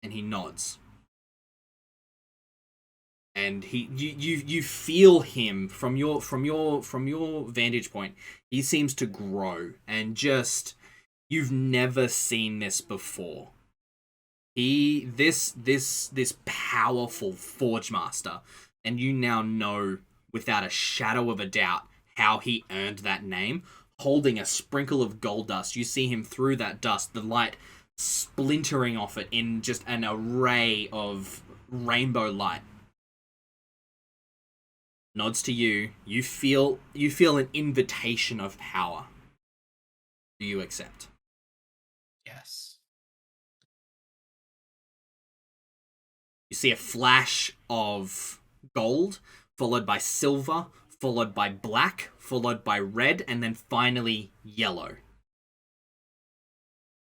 A: and he nods. And you feel him from your vantage point. He seems to grow, and just, you've never seen this before. This powerful Forge Master, and you now know without a shadow of a doubt how he earned that name. Holding a sprinkle of gold dust, you see him through that dust, the light splintering off it in just an array of rainbow light. Nods to you. You feel an invitation of power. Do you accept?
C: Yes.
A: You see a flash of gold, followed by silver, followed by black, followed by red, and then finally yellow.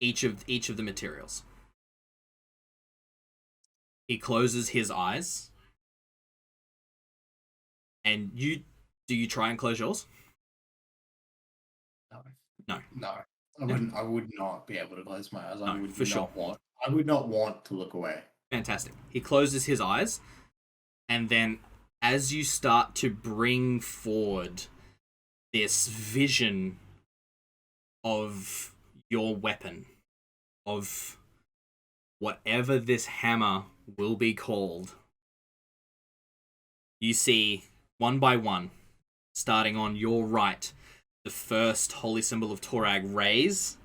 A: Each of the materials. He closes his eyes. And do you try and close yours? No.
C: I would not be able to close my eyes.
A: I would not
C: want to look away.
A: Fantastic. He closes his eyes, And then as you start to bring forward this vision of your weapon, of whatever this hammer will be called, you see, one by one, starting on your right, the first holy symbol of Torag raise,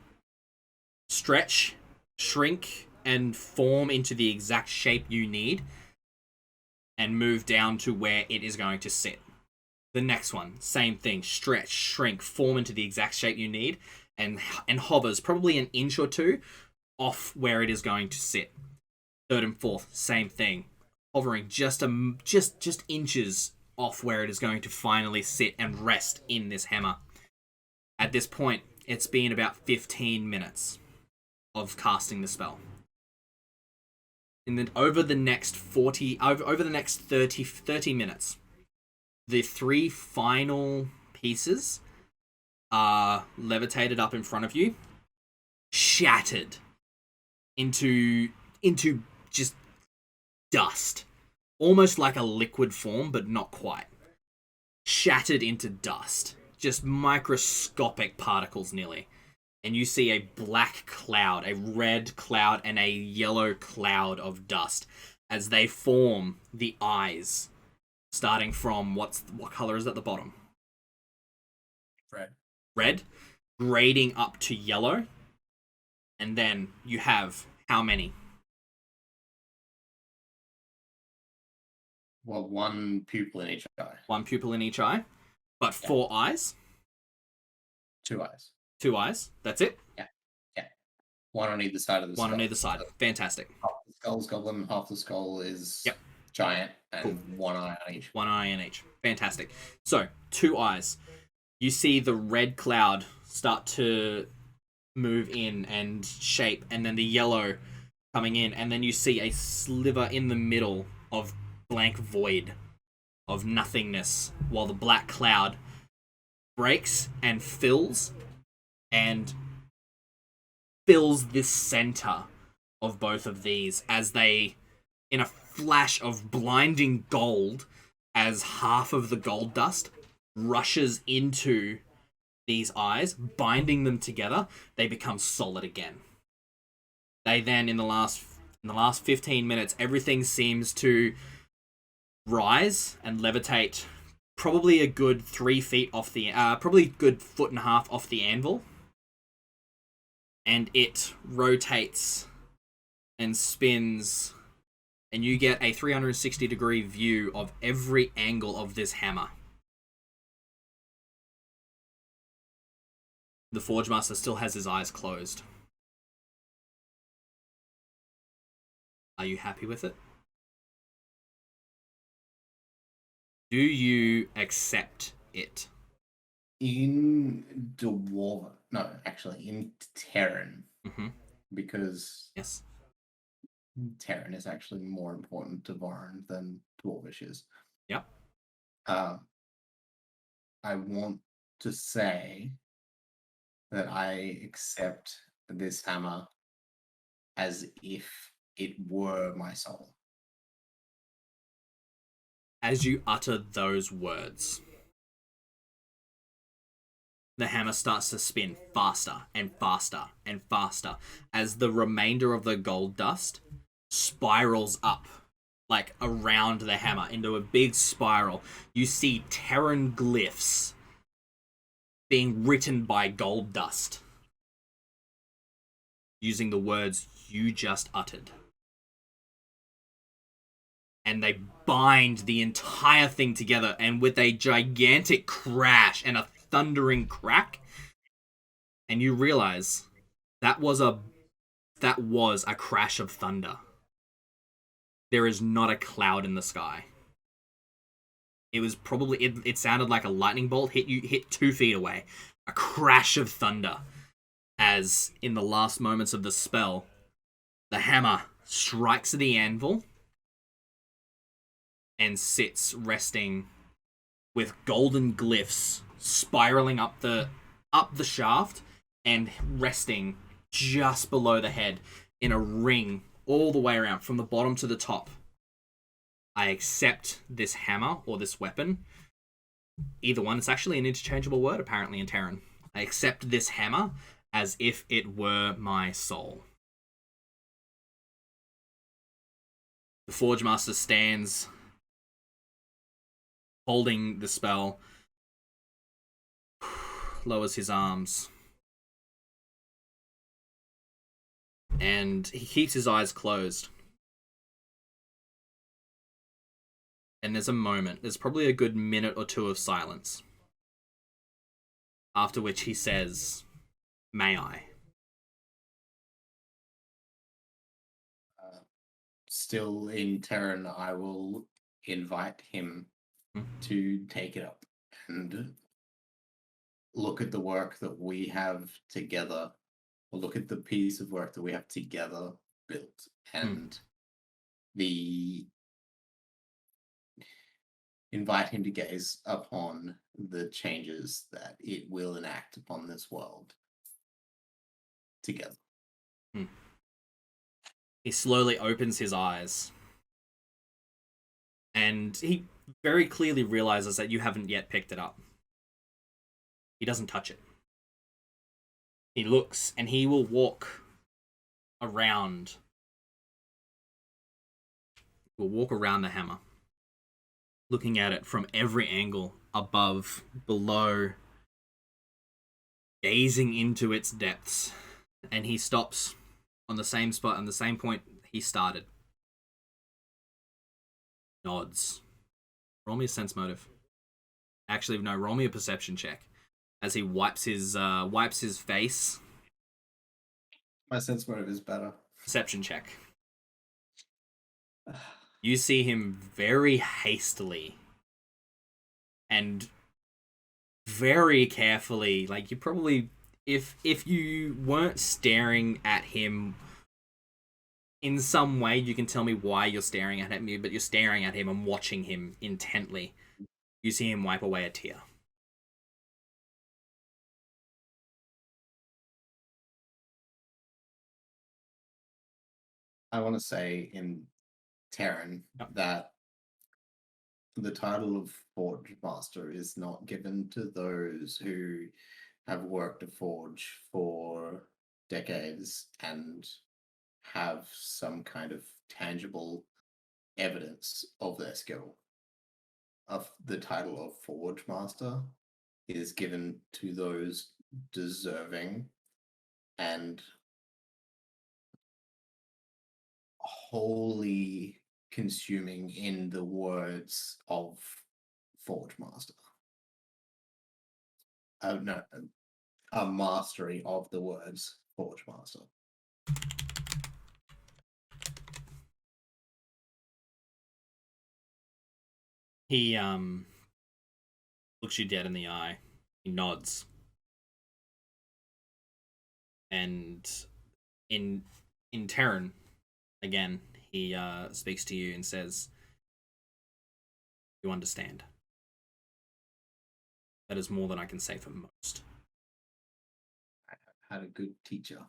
A: stretch, shrink, and form into the exact shape you need, and move down to where it is going to sit. The next one, same thing, stretch, shrink, form into the exact shape you need, and hovers probably an inch or two off where it is going to sit. Third and fourth, same thing, hovering just inches off where it is going to finally sit and rest in this hammer. At this point, it's been about 15 minutes of casting the spell. And then over the next 30 minutes, the 3 final pieces are levitated up in front of you, shattered into just dust. Almost like a liquid form, but not quite. Shattered into dust. Just microscopic particles nearly. And you see a black cloud, a red cloud, and a yellow cloud of dust as they form the eyes. Starting from, what color is at the bottom? Red. Grading up to yellow. And then you have how many?
C: Well, one pupil in each eye.
A: One pupil in each eye. But 4 eyes?
C: 2 eyes.
A: 2 eyes. That's it?
C: Yeah. One on either side of the skull.
A: One on either side. Fantastic.
C: Half the skull's goblin, half the skull is giant, and cool. 1 eye on each.
A: 1 eye on each. Fantastic. So, 2 eyes. You see the red cloud start to move in and shape, and then the yellow coming in, and then you see a sliver in the middle of blank void, of nothingness, while the black cloud breaks and fills this center of both of these as they, in a flash of blinding gold, as half of the gold dust rushes into these eyes, binding them together, they become solid again. They then, in the last 15 minutes, everything seems to rise and levitate probably a good 3 feet off the, probably a good 1.5 feet off the anvil. And it rotates and spins, and you get a 360-degree view of every angle of this hammer. The Forge Master still has his eyes closed. Are you happy with it? Do you accept it?
C: In Terran, because
A: yes,
C: Terran is actually more important to Varn than Dwarvish is.
A: Yep.
C: I want to say that I accept this hammer as if it were my soul.
A: As you utter those words, the hammer starts to spin faster and faster and faster as the remainder of the gold dust spirals up, like around the hammer into a big spiral. You see Terran glyphs being written by gold dust using the words you just uttered. And they bind the entire thing together, and with a gigantic crash and a thundering crack, and you realize that was a crash of thunder. There is not a cloud in the sky. It was probably, it sounded like a lightning bolt hit 2 feet away. A crash of thunder, as in the last moments of the spell, the hammer strikes the anvil and sits resting with golden glyphs spiraling up the shaft and resting just below the head in a ring all the way around from the bottom to the top. I accept this hammer or this weapon. Either one. It's actually an interchangeable word, apparently, in Terran. I accept this hammer as if it were my soul. The Forge Master stands, holding the spell, lowers his arms, and he keeps his eyes closed. And there's a moment, there's probably a good minute or two of silence. After which he says, "May I?"
C: Still in Terran, I will invite him to take it up and look at the work that we have together, or look at the piece of work that we have together built, and the invite him to gaze upon the changes that it will enact upon this world together.
A: He slowly opens his eyes, and he very clearly realizes that you haven't yet picked it up. He doesn't touch it. He looks, and he will walk around. Will walk around the hammer, looking at it from every angle, above, below, gazing into its depths. And he stops on the same spot, on the same point he started. Nods. Roll me a sense motive. Actually, no, roll me a perception check. As he wipes his face.
C: My sense motive is better.
A: Perception check. You see him very hastily and very carefully. Like, you probably, if you weren't staring at him in some way, you can tell me why you're staring at him, but you're staring at him and watching him intently. You see him wipe away a tear.
C: I want to say in Terran that the title of Forge Master is not given to those who have worked a forge for decades and have some kind of tangible evidence of their skill. Of the title of Forge Master is given to those deserving and wholly consuming, in the words of Forge Master. No, a mastery of the words Forge Master.
A: He looks you dead in the eye. He nods. And in Terran, again, he speaks to you and says, "You understand." That is more than I can say for most.
C: I had a good teacher.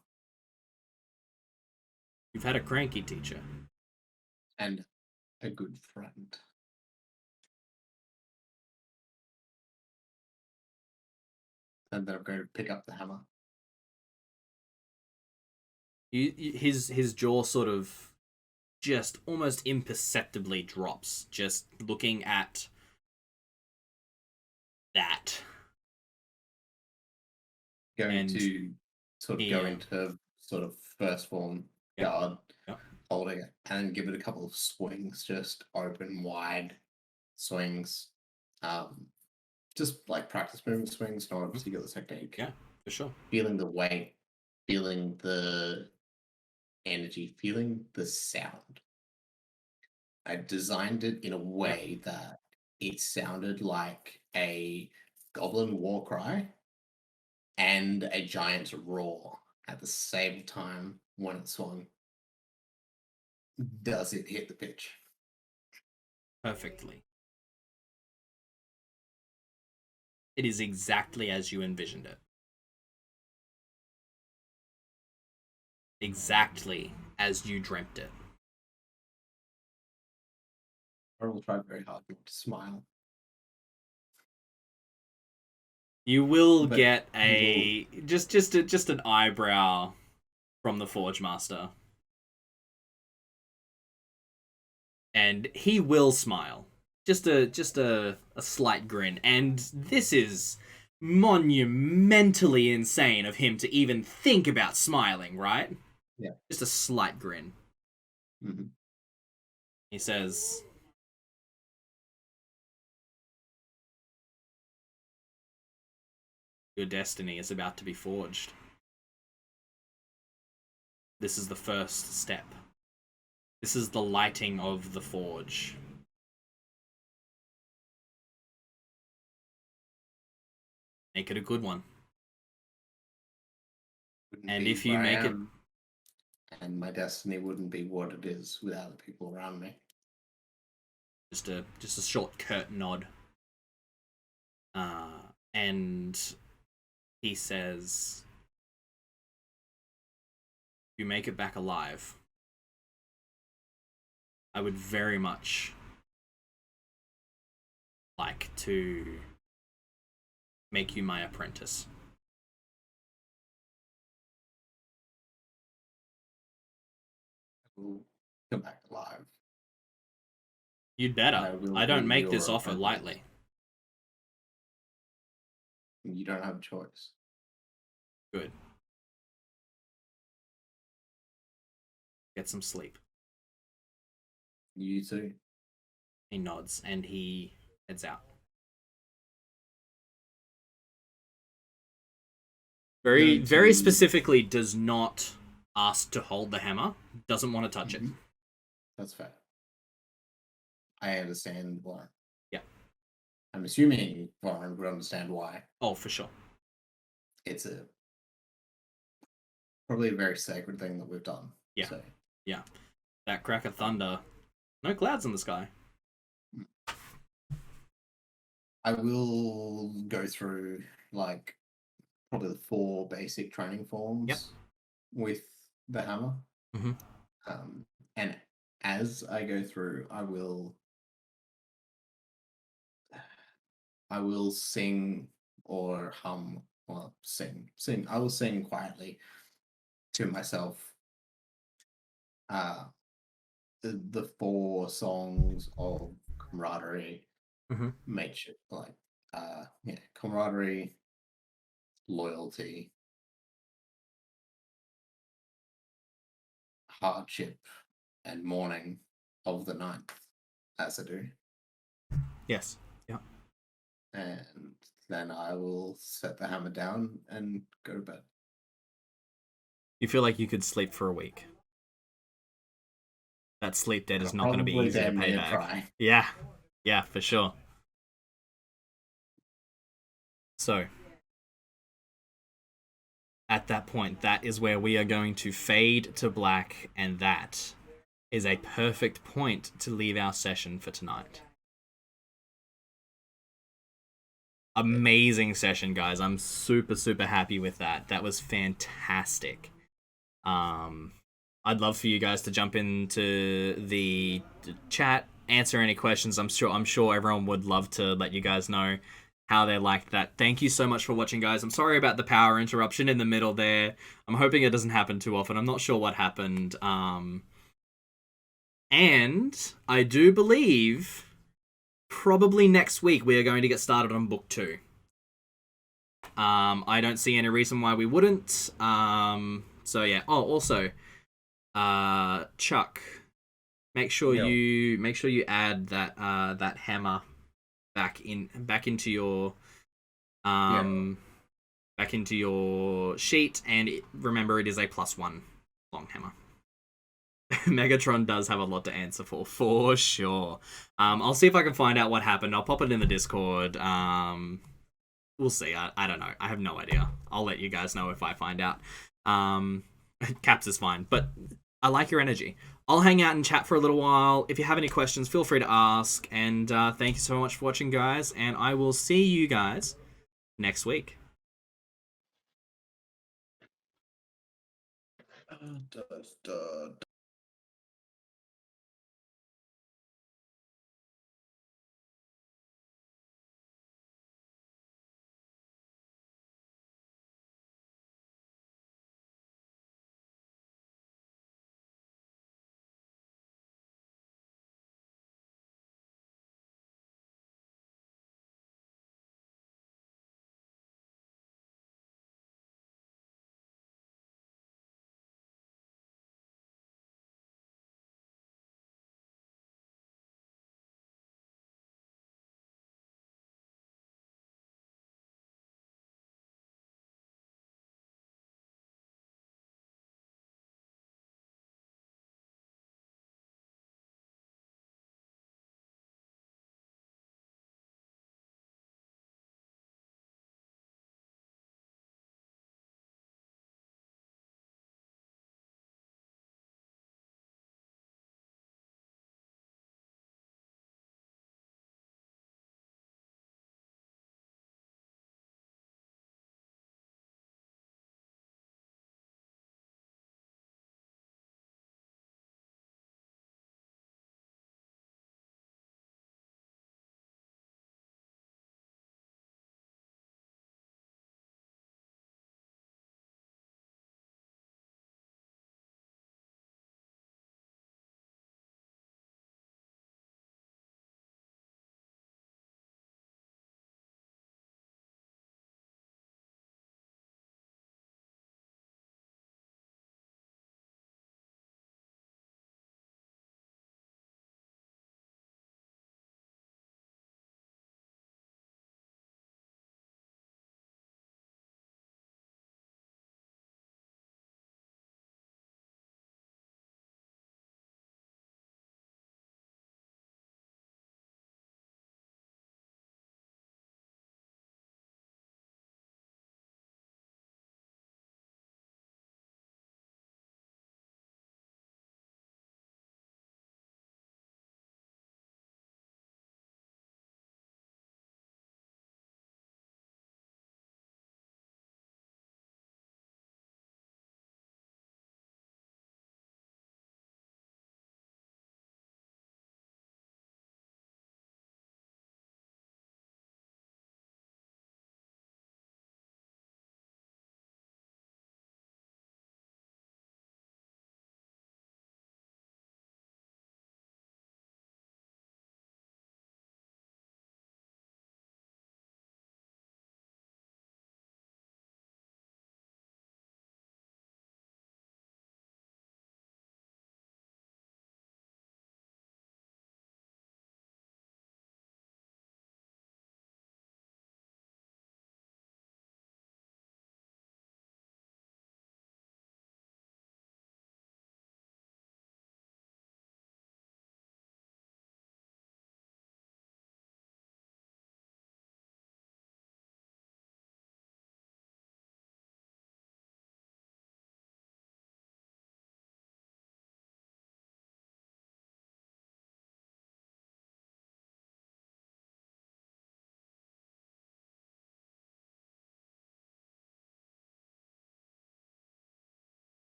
A: You've had a cranky teacher.
C: And a good friend. And then I'm going to pick up the hammer.
A: His jaw sort of just almost imperceptibly drops, just looking at that.
C: Going to sort of go into sort of first form guard, holding it, and give it a couple of swings, just open, wide swings. Just like practice movement swings, not a particular technique.
A: Yeah, for sure.
C: Feeling the weight, feeling the energy, feeling the sound. I designed it in a way that it sounded like a goblin war cry and a giant's roar at the same time when it swung. Does it hit the pitch?
A: Perfectly. It is exactly as you envisioned it. Exactly as you dreamt it.
C: I will try very hard not to smile.
A: You will get a just an eyebrow from the Forge Master. And he will smile. Just a slight grin. And this is monumentally insane of him to even think about smiling, right?
C: Yeah.
A: Just a slight grin.
C: Mm-hmm.
A: He says, your destiny is about to be forged. This is the first step. This is the lighting of the forge. Make it a good one. And if you make it...
C: And my destiny wouldn't be what it is without the people around me.
A: Just a short curt nod. And he says, if you make it back alive, I would very much like to make you my apprentice.
C: I will come back alive.
A: You'd better. I don't make this offer lightly.
C: You don't have a choice.
A: Good. Get some sleep.
C: You too.
A: He nods and he heads out. Very specifically does not ask to hold the hammer. Doesn't want to touch it.
C: That's fair. I understand why.
A: Yeah.
C: I'm assuming Warren would understand why.
A: Oh, for sure.
C: It's probably a very sacred thing that we've done.
A: Yeah.
C: So.
A: Yeah. That crack of thunder. No clouds in the sky.
C: I will go through like probably the 4 basic training forms with the hammer.
A: Mm-hmm.
C: And as I go through, I will sing or hum, well, sing. I will sing quietly to myself the 4 songs of camaraderie, mateship, like camaraderie, loyalty, hardship, and mourning of the 9th, as I do.
A: Yes. Yeah.
C: And then I will set the hammer down and go to bed.
A: You feel like you could sleep for a week. That sleep debt is not going to be easy to pay back.
C: Try.
A: Yeah, for sure. So, at that point, that is where we are going to fade to black, and that is a perfect point to leave our session for tonight. Amazing session, guys. I'm super happy with that. That was fantastic. I'd love for you guys to jump into the chat, answer any questions. I'm sure everyone would love to let you guys know how they liked that. Thank you so much for watching, guys. I'm sorry about the power interruption in the middle there. I'm hoping it doesn't happen too often. I'm not sure what happened. And I do believe probably next week we are going to get started on book 2. I don't see any reason why we wouldn't. So yeah. Oh, also, Chuck, make sure you add that hammer back into your back into your sheet, and remember it is a +1 long hammer. Megatron does have a lot to answer for sure. I'll see if I can find out what happened. I'll pop it in the Discord. We'll see. I don't know. I have no idea. I'll let you guys know if I find out. Caps is fine, but I like your energy. I'll hang out and chat for a little while. If you have any questions, feel free to ask. And thank you so much for watching, guys. And I will see you guys next week.